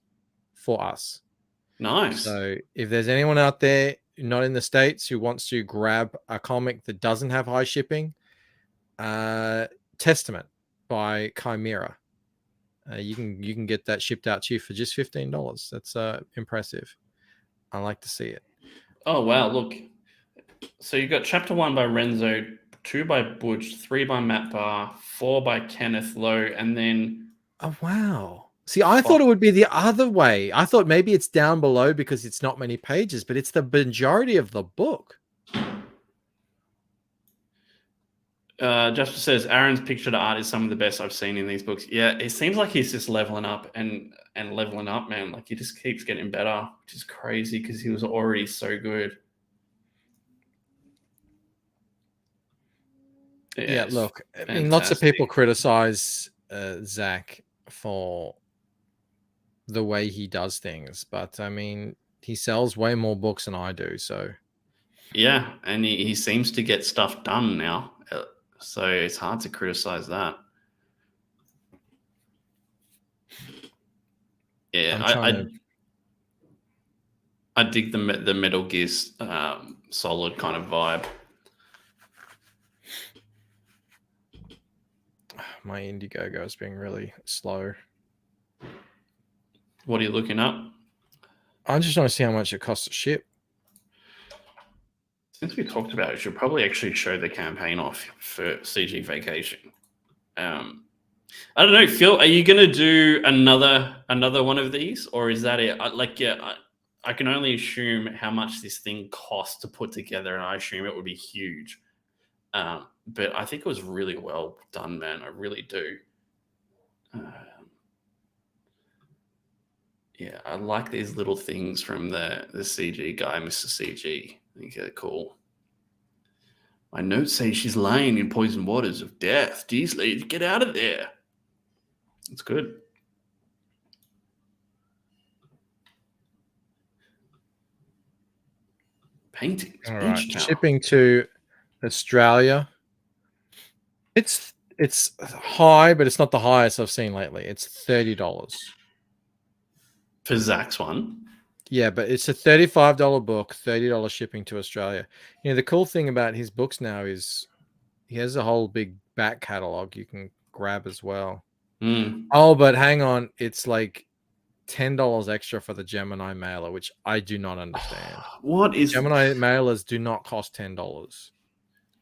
Speaker 1: for us.
Speaker 3: Nice.
Speaker 1: So if there's anyone out there not in the States who wants to grab a comic that doesn't have high shipping, Testament by Chimera. You can get that shipped out to you for just $15. That's impressive. I like to see it.
Speaker 3: Oh wow! Look, so you got chapter 1 by Renzo, 2 by Butch, 3 by Matt Barr, 4 by Kenneth Lowe, and then
Speaker 1: Oh wow! See, I thought it would be the other way. I thought maybe it's down below because it's not many pages, but it's the majority of the book.
Speaker 3: Jasper says Aaron's picture to art is some of the best I've seen in these books. Yeah, it seems like he's just leveling up and leveling up, man. Like he just keeps getting better, which is crazy because he was already so good.
Speaker 1: Yeah, look, I mean, lots of people criticize Zach for the way he does things, but I mean, he sells way more books than I do, so
Speaker 3: yeah, and he seems to get stuff done now, so it's hard to criticize that. Yeah, I dig the Metal Gear Solid kind of vibe.
Speaker 1: My Indiegogo is being really slow.
Speaker 3: What are you looking up?
Speaker 1: I just want to see how much it costs to ship.
Speaker 3: Since we talked about it, we should probably actually show the campaign off for CG Vacation. I don't know, Phil. Are you going to do another one of these, or is that it? I can only assume how much this thing costs to put together, and I assume it would be huge. But I think it was really well done, man. I really do. Yeah, I like these little things from the CG guy, Mr. CG. I think they're cool. My notes say she's lying in poison waters of death. Geez, lady, get out of there. It's good. Paintings.
Speaker 1: All right, shipping to Australia. It's high, but it's not the highest I've seen lately. It's $30
Speaker 3: for Zach's one.
Speaker 1: Yeah, but it's a $35 book, $30 shipping to Australia. You know, the cool thing about his books now is he has a whole big back catalog you can grab as well. Oh, but hang on, it's like $10 extra for the Gemini mailer, which I do not understand.
Speaker 3: What is
Speaker 1: Gemini mailers do not cost $10.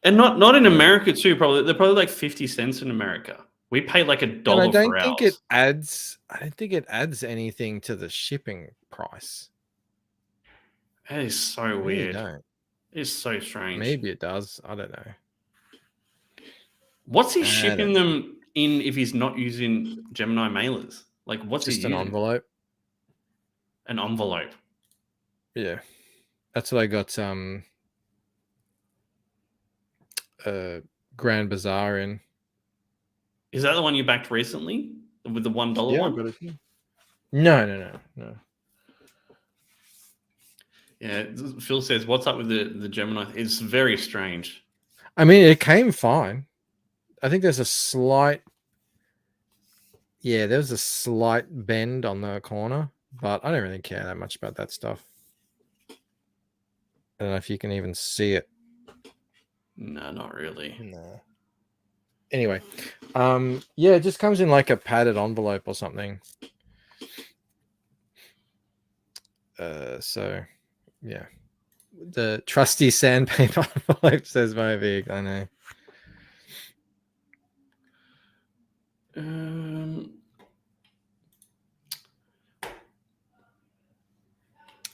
Speaker 3: And not in America too, probably. They're probably like 50 cents in America. We pay like $1 for ours.
Speaker 1: I don't think it adds anything to the shipping price.
Speaker 3: That is so weird. It's so strange.
Speaker 1: Maybe it does. I don't know.
Speaker 3: What's he shipping them in if he's not using Gemini mailers? Like, what's
Speaker 1: just
Speaker 3: he using?
Speaker 1: An envelope.
Speaker 3: An envelope.
Speaker 1: Yeah, that's what I got. Grand Bazaar in.
Speaker 3: Is that the one you backed recently with the $1 one?
Speaker 1: But no.
Speaker 3: Yeah, Phil says, "What's up with the Gemini?" It's very strange.
Speaker 1: I mean, it came fine. I think there's a slight, there's a slight bend on the corner, but I don't really care that much about that stuff. I don't know if you can even see it.
Speaker 3: No, not really.
Speaker 1: No. Anyway, yeah, it just comes in like a padded envelope or something. So yeah, the trusty sandpaper envelope says Moby. I know.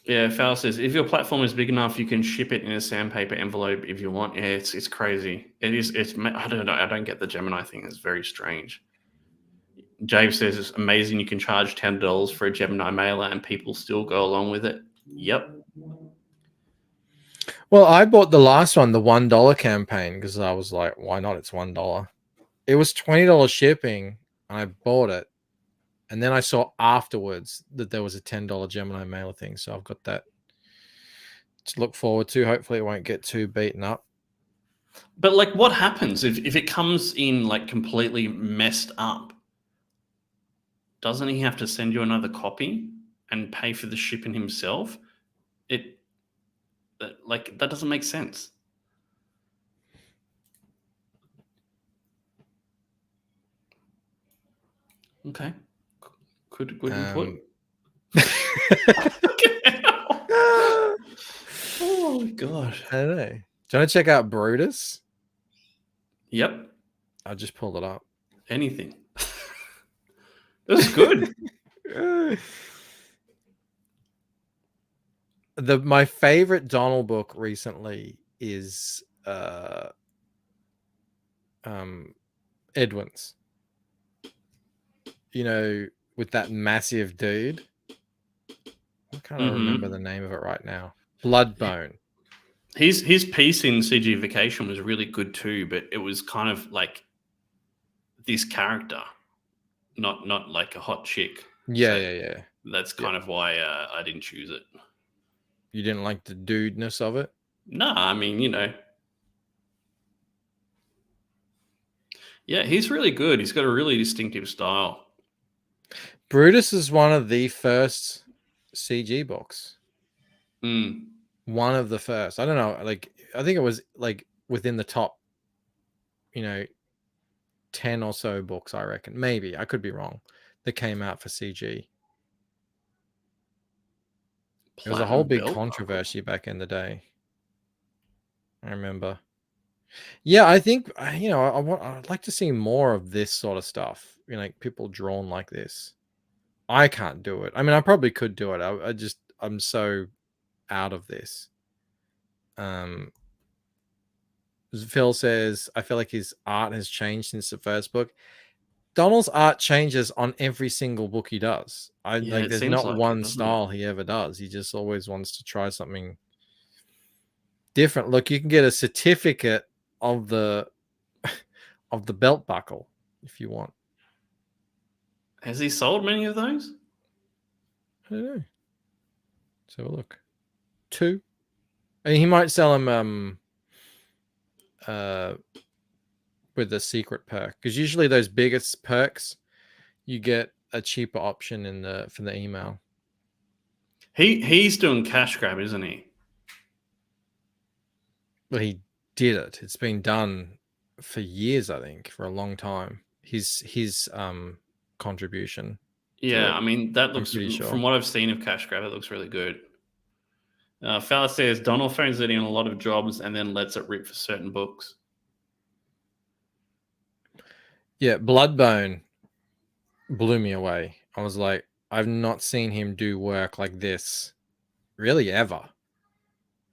Speaker 3: Yeah, Fal says if your platform is big enough, you can ship it in a sandpaper envelope if you want. Yeah, it's crazy. It is. It's. I don't know. I don't get the Gemini thing. It's very strange. James says it's amazing. You can charge $10 for a Gemini mailer and people still go along with it. Yep.
Speaker 1: Well, I bought the last one, the $1 campaign, because I was like, why not? It's $1. It was $20 shipping, and I bought it. And then I saw afterwards that there was a $10 Gemini mailer thing. So I've got that to look forward to. Hopefully it won't get too beaten up.
Speaker 3: But like, what happens if it comes in like completely messed up? Doesn't he have to send you another copy and pay for the shipping himself? That doesn't make sense. Okay, good input. Oh god.
Speaker 1: I don't know. Do you want to check out Brutus?
Speaker 3: Yep.
Speaker 1: I just pulled it up.
Speaker 3: Anything. That's good.
Speaker 1: My favorite Donald book recently is Edwin's. You know, with that massive dude. I can't remember the name of it right now. Bloodbone.
Speaker 3: His piece in CG Vacation was really good too, but it was kind of like this character, not like a hot chick.
Speaker 1: Yeah,
Speaker 3: So
Speaker 1: yeah.
Speaker 3: That's kind of why I didn't choose it.
Speaker 1: You didn't like the dudeness of it?
Speaker 3: No, I mean, yeah, he's really good. He's got a really distinctive style.
Speaker 1: Brutus is one of the first CG books. One of the first. I don't know. Like, I think it was like within the top, 10 or so books, I reckon. Maybe. I could be wrong. That came out for CG. It was a whole big controversy back in the day. I remember. Yeah, I think, I'd like to see more of this sort of stuff. Like people drawn like this. I can't do it. I mean, I probably could do it. I'm so out of this. Phil says, I feel like his art has changed since the first book. Donald's art changes on every single book he does. There's not one style he ever does. He just always wants to try something different. Look, you can get a certificate of the belt buckle if you want.
Speaker 3: Has he sold many of those?
Speaker 1: I don't know. Let's have a look. 2. I mean, he might sell them with the secret perk, because usually those biggest perks you get a cheaper option from the email.
Speaker 3: He's doing cash grab, isn't he?
Speaker 1: Well, he did it. It's been done for years, I think, for a long time. His contribution.
Speaker 3: Yeah, I mean, that looks, from what I've seen of cash grab, it looks really good. Fella says Donald phones it in a lot of jobs and then lets it rip for certain books.
Speaker 1: Yeah, Bloodbone blew me away. I was like, I've not seen him do work like this really ever.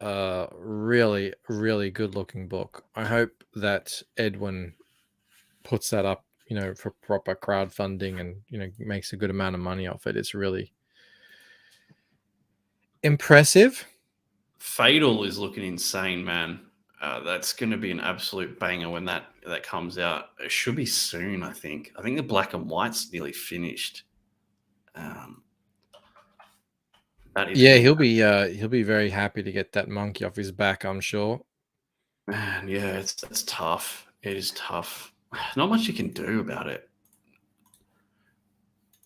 Speaker 1: Really, really good looking book. I hope that Edwin puts that up, for proper crowdfunding and, makes a good amount of money off it. It's really impressive.
Speaker 3: Fatal is looking insane, man. That's going to be an absolute banger when that comes out. It should be soon, I think. I think the black and white's nearly finished.
Speaker 1: He'll be very happy to get that monkey off his back, I'm sure.
Speaker 3: Man, yeah, it's tough. It is tough. Not much you can do about it.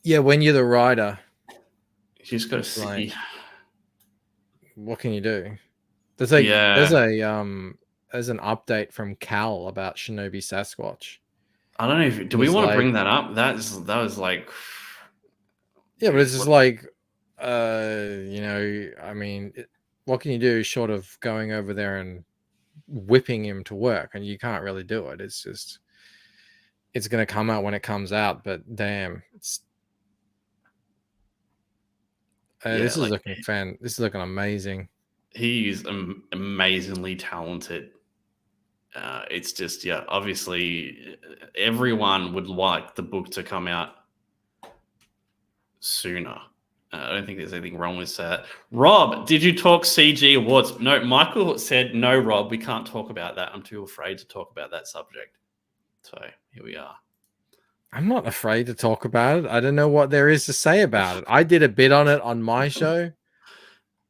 Speaker 1: Yeah, when you're the writer,
Speaker 3: you just got to see.
Speaker 1: What can you do? There's an update from Cal about Shinobi Sasquatch.
Speaker 3: I don't know if do we
Speaker 1: He's
Speaker 3: want to
Speaker 1: like,
Speaker 3: bring that up? That was like,
Speaker 1: yeah, but
Speaker 3: dude,
Speaker 1: it's just like, I mean, what can you do short of going over there and whipping him to work? And you can't really do it. It's just, it's going to come out when it comes out. But damn, it's
Speaker 3: yeah,
Speaker 1: this is
Speaker 3: like
Speaker 1: looking This is looking amazing.
Speaker 3: he is amazingly talented. It's just, yeah, obviously everyone would like the book to come out sooner. I don't think there's anything wrong with that. Rob, did you talk CG awards? No, Michael said, no, Rob, we can't talk about that. I'm too afraid to talk about that subject. So here we are.
Speaker 1: I'm not afraid to talk about it. I don't know what there is to say about it. I did a bit on it on my show.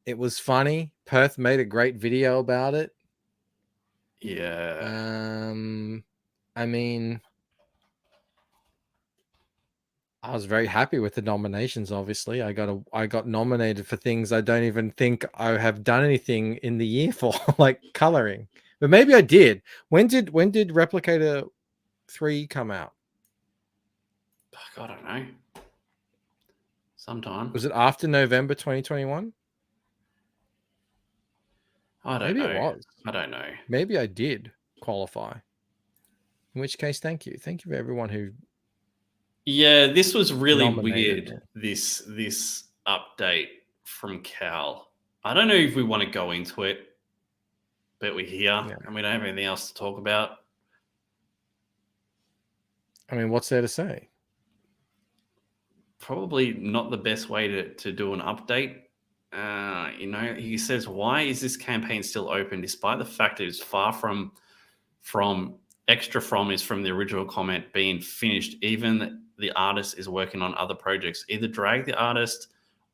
Speaker 1: It was funny. Perth made a great video about it.
Speaker 3: Yeah.
Speaker 1: I mean, I was very happy with the nominations. Obviously, I got nominated for things I don't even think I have done anything in the year for, like coloring. But maybe I did. When did Replicator 3 come out?
Speaker 3: I don't know. Sometime.
Speaker 1: Was it after November 2021?
Speaker 3: I don't
Speaker 1: Maybe
Speaker 3: know.
Speaker 1: it was.
Speaker 3: I don't know.
Speaker 1: Maybe I did qualify. In which case, thank you. Thank you for everyone who.
Speaker 3: Yeah, this was really
Speaker 1: Nominated
Speaker 3: weird. This update from Cal. I don't know if we want to go into it, but we're here and we don't have anything else to talk about.
Speaker 1: I mean, what's there to say?
Speaker 3: Probably not the best way to do an update. He says, why is this campaign still open despite the fact that it's far from extra from is from the original comment being finished? Even the artist is working on other projects. Either drag the artist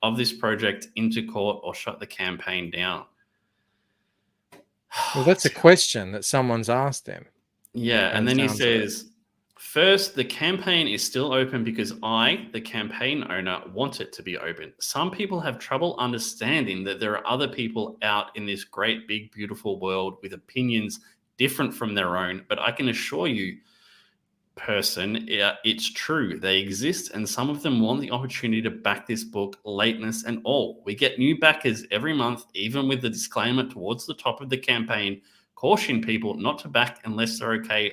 Speaker 3: of this project into court or shut the campaign down.
Speaker 1: Well, that's a question that someone's asked him.
Speaker 3: Yeah, and then he says, first, the campaign is still open because I, the campaign owner, want it to be open. Some people have trouble understanding that there are other people out in this great, big, beautiful world with opinions different from their own, but I can assure you, person, it's true. They exist, and some of them want the opportunity to back this book, lateness and all. We get new backers every month, even with the disclaimer towards the top of the campaign, caution people not to back unless they're okay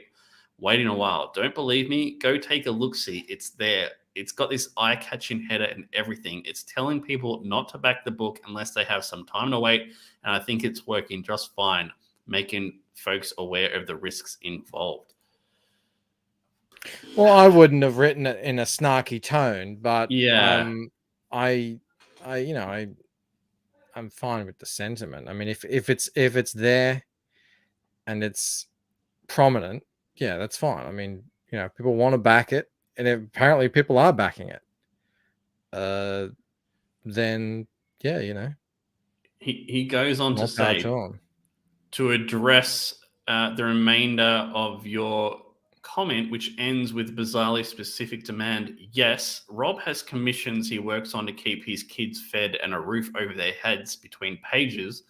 Speaker 3: waiting a while. Don't believe me? Go take a look-see. It's there. It's got this eye-catching header and everything. It's telling people not to back the book unless they have some time to wait, and I think it's working just fine, making folks aware of the risks involved.
Speaker 1: Well, I wouldn't have written it in a snarky tone, but
Speaker 3: yeah,
Speaker 1: I'm fine with the sentiment. I mean, if it's there and it's prominent, yeah, that's fine. I mean, people want to back it, and apparently people are backing it. Then yeah,
Speaker 3: he goes on to say
Speaker 1: to
Speaker 3: address the remainder of your comment, which ends with bizarrely specific demand. Yes, Rob has commissions he works on to keep his kids fed and a roof over their heads between pages.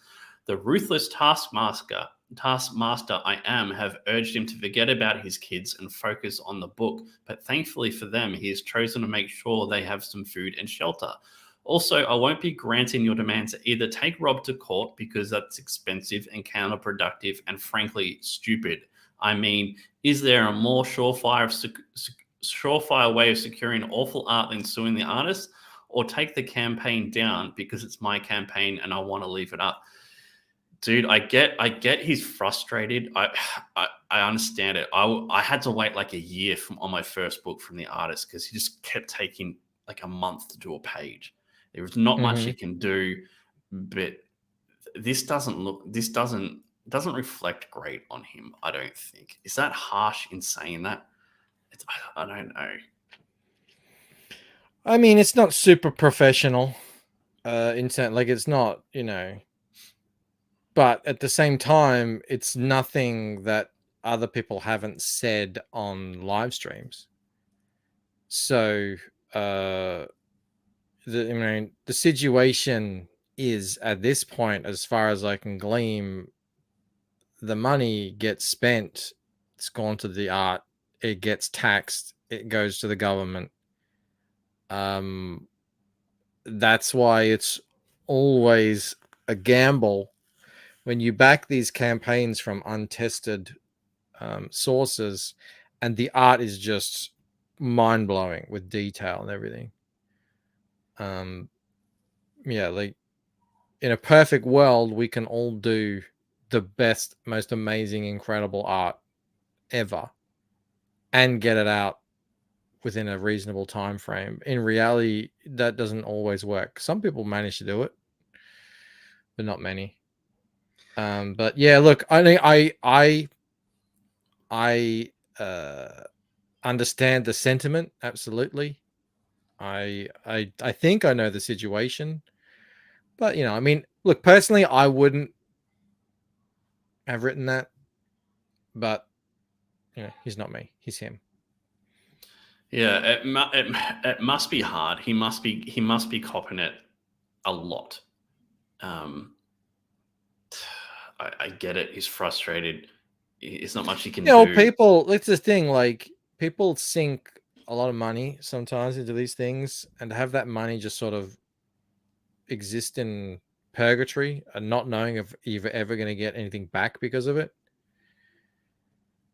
Speaker 3: The ruthless taskmaster I am have urged him to forget about his kids and focus on the book, but thankfully for them, he has chosen to make sure they have some food and shelter. Also, I won't be granting your demand to either take Rob to court because that's expensive and counterproductive and frankly stupid. I mean, is there a more surefire way of securing awful art than suing the artist? Or take the campaign down because it's my campaign and I want to leave it up? Dude, I get he's frustrated. I understand it. I had to wait like a year on my first book from the artist because he just kept taking like a month to do a page. There was not much he can do, but this doesn't reflect great on him, I don't think. Is that harsh in saying that? I don't know.
Speaker 1: I mean, it's not super professional, it's not, but at the same time, it's nothing that other people haven't said on live streams. So, the situation is at this point, as far as I can glean, the money gets spent, it's gone to the art, it gets taxed, it goes to the government. That's why it's always a gamble when you back these campaigns from untested sources, and the art is just mind-blowing with detail and everything. Yeah, like in a perfect world, we can all do the best, most amazing, incredible art ever and get it out within a reasonable time frame. In reality, that doesn't always work. Some people manage to do it, but not many. But yeah, look, I understand the sentiment absolutely. I think I know the situation, but I mean, look, personally, I wouldn't have written that, but he's not me, he's him.
Speaker 3: Yeah, it must be hard. He must be copping it a lot. I get it. He's frustrated. It's not much he can do.
Speaker 1: People, it's the thing, like people sink a lot of money sometimes into these things, and to have that money just sort of exist in purgatory and not knowing if you're ever going to get anything back because of it,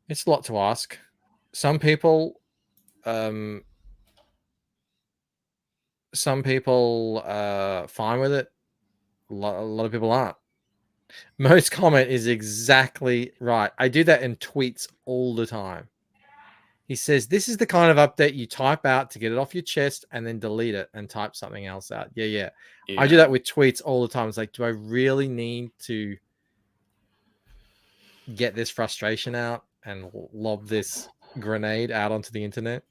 Speaker 1: it's a lot to ask. Some people fine with it. A lot of people aren't. Most comment is exactly right. I do that in tweets all the time. He says, this is the kind of update you type out to get it off your chest and then delete it and type something else out. Yeah. I do that with tweets all the time. It's like, do I really need to get this frustration out and lob this grenade out onto the internet?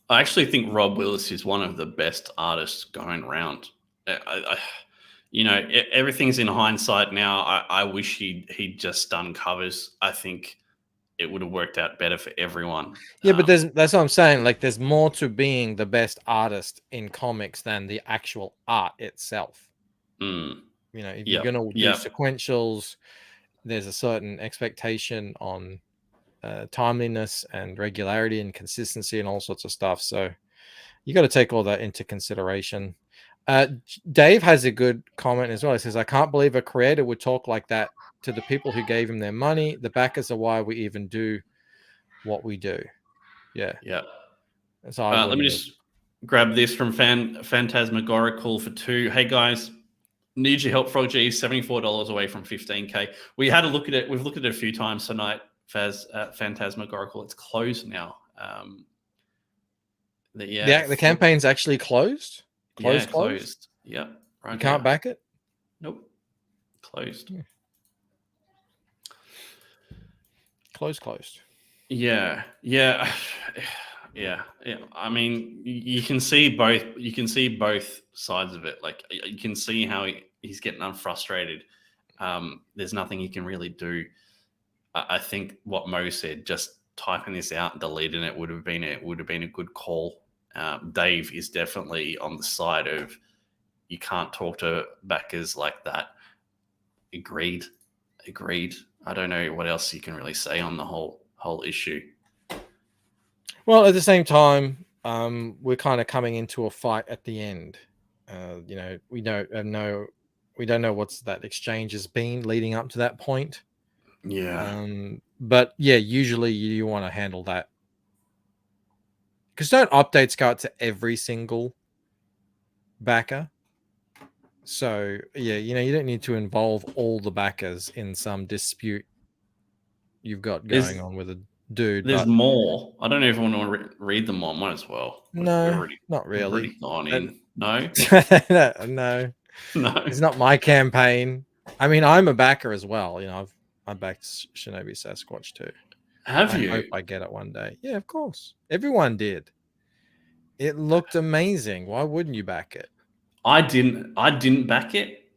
Speaker 3: I actually think Rob Willis is one of the best artists going around. Everything's in hindsight now. I wish he'd just done covers. I think it would have worked out better for everyone.
Speaker 1: Yeah, but that's what I'm saying. Like, there's more to being the best artist in comics than the actual art itself. If you're going to do sequentials, there's a certain expectation on timeliness and regularity and consistency and all sorts of stuff. So you got to take all that into consideration. Dave has a good comment as well. He says, I can't believe a creator would talk like that to the people who gave him their money. The backers are why we even do what we do. Yeah. So
Speaker 3: let me just grab this from Phantasmagorical for 2. Hey guys, need your help, Frog G. $74 away from 15K. We had a look at it. We've looked at it a few times tonight. Phantasmagorical. It's closed now.
Speaker 1: The campaign's actually closed.
Speaker 3: Closed. Yeah,
Speaker 1: right. You can't back it.
Speaker 3: Nope. Closed.
Speaker 1: Closed.
Speaker 3: Yeah. I mean, you can see both. You can see both sides of it. Like, you can see how he's getting unfrustrated. There's nothing he can really do. I think what Mo said, just typing this out and deleting it would have been a good call. Dave is definitely on the side of you can't talk to backers like that. Agreed. I don't know what else you can really say on the whole issue.
Speaker 1: Well, at the same time, we're kind of coming into a fight at the end. We don't know what's that exchange has been leading up to that point.
Speaker 3: Yeah.
Speaker 1: But yeah, usually you want to handle that, because don't updates go out to every single backer? So yeah, you don't need to involve all the backers in some dispute you've got going on with a dude.
Speaker 3: There's more. I don't know if I want to read them all. Might as well.
Speaker 1: No, not really.
Speaker 3: Already gone in. No?
Speaker 1: No. It's not my campaign. I mean, I'm a backer as well. I backed Shinobi Sasquatch too.
Speaker 3: Have you?
Speaker 1: I hope I get it one day. Yeah, of course. Everyone did. It looked amazing. Why wouldn't you back it?
Speaker 3: I didn't back it.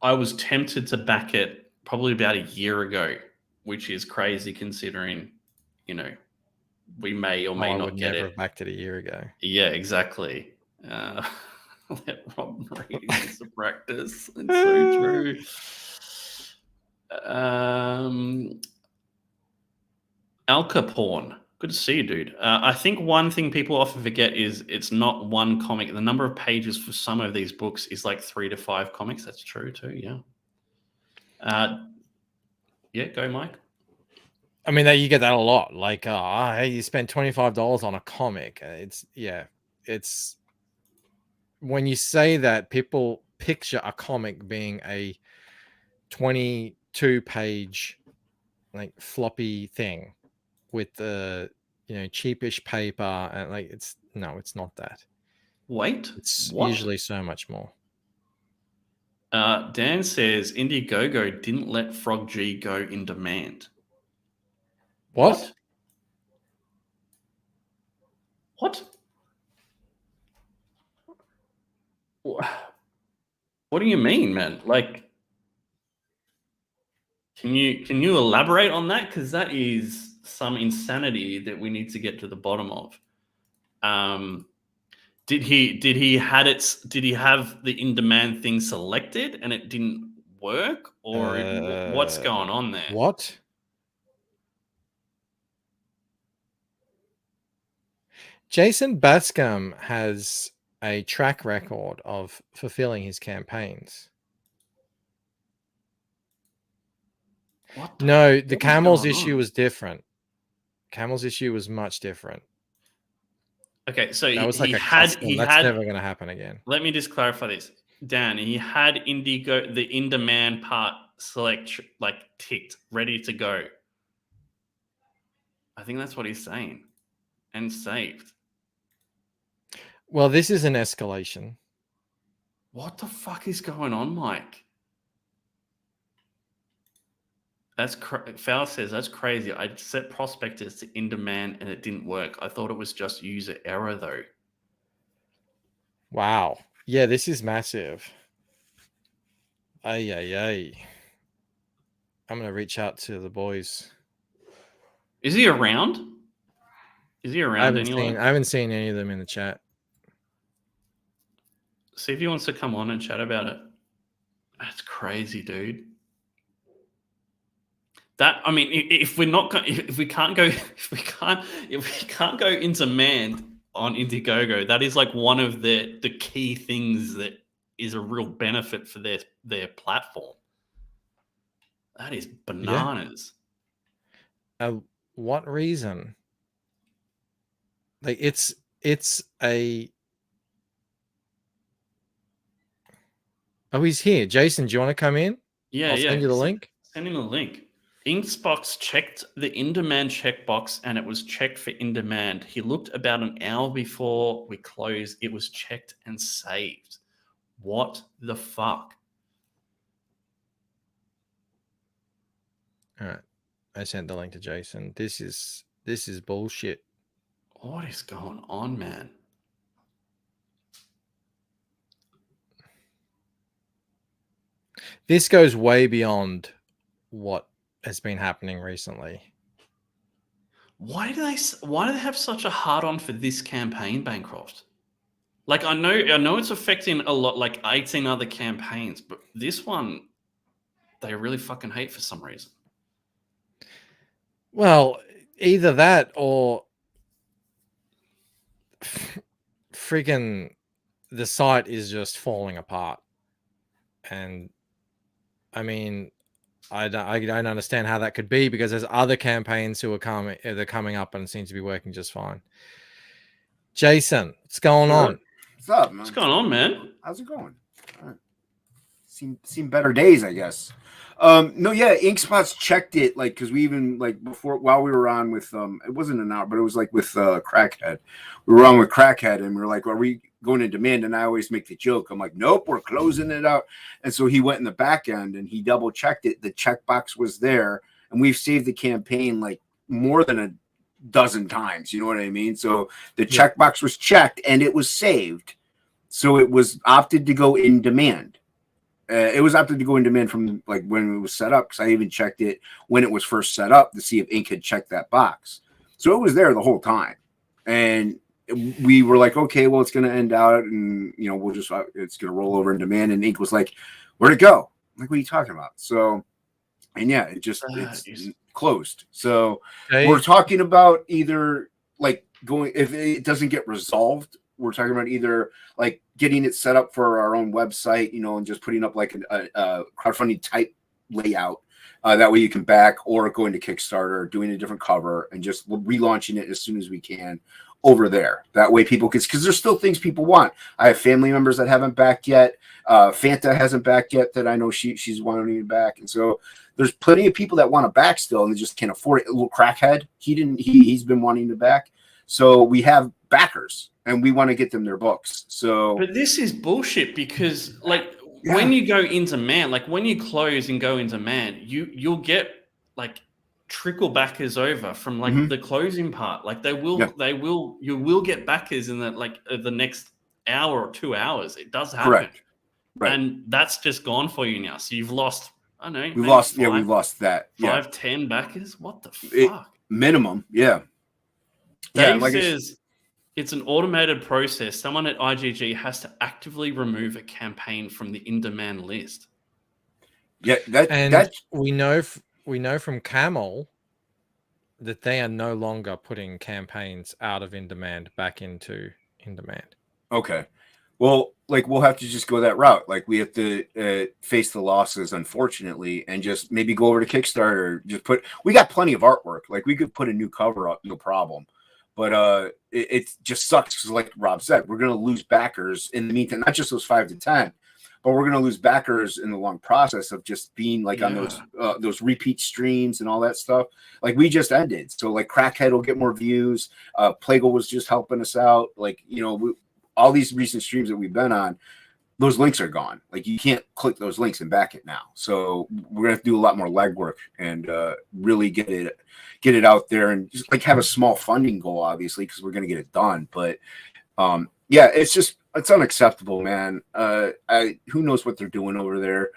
Speaker 3: I was tempted to back it probably about a year ago, which is crazy considering, we may or may not get it.
Speaker 1: Never have backed it a year ago.
Speaker 3: Yeah, exactly. Let Rob reading is a practice. It's so true. Al Capone. Good to see you, dude. I think one thing people often forget is it's not one comic. The number of pages for some of these books is like 3 to 5 comics. That's true too. Yeah. Yeah. Go, Mike.
Speaker 1: I mean, you get that a lot. Like, hey, you spent $25 on a comic. It's when you say that, people picture a comic being a 22-page like floppy thing with the cheapish paper, and like it's not that.
Speaker 3: Wait,
Speaker 1: It's
Speaker 3: what?
Speaker 1: usually so much more.
Speaker 3: Dan says Indiegogo didn't let Frog G go in demand.
Speaker 1: What?
Speaker 3: What? What do you mean, man? Like, can you elaborate on that? Because that is some insanity that we need to get to the bottom of. Did he have the in-demand thing selected and it didn't work, or what's going on there?
Speaker 1: What? Jason Bascom has a track record of fulfilling his campaigns. No, the Camels issue was different. Camels issue was much different.
Speaker 3: Okay, so
Speaker 1: that was like that's never going to happen again.
Speaker 3: Let me just clarify this, Dan. He had Indigo, the in-demand part ticked, ready to go. I think that's what he's saying, and saved.
Speaker 1: Well, this is an escalation.
Speaker 3: What the fuck is going on, Mike? That's Foul says that's crazy. I set prospectors to in demand and it didn't work. I thought it was just user error though.
Speaker 1: Wow. Yeah, this is massive. Ay. I'm gonna reach out to the boys.
Speaker 3: Is he around? Is he around
Speaker 1: anywhere? I haven't seen any of them in the chat.
Speaker 3: See if he wants to come on and chat about it. That's crazy, dude. That, I mean, if we can't go in demand on Indiegogo, that is like one of the key things that is a real benefit for their platform. That is bananas.
Speaker 1: Yeah. What reason? Like it's a. Oh, he's here. Jason, do you want to come in?
Speaker 3: Yeah,
Speaker 1: I'll send you the link.
Speaker 3: Send him the link. Inksbox checked the in-demand checkbox and it was checked for in-demand. He looked about an hour before we closed. It was checked and saved. What the fuck?
Speaker 1: All right. I sent the link to Jason. This is bullshit.
Speaker 3: What is going on, man?
Speaker 1: This goes way beyond what has been happening recently.
Speaker 3: Why do they have such a hard on for this campaign, Bancroft? Like, I know it's affecting a lot, like 18 other campaigns, but this one they really fucking hate for some reason.
Speaker 1: Well, either that or freaking the site is just falling apart. And I mean, I don't understand how that could be, because there's other campaigns who are coming up and seem to be working just fine. Jason, what's going on?
Speaker 4: What's up, man?
Speaker 3: What's going on, man?
Speaker 4: How's it going? All right. Seen better days, I guess. No, yeah, Inkspots checked it, like, because we even, like, before, while we were on with it wasn't an hour, but it was like with Crackhead. We were on with Crackhead and we were like, are we going to demand? And I always make the joke, I'm like, nope, we're closing it out. And so he went in the back end and he double checked it. The checkbox was there, and we've saved the campaign like more than a dozen times, you know what I mean? So the checkbox was checked and it was saved, so it was opted to go in demand. It was opted to go in demand from like when it was set up, because I even checked it when it was first set up to see if Ink had checked that box. So it was there the whole time, and we were like, okay, well, it's going to end out, and we'll just it's going to roll over in demand. And Ink was like, where'd it go? I'm like, what are you talking about? So, and yeah, it's closed. So we're talking about either like going, if it doesn't get resolved, we're talking about either like getting it set up for our own website, and just putting up like a crowdfunding type layout. That way you can back, or going to Kickstarter, doing a different cover, and just relaunching it as soon as we can over there. That way people can, because there's still things people want. I have family members that haven't backed yet. Fanta hasn't backed yet that I know she's wanting to back. And so there's plenty of people that want to back still, and they just can't afford it. A little crackhead, he's been wanting to back. So we have backers, and we want to get them their books. So,
Speaker 3: but this is bullshit, because like when you go into man, like when you close and go into man, you'll get like trickle backers over from like the closing part. Like you will get backers in the next hour or 2 hours. It does happen.
Speaker 4: Correct. Right.
Speaker 3: And that's just gone for you now. So you've lost, I don't know.
Speaker 4: We've lost that.
Speaker 3: 5-10 backers. What the fuck?
Speaker 4: Minimum. Yeah.
Speaker 3: Dave says it's an automated process. Someone at IGG has to actively remove a campaign from the in-demand list.
Speaker 4: Yeah,
Speaker 1: we know from Camel that they are no longer putting campaigns out of in-demand back into in-demand.
Speaker 4: Okay. Well, like we'll have to just go that route. Like we have to face the losses, unfortunately, and just maybe go over to Kickstarter. We got plenty of artwork. Like we could put a new cover up, no problem. But it just sucks because, like Rob said, we're going to lose backers in the meantime. Not just those 5 to 10, but we're going to lose backers in the long process of just being like on those repeat streams and all that stuff. Like we just ended, so like Crackhead will get more views. Plague was just helping us out. Like all these recent streams that we've been on, those links are gone. Like you can't click those links and back it now. So we're gonna have to do a lot more legwork and really get it out there, and just like have a small funding goal, obviously, because we're gonna get it done. But it's unacceptable, man. Who knows what they're doing over there?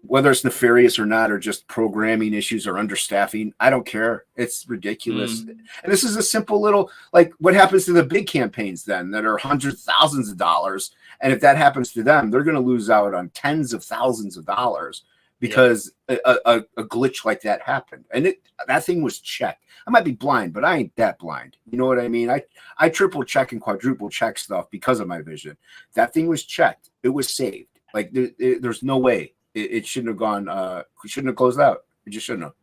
Speaker 4: Whether it's nefarious or not, or just programming issues or understaffing, I don't care. It's ridiculous. And this is a simple little, like, what happens to the big campaigns then that are hundreds, thousands of dollars? And if that happens to them, they're going to lose out on tens of thousands of dollars because a glitch like that happened. And that thing was checked. I might be blind, but I ain't that blind. You know what I mean? I triple check and quadruple check stuff because of my vision. That thing was checked. It was saved. Like there's no way. It shouldn't have gone. Shouldn't have closed out. It just shouldn't have.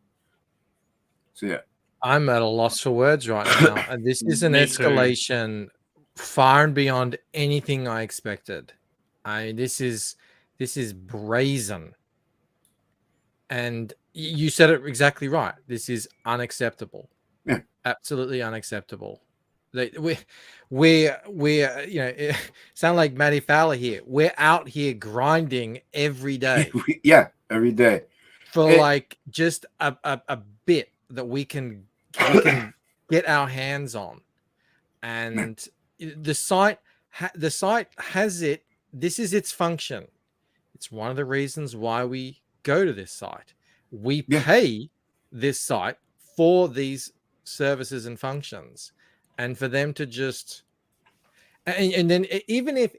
Speaker 4: So yeah,
Speaker 1: I'm at a loss for words right now, and this is an escalation far and beyond anything I expected. This is brazen, and you said it exactly right. This is unacceptable.
Speaker 4: Yeah,
Speaker 1: absolutely unacceptable. We're sound like Matty Fowler here. We're out here grinding every day.
Speaker 4: Every day
Speaker 1: for like just a bit that we can get our hands on, and the site has it. This is its function. It's one of the reasons why we go to this site. We pay this site for these services and functions. And for them to just, and then even if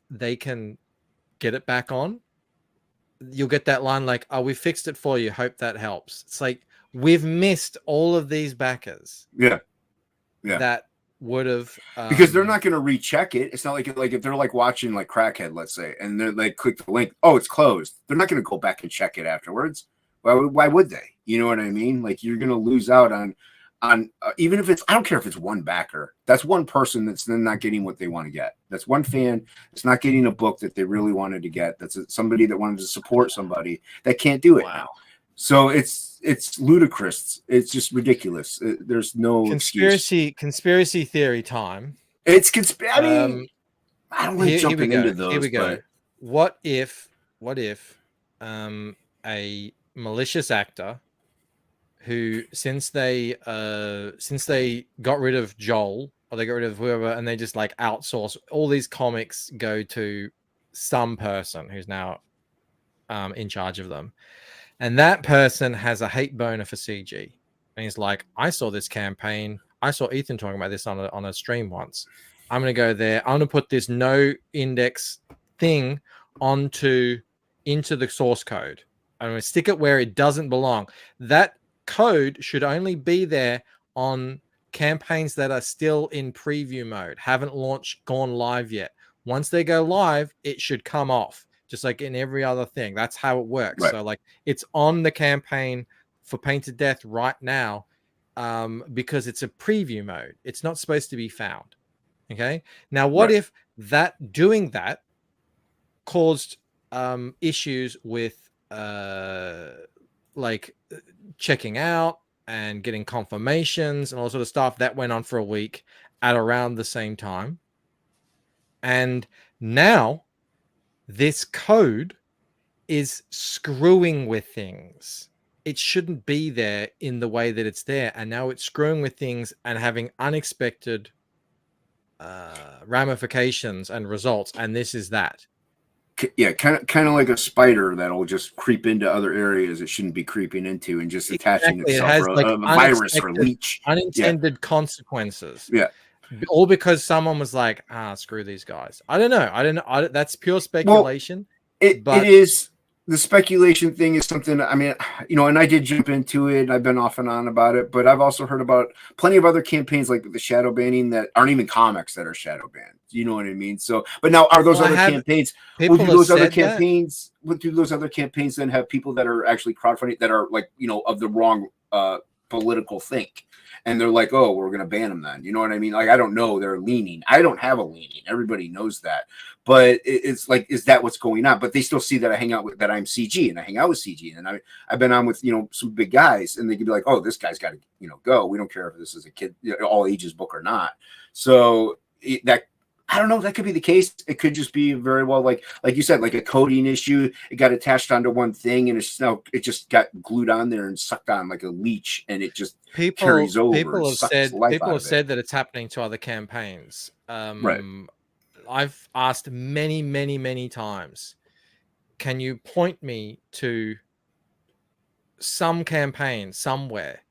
Speaker 1: they can get it back on, you'll get that line like, "Oh, we fixed it for you. Hope that helps." It's like we've missed all of these backers.
Speaker 4: Yeah.
Speaker 1: That would have
Speaker 4: because they're not going to recheck it. It's not like if they're like watching like Crackhead, let's say, and they click the link, oh, it's closed. They're not going to go back and check it afterwards. Why would they? You know what I mean? Like you're going to lose out on even if it's, I don't care if it's one backer. That's one person that's then not getting what they want to get. That's one fan that's not getting a book that they really wanted to get. That's somebody that wanted to support somebody that can't do it now. So it's ludicrous. It's just ridiculous. There's no
Speaker 1: conspiracy theory time.
Speaker 4: It's conspiracy. I mean, I don't like jumping into those.
Speaker 1: Here we go.
Speaker 4: But
Speaker 1: What if a malicious actor who since they got rid of Joel, or they got rid of whoever, and they just like outsource all these comics, go to some person who's now in charge of them, and that person has a hate boner for CG, and he's like, I saw this campaign, I saw Ethan talking about this on a stream once. I'm going to go there. I'm going to put this no index thing into the source code. I'm going to stick it where it doesn't belong. That code should only be there on campaigns that are still in preview mode, haven't gone live yet. Once they go live, it should come off, just like in every other thing. That's how it works.
Speaker 4: Right.
Speaker 1: So like it's on the campaign for Painted Death right now, because it's a preview mode. It's not supposed to be found. Okay. Now, what if doing that caused issues with like checking out and getting confirmations and all sort of stuff that went on for a week at around the same time? And now this code is screwing with things. It shouldn't be there in the way that it's there. And now it's screwing with things and having unexpected ramifications and results. And this is that.
Speaker 4: Yeah, kind of like a spider that'll just creep into other areas it shouldn't be creeping into and just attaching itself,
Speaker 1: it has
Speaker 4: for
Speaker 1: like
Speaker 4: a virus or leech.
Speaker 1: Unintended consequences.
Speaker 4: Yeah.
Speaker 1: All because someone was like, screw these guys. I don't know. That's pure speculation.
Speaker 4: Well, it is. The speculation thing is something, I mean, and I did jump into it and I've been off and on about it, but I've also heard about plenty of other campaigns like the shadow banning that aren't even comics that are shadow banned. You know what I mean? So, but now are those other campaigns, would those other campaigns then have people that are actually crowdfunding that are like, of the wrong political think? And they're like, oh, we're going to ban them then. You know what I mean? Like, I don't know. They're leaning. I don't have a leaning. Everybody knows that. But it's like, is that what's going on? But they still see that I hang out with, that I'm CG and I hang out with CG. And I've been on with, some big guys and they could be like, oh, this guy's got to, go. We don't care if this is a kid, all ages book or not. So that, I don't know. That could be the case. It could just be very well, like you said, like a coding issue. It got attached onto one thing, and it just got glued on there and sucked on like a leech, and it just carries over. People
Speaker 1: have said that it's happening to other campaigns.
Speaker 4: Right.
Speaker 1: I've asked many, many, many times. Can you point me to some campaign somewhere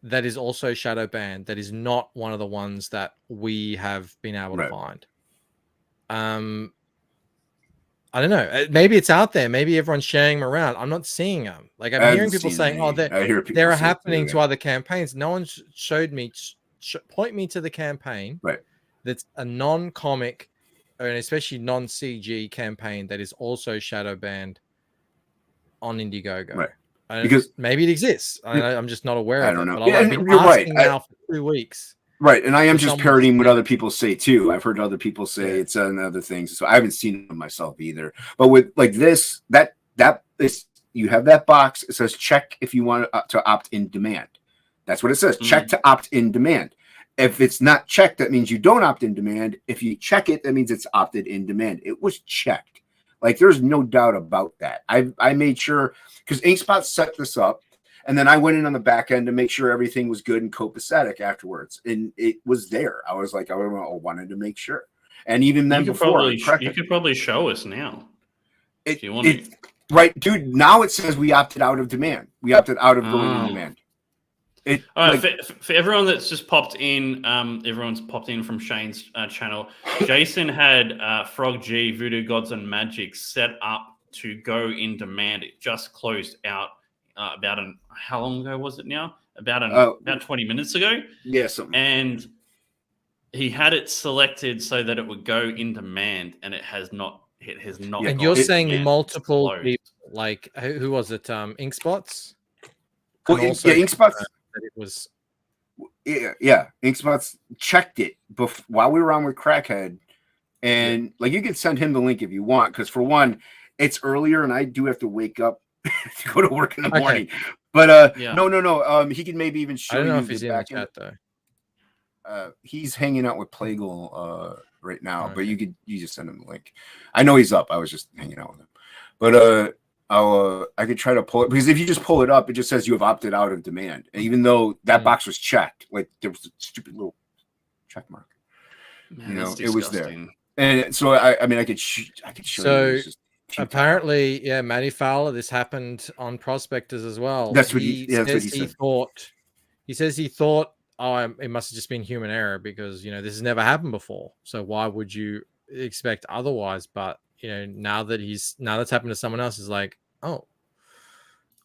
Speaker 1: that is also shadow banned that is not one of the ones that we have been able to find? I don't know. Maybe it's out there. Maybe everyone's sharing them around. I'm not seeing them. Like I'm hearing people saying, "Oh, they're happening to other campaigns." No one showed me. Point me to the campaign that's a non-comic, and especially non-CG campaign that is also shadow banned on Indiegogo.
Speaker 4: Right.
Speaker 1: Because maybe it exists. I'm just not aware of it.
Speaker 4: I don't know.
Speaker 1: But I've been asking now for 2 weeks.
Speaker 4: Right, and I am just parroting what other people say too. I've heard other people say it's another thing, so I haven't seen them myself either. But with like this, that is, you have that box. It says check if you want to opt in demand. That's what it says. Check to opt in demand. If it's not checked, that means you don't opt in demand. If you check it, that means it's opted in demand. It was checked. Like there's no doubt about that. I made sure because InkSpot set this up. And then I went in on the back end to make sure everything was good and copacetic afterwards. And it was there. I was like, I wanted to make sure. And even then
Speaker 3: you could probably show us now. If you want to.
Speaker 4: Right, dude. Now it says we opted out of demand. We opted out of going in demand.
Speaker 3: All right, for everyone that's just popped in, everyone's popped in from Shane's channel. Jason had Frog G, Voodoo Gods and Magic set up to go in demand. It just closed out. How long ago was it now? About 20 minutes ago.
Speaker 4: Yeah,
Speaker 3: and he had it selected so that it would go in demand, and it has not. It has not.
Speaker 1: And you're saying multiple people, like who was it? InkSpots.
Speaker 4: Well, InkSpots.
Speaker 1: It was.
Speaker 4: Yeah, InkSpots checked it while we were on with Crackhead, and like you could send him the link if you want, because for one, it's earlier, and I do have to wake up to go to work in the morning. But no. He can maybe even show you.
Speaker 1: I don't know if he's in the chat though.
Speaker 4: He's hanging out with Plagal right now, but you just send him the link. I know he's up. I was just hanging out with him. But I could try to pull it, because if you just pull it up, it just says you have opted out of demand. And even though that box was checked, like there was a stupid little check mark.
Speaker 3: Man,
Speaker 4: it was there. And so I mean I could show you.
Speaker 1: Apparently, Matty Fowler, this happened on Prospectors as well.
Speaker 4: That's what he said.
Speaker 1: He says he thought it must have just been human error because this has never happened before. So why would you expect otherwise? But now that's happened to someone else, is like, oh,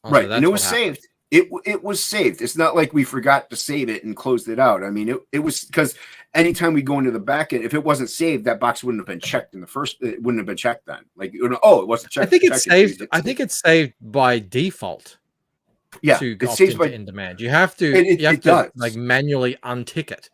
Speaker 4: Right,
Speaker 1: so
Speaker 4: and
Speaker 1: that's
Speaker 4: it
Speaker 1: what
Speaker 4: was
Speaker 1: happened.
Speaker 4: saved. It was saved. It's not like we forgot to save it and closed it out. I mean, it was because anytime we go into the back end, if it wasn't saved, that box wouldn't have been checked in the first. It wouldn't have been checked then. Like, oh, it wasn't checked.
Speaker 1: I think it's
Speaker 4: Check it, so you
Speaker 1: saved.
Speaker 4: did
Speaker 1: I
Speaker 4: save
Speaker 1: think
Speaker 4: it.
Speaker 1: it's saved by default
Speaker 4: Yeah,
Speaker 1: to
Speaker 4: it
Speaker 1: opt
Speaker 4: saves
Speaker 1: into
Speaker 4: by
Speaker 1: in demand. You have to
Speaker 4: it does
Speaker 1: like manually untick it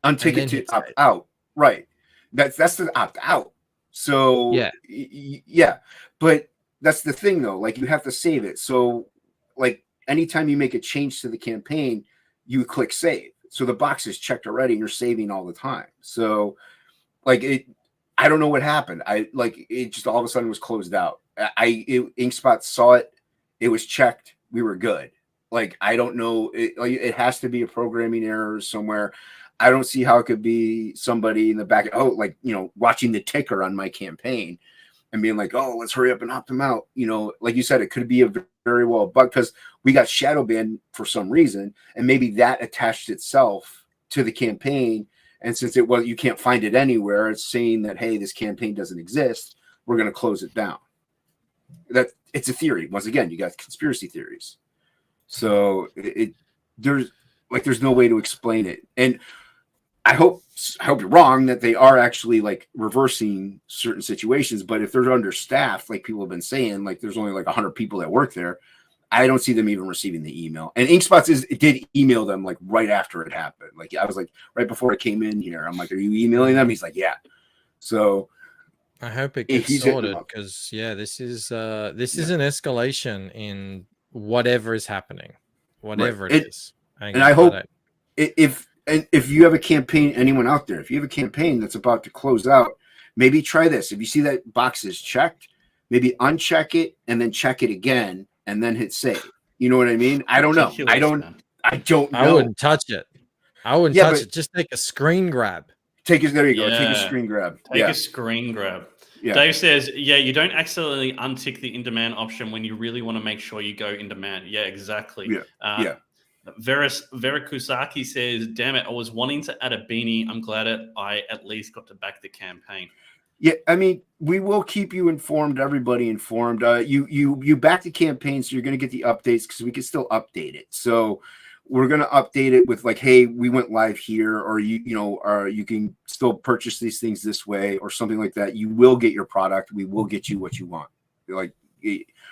Speaker 1: and
Speaker 4: unticket
Speaker 1: then
Speaker 4: to
Speaker 1: hit
Speaker 4: opt
Speaker 1: save.
Speaker 4: out. Right, that's the opt out. So
Speaker 1: Yeah.
Speaker 4: yeah, but that's the thing though. Like you have to save it. So like anytime you make a change to the campaign, you click save. So the box is checked already, and you're saving all the time. So like I don't know what happened. It just all of a sudden was closed out. InkSpot saw it. It was checked. We were good. Like I don't know. It has to be a programming error somewhere. I don't see how it could be somebody in the back. Oh, like watching the ticker on my campaign and being like, oh, let's hurry up and opt them out. Like you said, it could be a very well bug because we got shadow banned for some reason, and maybe that attached itself to the campaign. And since you can't find it anywhere, it's saying that, hey, this campaign doesn't exist. We're going to close it down. It's a theory. Once again, you got conspiracy theories. So there's no way to explain it. And I hope you're wrong that they are actually like reversing certain situations. But if they're understaffed, like people have been saying, like there's only like 100 people that work there, I don't see them even receiving the email. And InkSpots did email them like right after it happened. Like I was like right before I came in here, I'm like, are you emailing them? He's like, yeah. So
Speaker 1: I hope it gets sorted because this is an escalation in whatever is happening, whatever it is.
Speaker 4: And I hope if you have a campaign, anyone out there, if you have a campaign that's about to close out, maybe try this. If you see that box is checked, maybe uncheck it and then check it again and then hit save. You know what I mean? I don't know. I don't know.
Speaker 1: I wouldn't touch it. I wouldn't touch it. Just take a screen grab.
Speaker 4: There you go. Take a screen grab.
Speaker 3: Take a screen grab. Yeah. Dave says, you don't accidentally untick the in-demand option when you really want to make sure you go in demand. Yeah, exactly.
Speaker 4: Yeah.
Speaker 3: Verakusaki says, damn it, I was wanting to add a beanie. I'm glad I at least got to back the campaign.
Speaker 4: Yeah, I mean, we will keep you informed, everybody informed. You back the campaign, so you're going to get the updates because we can still update it. So we're going to update it with like, hey, we went live here, or you can still purchase these things this way, or something like that. You will get your product. We will get you what you want. Like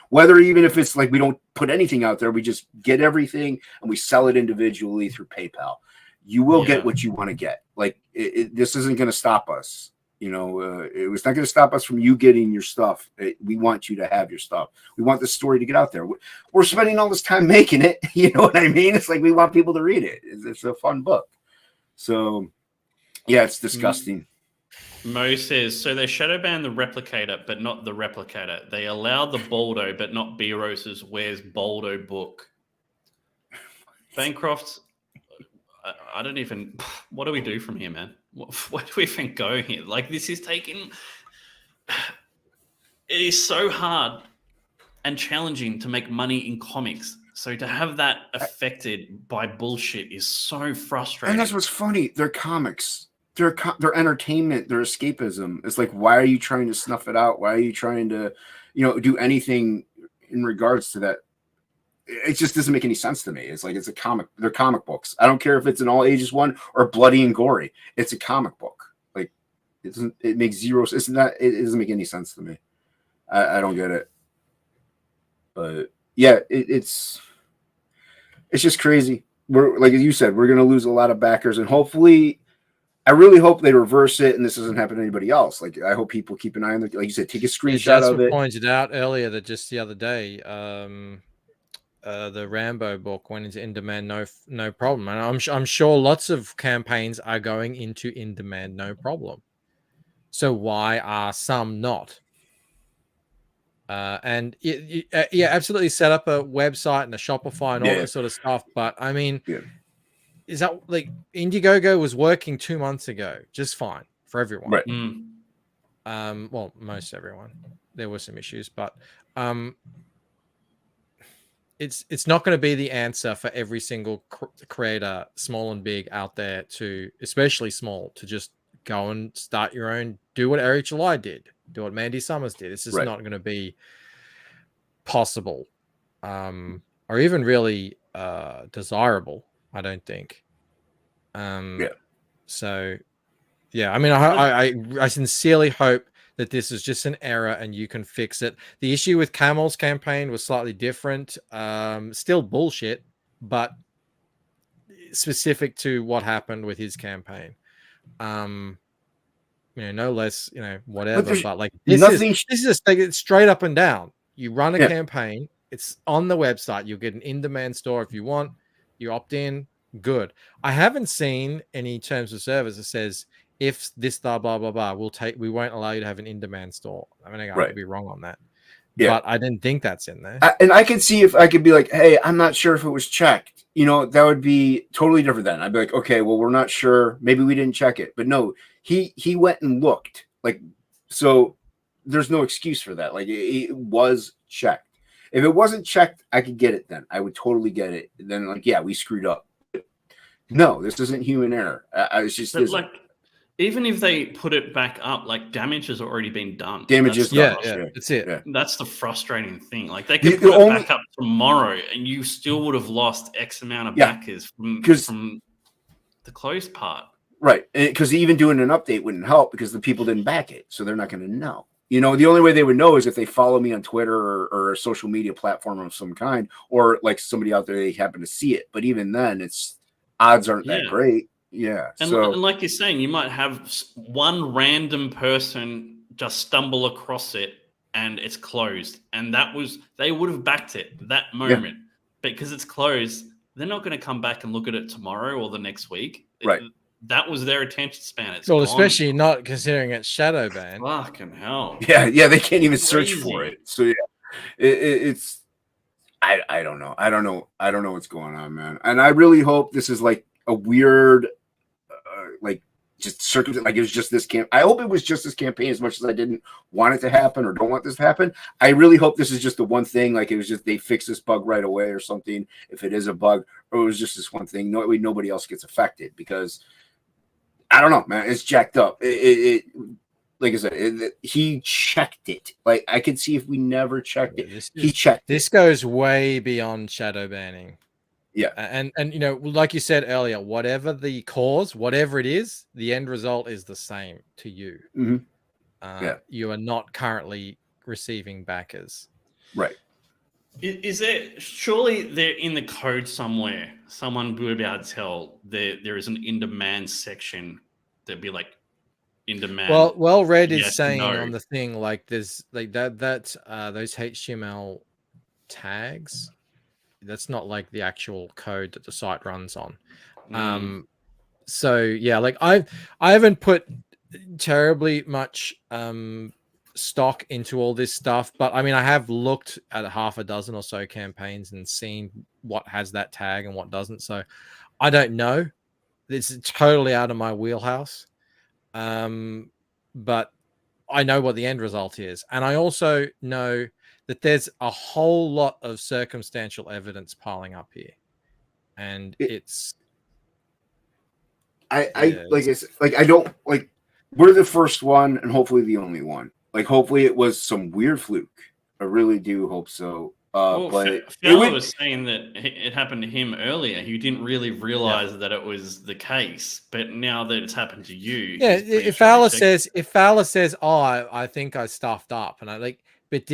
Speaker 4: whether even if it's like we don't put anything out there, we just get everything and we sell it individually through PayPal. You will get what you want to get. Like this isn't going to stop us. It was not going to stop us from you getting your stuff. We want you to have your stuff. We want the story to get out there. We're spending all this time making it. You know what I mean? It's like we want people to read it. It's a fun book. So, yeah, it's disgusting.
Speaker 3: Mo says, so they shadow ban the Replicator, but not the Replicator. They allow the Boldo, but not B. Rose's Where's Boldo book. Bancroft, I don't even... What do we do from here, man? Where do we even go here? Like, this is taking... It is so hard and challenging to make money in comics. So to have that affected by bullshit is so frustrating.
Speaker 4: And that's what's funny. They're comics. They're entertainment. They're escapism. It's like, why are you trying to snuff it out? Why are you trying to, do anything in regards to that? It just doesn't make any sense to me. It's like it's a comic. They're comic books. I don't care if it's an all ages one or bloody and gory. It's a comic book. Like it makes zero. It's not. It doesn't make any sense to me. I don't get it. But yeah, it's just crazy. We're like you said, we're gonna lose a lot of backers, and hopefully, I really hope they reverse it, and this doesn't happen to anybody else. Like I hope people keep an eye on it. Like you said, take a screenshot of it.
Speaker 1: Pointed out earlier that just the other day, the Rambo book went into in demand, no problem, and I'm sure lots of campaigns are going into in demand, no problem. So why are some not? And absolutely set up a website and a Shopify and all that sort of stuff. But I mean, is that like Indiegogo was working 2 months ago just fine for everyone?
Speaker 4: Right.
Speaker 1: Well, most everyone. There were some issues, but it's not going to be the answer for every single creator, small and big, out there, to especially small, to just go and start your own, do what Eric July did, do what Mandy Summers did. This is not going to be possible, or even really desirable, I don't think. So yeah, I mean, I sincerely hope that this is just an error and you can fix it. The issue with Camel's campaign was slightly different. Still bullshit, but specific to what happened with his campaign. No less, whatever. But like this is just like, it's straight up and down. You run a campaign, it's on the website, you'll get an in-demand store if you want, you opt in, good. I haven't seen any terms of service that says, if this blah blah blah blah, we won't allow you to have an in-demand store. I mean, I could be wrong on that, but I didn't think that's in there.
Speaker 4: And I could see if I could be like, hey, I'm not sure if it was checked. That would be totally different. Then I'd be like, okay, well, we're not sure. Maybe we didn't check it. But no, he went and looked. Like, so there's no excuse for that. Like, it was checked. If it wasn't checked, I could get it. Then I would totally get it. Then like, yeah, we screwed up. No, this isn't human error. It's just
Speaker 3: like. Even if they put it back up, like, damage has already been done.
Speaker 4: Damage is done.
Speaker 1: Yeah, that's it.
Speaker 4: Yeah.
Speaker 3: That's the frustrating thing. Like, they could put it back up tomorrow, and you still would have lost X amount of backers from the closed part.
Speaker 4: Right, because even doing an update wouldn't help because the people didn't back it, so they're not going to know. The only way they would know is if they follow me on Twitter or a social media platform of some kind, or like somebody out there, they happen to see it. But even then, odds aren't that great. Yeah.
Speaker 3: And like you're saying, you might have one random person just stumble across it and it's closed. And they would have backed it that moment. Yeah. Because it's closed, they're not going to come back and look at it tomorrow or the next week.
Speaker 4: Right.
Speaker 3: That was their attention span.
Speaker 1: Especially not considering it's shadow banned.
Speaker 3: Fucking hell.
Speaker 4: Yeah, they can't even search for it. So yeah, it's I don't know. I don't know what's going on, man. And I really hope this is like a weird just circumstance, like it was just this I hope it was just this campaign, as much as I didn't want it to happen or don't want this to happen. I really hope this is just the one thing, like it was just they fix this bug right away or something, if it is a bug, or it was just this one thing. Nobody else gets affected, because I don't know, man, it's jacked up. It like I said, he checked it. Like I could see if we never checked it, he checked.
Speaker 1: This goes way beyond shadow banning.
Speaker 4: Yeah.
Speaker 1: And like you said earlier, whatever the cause, whatever it is, the end result is the same to you.
Speaker 4: Mm-hmm.
Speaker 1: You are not currently receiving backers.
Speaker 4: Right.
Speaker 3: Is there, surely they're in the code somewhere, someone would be able to tell there is an in-demand section that'd be like in-demand.
Speaker 1: Well, Red is saying on the thing, like there's like that those HTML tags, that's not like the actual code that the site runs on. So yeah, like I haven't put terribly much stock into all this stuff, but I mean, I have looked at half a dozen or so campaigns and seen what has that tag and what doesn't. So I don't know. It's totally out of my wheelhouse. But I know what the end result is. And I also know that there's a whole lot of circumstantial evidence piling up here. And
Speaker 4: I don't like, we're the first one and hopefully the only one. Like, hopefully it was some weird fluke. I really do hope so. But
Speaker 3: Fiala was saying that it happened to him earlier. He didn't really realize that it was the case, but now that it's happened to you,
Speaker 1: if Fowler says, "Oh, I think I stuffed up," and I like, but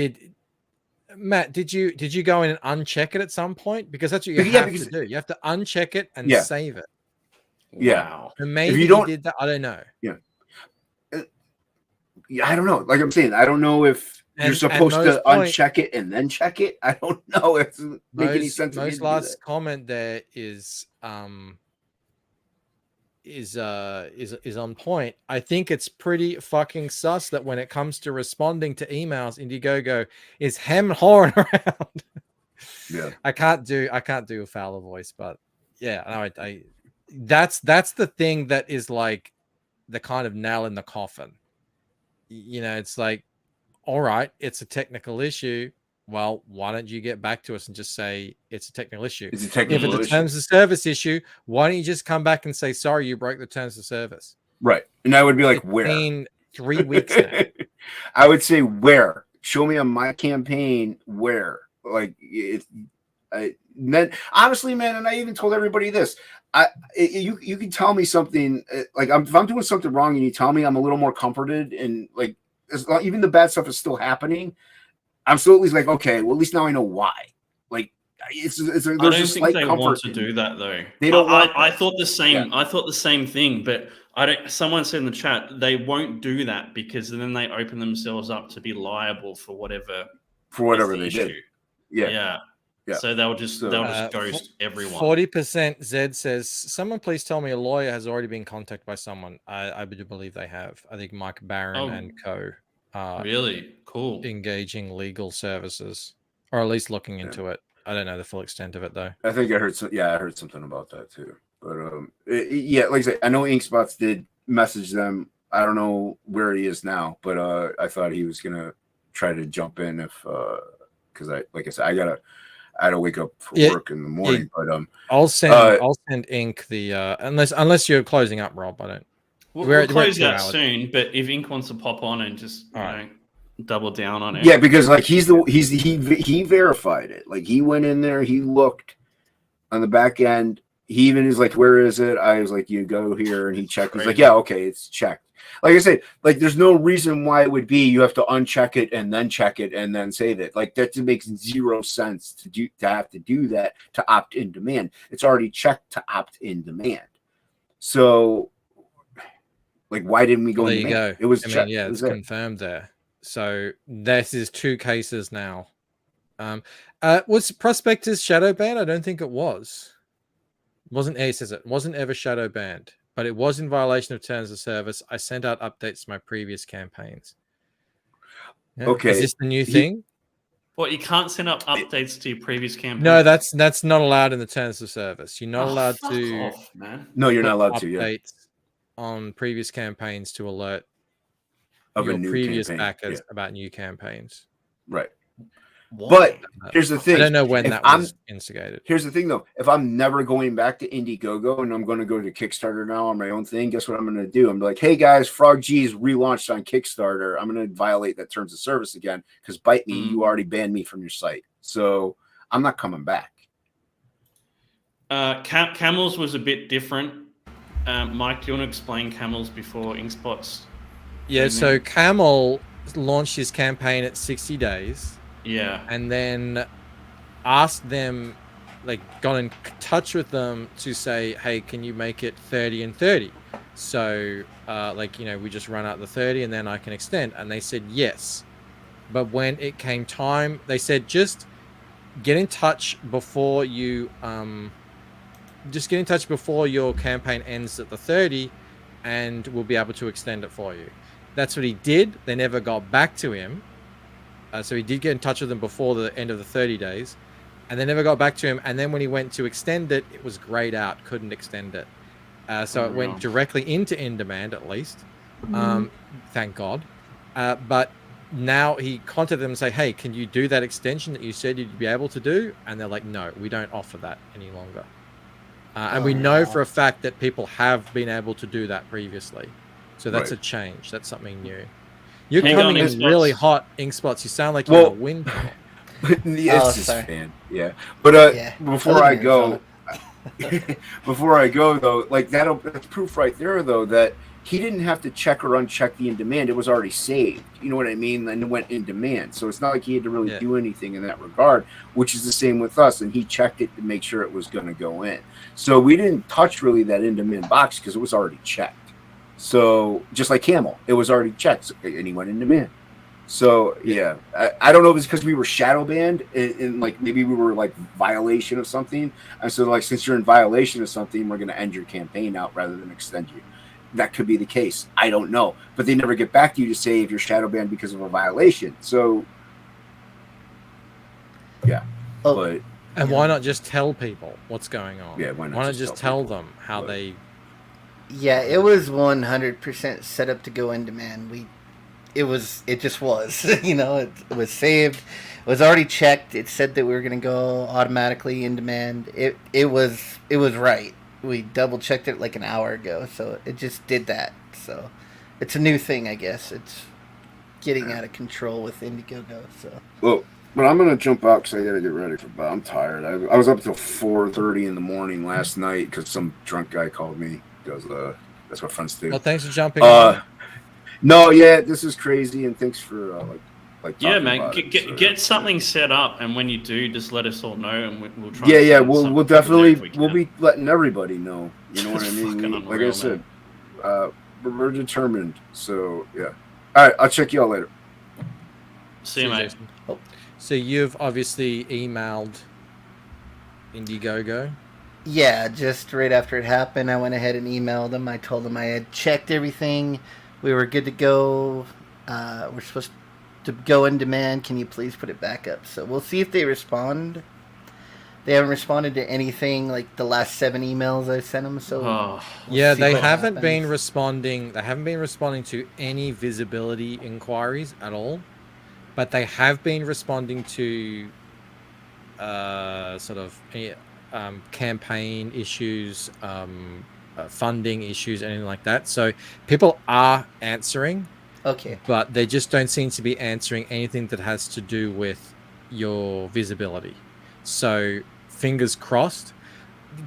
Speaker 1: Matt, did you go in and uncheck it at some point? Because that's what you have to do. You have to uncheck it and save it.
Speaker 4: Yeah,
Speaker 3: wow.
Speaker 1: And maybe you did that. I don't know.
Speaker 4: Yeah, I don't know. Like I'm saying, I don't know if you're supposed to uncheck it and then check it. I don't know if it makes any sense.
Speaker 1: Most last comment there is on point. I think it's pretty fucking sus that when it comes to responding to emails, Indiegogo is hawing around.
Speaker 4: Yeah,
Speaker 1: I can't do a Fowler voice, but yeah, no, that's the thing that is like the kind of nail in the coffin. It's like, all right, it's a technical issue. well, why don't you get back to us and just say it's a technical issue?
Speaker 4: It's a
Speaker 1: If
Speaker 4: technical
Speaker 1: it's a
Speaker 4: issue.
Speaker 1: terms of service issue, why don't you just come back and say, sorry, you broke the terms of service?
Speaker 4: Right. And I would be like,
Speaker 1: It's
Speaker 4: where?
Speaker 1: been 3 weeks now.
Speaker 4: I would say where. Show me on my campaign where. Like then honestly, man, and I even told everybody this. You can tell me something like if I'm doing something wrong and you tell me, I'm a little more comforted, and like even the bad stuff is still happening. I'm still at least like, okay, well, at least now I know why. Like there's
Speaker 3: I
Speaker 4: a
Speaker 3: don't
Speaker 4: slight
Speaker 3: think they
Speaker 4: comfort
Speaker 3: want to
Speaker 4: in
Speaker 3: do that though.
Speaker 4: They don't want
Speaker 3: I
Speaker 4: that.
Speaker 3: thought the same.
Speaker 4: Yeah.
Speaker 3: I thought the same thing, but I don't. Someone said in the chat they won't do that because then they open themselves up to be liable for whatever
Speaker 4: they
Speaker 3: issue.
Speaker 4: did. Yeah.
Speaker 3: So they'll just ghost everyone.
Speaker 1: 40% Zed says, someone please tell me a lawyer has already been contacted by someone. I do believe they have. I think Mike Barron and co.
Speaker 3: Really cool.
Speaker 1: Engaging legal services, or at least looking into it. I don't know the full extent of it though.
Speaker 4: I think I heard I heard something about that too. But like I said, I know Inkspots did message them. I don't know where he is now, but I thought he was gonna try to jump in if because like I said, I had to wake up for work in the morning. But
Speaker 1: I'll send Ink the unless you're closing up, Rob. I don't.
Speaker 3: We'll close that soon, but if Ink wants to pop on and just double down on it.
Speaker 4: Yeah, because like he verified it. Like he went in there, he looked on the back end. He even is like, where is it? I was like, you go here, and he checked. He's like, yeah, okay, it's checked. Like I said, like there's no reason why it would be you have to uncheck it and then check it and then save it. Like that makes zero sense to have to do that to opt in demand. It's already checked to opt in demand. So like, why didn't we go?
Speaker 1: There you go.
Speaker 4: It was
Speaker 1: checked. Yeah, it's confirmed there. So this is 2 cases now. Was Prospectus shadow banned? I don't think it was. Wasn't says it wasn't ever shadow banned, but it was in violation of terms of service. I sent out updates to my previous campaigns. Yeah.
Speaker 4: Okay,
Speaker 1: is this the new thing?
Speaker 3: What, you can't send up updates to your previous campaign?
Speaker 1: No, that's not allowed in the terms of service. You're not allowed to.
Speaker 3: Off, man.
Speaker 4: No, you're not allowed to. Yeah.
Speaker 1: On previous campaigns to alert
Speaker 4: of
Speaker 1: your
Speaker 4: a new
Speaker 1: previous
Speaker 4: campaign.
Speaker 1: backers about new campaigns.
Speaker 4: Right.
Speaker 3: Why?
Speaker 4: But here's the thing.
Speaker 1: I don't know when that was instigated.
Speaker 4: Here's the thing, though. If I'm never going back to Indiegogo and I'm going to go to Kickstarter now on my own thing, guess what I'm going to do? I'm like, hey, guys, Frog G is relaunched on Kickstarter. I'm going to violate that terms of service again because bite me, you already banned me from your site. So I'm not coming back.
Speaker 3: Camels was a bit different. Mike, do you want to explain Camels before Inkspots?
Speaker 1: Yeah, so Camel launched his campaign at 60 days.
Speaker 3: Yeah.
Speaker 1: And then asked them, like, got in touch with them to say, hey, can you make it 30 and 30? So, we just run out the 30 and then I can extend. And they said yes. But when it came time, they said, just get in touch before you... just get in touch before your campaign ends at the 30 and we'll be able to extend it for you. That's what he did. They never got back to him. So he did get in touch with them before the end of the 30 days and they never got back to him. And then when he went to extend it, it was grayed out, couldn't extend it. So it went directly into in demand at least. Thank God. But now he contacted them and say, hey, can you do that extension that you said you'd be able to do? And they're like, no, we don't offer that any longer. And we know for a fact that people have been able to do that previously. So that's a change. That's something new. You're coming in really hot, Inkspots. You sound like you're in a wind tunnel.
Speaker 4: It's just fan. Yeah. But before I go, though, like that's proof right there, though, that he didn't have to check or uncheck the in demand. It was already saved. You know what I mean? And it went in demand. So it's not like he had to really do anything in that regard, which is the same with us. And he checked it to make sure it was going to go in. So we didn't touch really that in demand box because it was already checked. So just like Camel, it was already checked and he went in demand. So yeah, I don't know if it's because we were shadow banned and like maybe we were like violation of something. And so like, since you're in violation of something, we're going to end your campaign out rather than extend you. That could be the case. I don't know. But they never get back to you to say if you're shadow banned because of a violation. So, yeah.
Speaker 1: And why not just tell people what's going on?
Speaker 4: Yeah,
Speaker 1: why not just tell them how they...
Speaker 5: Yeah, it was 100% set up to go in demand. We it just was. It was saved. It was already checked. It said that we were going to go automatically in demand. It was right. We double checked it like an hour ago, so it just did that. So it's a new thing, I guess. It's getting out of control with Indiegogo. So
Speaker 4: Well, but I'm gonna jump out because I gotta get ready for bed. I'm tired. I was up till 4:30 in the morning last night because some drunk guy called me. Because that's what friends do.
Speaker 1: Well, thanks for jumping on.
Speaker 4: No, yeah, this is crazy, and thanks for like
Speaker 3: Yeah,
Speaker 4: talking
Speaker 3: man,
Speaker 4: about it, so,
Speaker 3: get something set up, and when you do, just let us all know, and we'll try.
Speaker 4: Yeah,
Speaker 3: and set
Speaker 4: we'll
Speaker 3: something
Speaker 4: definitely
Speaker 3: there if we
Speaker 4: we'll
Speaker 3: can.
Speaker 4: be letting everybody know. You know what I
Speaker 3: It's
Speaker 4: mean?
Speaker 3: fucking
Speaker 4: Like I
Speaker 3: unreal,
Speaker 4: said, we're determined. So yeah. All right, I'll check you all later.
Speaker 3: See you, mate.
Speaker 1: Jason. So you've obviously emailed Indiegogo.
Speaker 5: yeah, just right after it happened, I went ahead and emailed them. I told them I had checked everything. We were good to go. We're supposed to go in demand. Can you please put it back up? So we'll see if they respond. They haven't responded to anything like the last 7 emails I sent them. So
Speaker 3: Oh,
Speaker 1: Yeah,
Speaker 5: see
Speaker 1: they
Speaker 5: what
Speaker 1: haven't
Speaker 5: happens.
Speaker 1: been responding. They haven't been responding to any visibility inquiries at all, but they have been responding to sort of campaign issues, funding issues, anything like that. So people are answering,
Speaker 5: Okay.
Speaker 1: but they just don't seem to be answering anything that has to do with your visibility. So fingers crossed.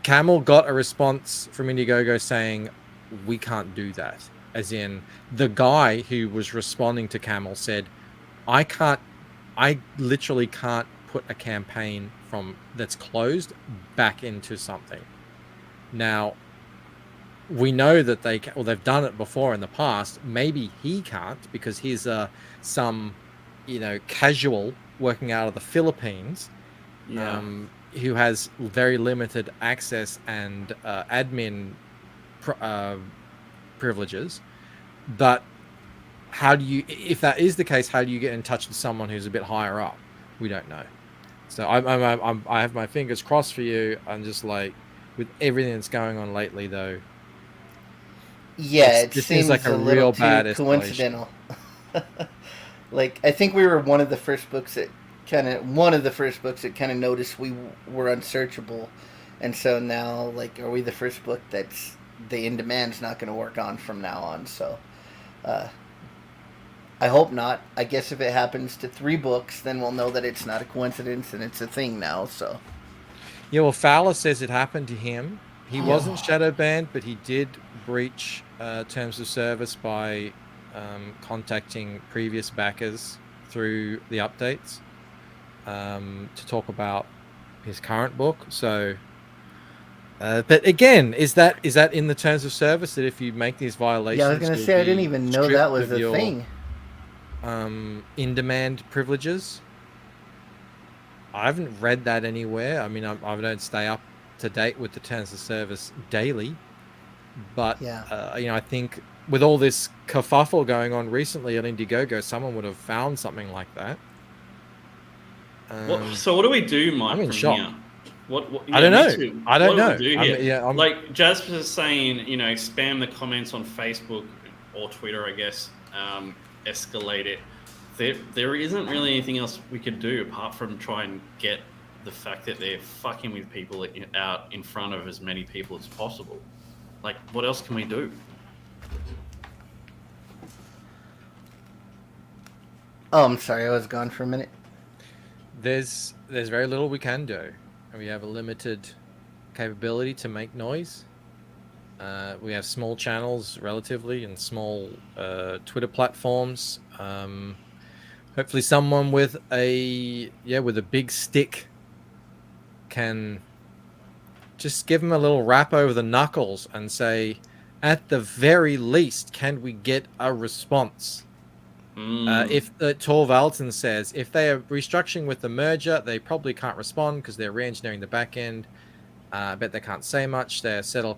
Speaker 1: Camel got a response from Indiegogo saying we can't do that. As in, the guy who was responding to Camel said, I literally can't put a campaign from that's closed back into something. Now, we know that they've done it before in the past. Maybe he can't because he's some, casual working out of the Philippines,
Speaker 3: yeah.
Speaker 1: who has very limited access and admin privileges. But if that is the case, how do you get in touch with someone who's a bit higher up? We don't know. So I have my fingers crossed for you. I'm just like, with everything that's going on lately, though.
Speaker 5: Yeah, it
Speaker 1: this
Speaker 5: seems
Speaker 1: seems like a
Speaker 5: little
Speaker 1: real
Speaker 5: too
Speaker 1: bad escalation.
Speaker 5: coincidental. Like, I think we were one of the first books that kind of noticed we were unsearchable, and so now, like, are we the first book that's the in demand's not going to work on from now on? So, I hope not. I guess if it happens to 3 books, then we'll know that it's not a coincidence and it's a thing now. So,
Speaker 1: Yeah, well, Fowler says it happened to him. He wasn't shadow banned, but he did breach terms of service by contacting previous backers through the updates to talk about his current book. So, but again, is that in the terms of service that if you make these violations,
Speaker 5: yeah, I was going to
Speaker 1: you'll
Speaker 5: say I
Speaker 1: be
Speaker 5: didn't even know
Speaker 1: stripped
Speaker 5: that was
Speaker 1: of
Speaker 5: a
Speaker 1: your,
Speaker 5: thing.
Speaker 1: in-demand privileges? I haven't read that anywhere. I mean, I don't stay up to date with the terms of service daily, but
Speaker 5: Yeah.
Speaker 1: I think with all this kerfuffle going on recently on Indiegogo, someone would have found something like that.
Speaker 3: So what do we do, Mike,
Speaker 1: I'm in
Speaker 3: from
Speaker 1: shock.
Speaker 3: here? What
Speaker 1: I don't
Speaker 3: me
Speaker 1: know.
Speaker 3: too.
Speaker 1: I don't
Speaker 3: what
Speaker 1: know.
Speaker 3: Do we do here?
Speaker 1: I'm
Speaker 3: like Jasper's saying, spam the comments on Facebook or Twitter, I guess. Escalate it. There isn't really anything else we could do apart from try and get the fact that they're fucking with people out in front of as many people as possible. Like, what else can we do?
Speaker 5: Oh, I'm sorry, I was gone for a minute.
Speaker 1: there's very little we can do. We have a limited capability to make noise. We have small channels relatively and small Twitter platforms. Hopefully someone with a big stick can just give them a little rap over the knuckles and say, at the very least, can we get a response? If Torv Alton says if they are restructuring with the merger, they probably can't respond because they're re-engineering the back end. I bet they can't say much. They're settled.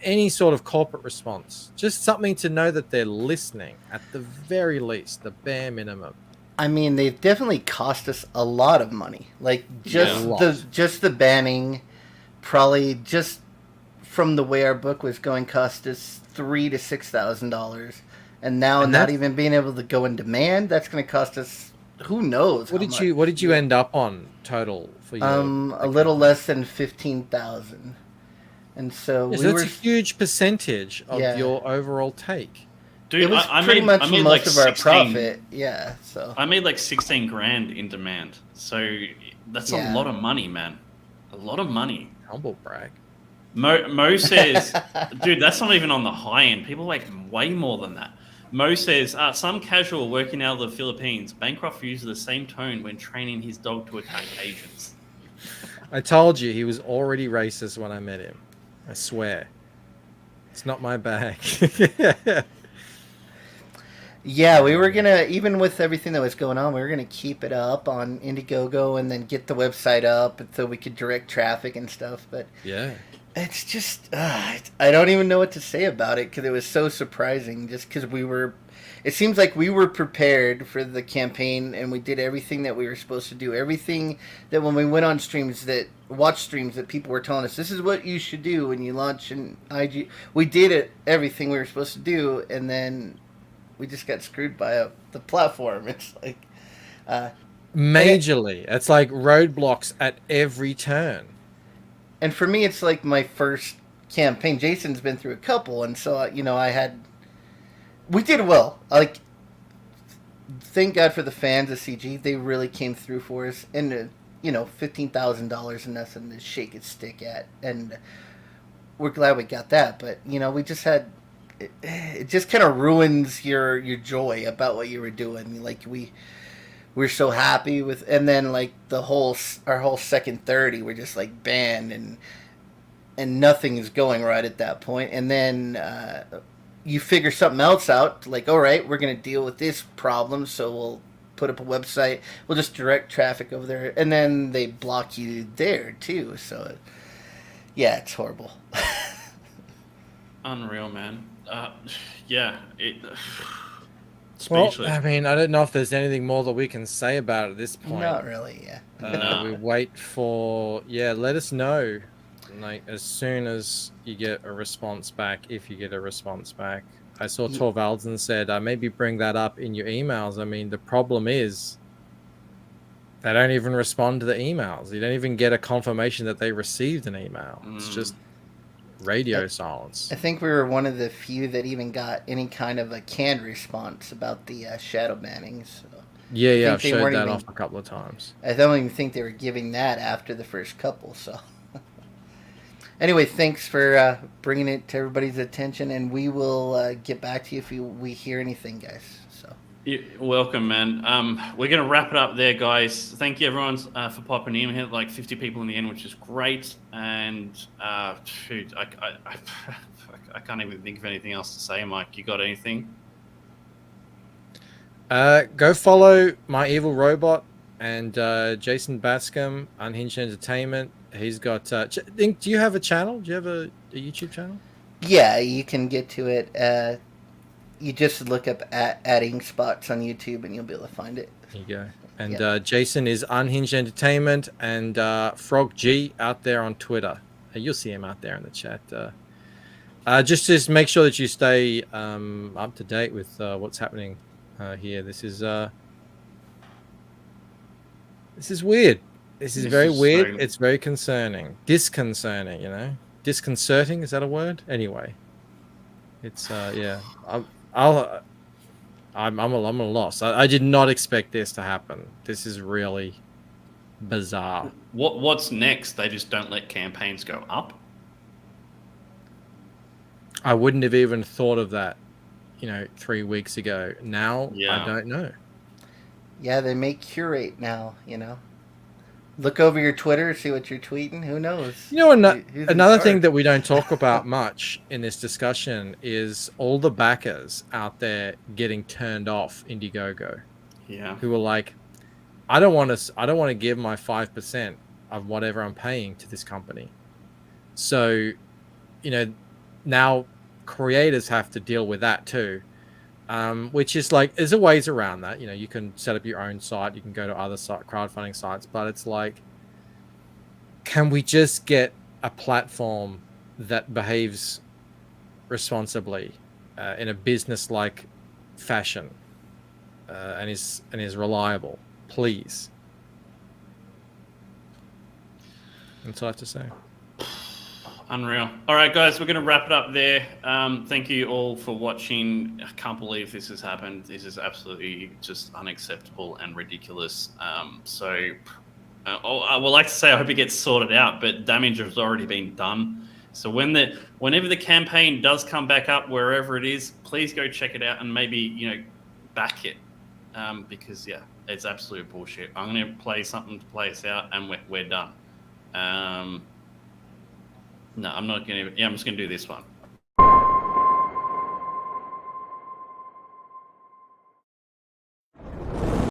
Speaker 1: Any sort of corporate response, just something to know that they're listening at the very least, the bare minimum.
Speaker 5: I mean, they've definitely cost us a lot of money. Like just
Speaker 1: Yeah.
Speaker 5: the banning, probably just from the way our book was going, cost us $3,000 to $6,000, and now
Speaker 1: And
Speaker 5: not
Speaker 1: that's
Speaker 5: even being able to go in demand, that's going to cost us who knows
Speaker 1: what
Speaker 5: how
Speaker 1: did
Speaker 5: much.
Speaker 1: you end up on total for your
Speaker 5: A little less than 15,000, and so
Speaker 1: Yeah,
Speaker 5: we
Speaker 1: so that's
Speaker 5: were,
Speaker 1: a huge percentage of
Speaker 5: yeah.
Speaker 1: your overall take.
Speaker 3: Dude,
Speaker 5: It was
Speaker 3: I
Speaker 5: pretty
Speaker 3: made I
Speaker 5: much
Speaker 3: made
Speaker 5: most
Speaker 3: like
Speaker 5: of our
Speaker 3: 16.
Speaker 5: profit. Yeah, so
Speaker 3: I made like 16 grand in demand. So that's a
Speaker 5: yeah.
Speaker 3: lot of money, man. A lot of money.
Speaker 1: Humble brag.
Speaker 3: Mo says, dude, that's not even on the high end. People make way more than that. Mo says, some casual working out of the Philippines, Bancroft uses the same tone when training his dog to attack Asians.
Speaker 1: I told you he was already racist when I met him. I swear. It's not my bag.
Speaker 5: Yeah, we were gonna, even with everything that was going on, we were gonna keep it up on Indiegogo and then get the website up so we could direct traffic and stuff. But
Speaker 1: Yeah.
Speaker 5: it's just, I don't even know what to say about it because it was so surprising. Just because it seems like we were prepared for the campaign and we did everything that we were supposed to do. Everything that when we went on streams watch streams that people were telling us, this is what you should do when you launch an IG. We did everything we were supposed to do, and then we just got screwed by the platform. It's like,
Speaker 1: Majorly. It's like roadblocks at every turn.
Speaker 5: and for me, it's like my first campaign. Jason's been through a couple, and so we did well. Like, thank God for the fans of CG. They really came through for us, and $15,000 and nothing to shake a stick at, and we're glad we got that. But we just had. It just kind of ruins your joy about what you were doing. Like we're so happy with, and then like our whole second 30, we're just like banned, and nothing is going right at that point. And then you figure something else out. Like, all right, we're gonna deal with this problem, so we'll put up a website. We'll just direct traffic over there, and then they block you there too. So yeah, it's horrible.
Speaker 3: Unreal, man. Yeah,
Speaker 1: Well,
Speaker 3: speechless.
Speaker 1: I mean, I don't know if there's anything more that we can say about it at this point.
Speaker 5: Not really, yeah.
Speaker 3: No.
Speaker 1: We wait for, let us know, like, as soon as you get a response back, if you get a response back. I saw Torvaldsen said, maybe bring that up in your emails. I mean, the problem is they don't even respond to the emails. You don't even get a confirmation that they received an email. It's just radio silence.
Speaker 5: I think we were one of the few that even got any kind of a canned response about the shadow bannings. So
Speaker 1: Yeah, I've showed that off a couple of times.
Speaker 5: I don't even think they were giving that after the first couple. So anyway, thanks for bringing it to everybody's attention, and we will get back to you if we hear anything, guys. So
Speaker 3: You're welcome, man. We're going to wrap it up there, guys. Thank you, everyone, for popping in. We had like 50 people in the end, which is great. And shoot, I can't even think of anything else to say, Mike. You got anything?
Speaker 1: Go follow My Evil Robot and Jason Bascom, Unhinged Entertainment. He's got. Do you have a channel? Do you have a YouTube channel?
Speaker 5: Yeah, you can get to it. You just look up adding spots on YouTube and you'll be able to find it.
Speaker 1: There you go. And Jason is Unhinged Entertainment, and Frog G out there on Twitter. You'll see him out there in the chat. Just make sure that you stay up to date with what's happening here. This is weird. This is very weird. It's very concerning. Disconcerting, Disconcerting, is that a word? Anyway. It's I'm a loss. I did not expect this to happen. This is really bizarre.
Speaker 3: What's next? They just don't let campaigns go up?
Speaker 1: I wouldn't have even thought of that, 3 weeks ago. Now,
Speaker 3: Yeah.
Speaker 1: I don't know.
Speaker 5: Yeah, they may curate now, Look over your Twitter, see what you're tweeting. Who knows?
Speaker 1: Another thing that we don't talk about much in this discussion is all the backers out there getting turned off Indiegogo.
Speaker 3: Yeah.
Speaker 1: Who are like, I don't want to give my 5% of whatever I'm paying to this company. So, now creators have to deal with that too. Which is like, there's a ways around that. You can set up your own site. You can go to other crowdfunding sites, but it's like, can we just get a platform that behaves responsibly in a business-like fashion and is reliable. Please. That's all I have to say.
Speaker 3: Unreal. All right, guys, we're going to wrap it up there. Thank you all for watching. I can't believe this has happened. This is absolutely just unacceptable and ridiculous. I would like to say I hope it gets sorted out, but damage has already been done. So whenever the campaign does come back up, wherever it is, please go check it out and maybe back it, because it's absolute bullshit. I'm going to play something to play us out, and we're done. No, I'm not going to. Yeah, I'm just going to do this one.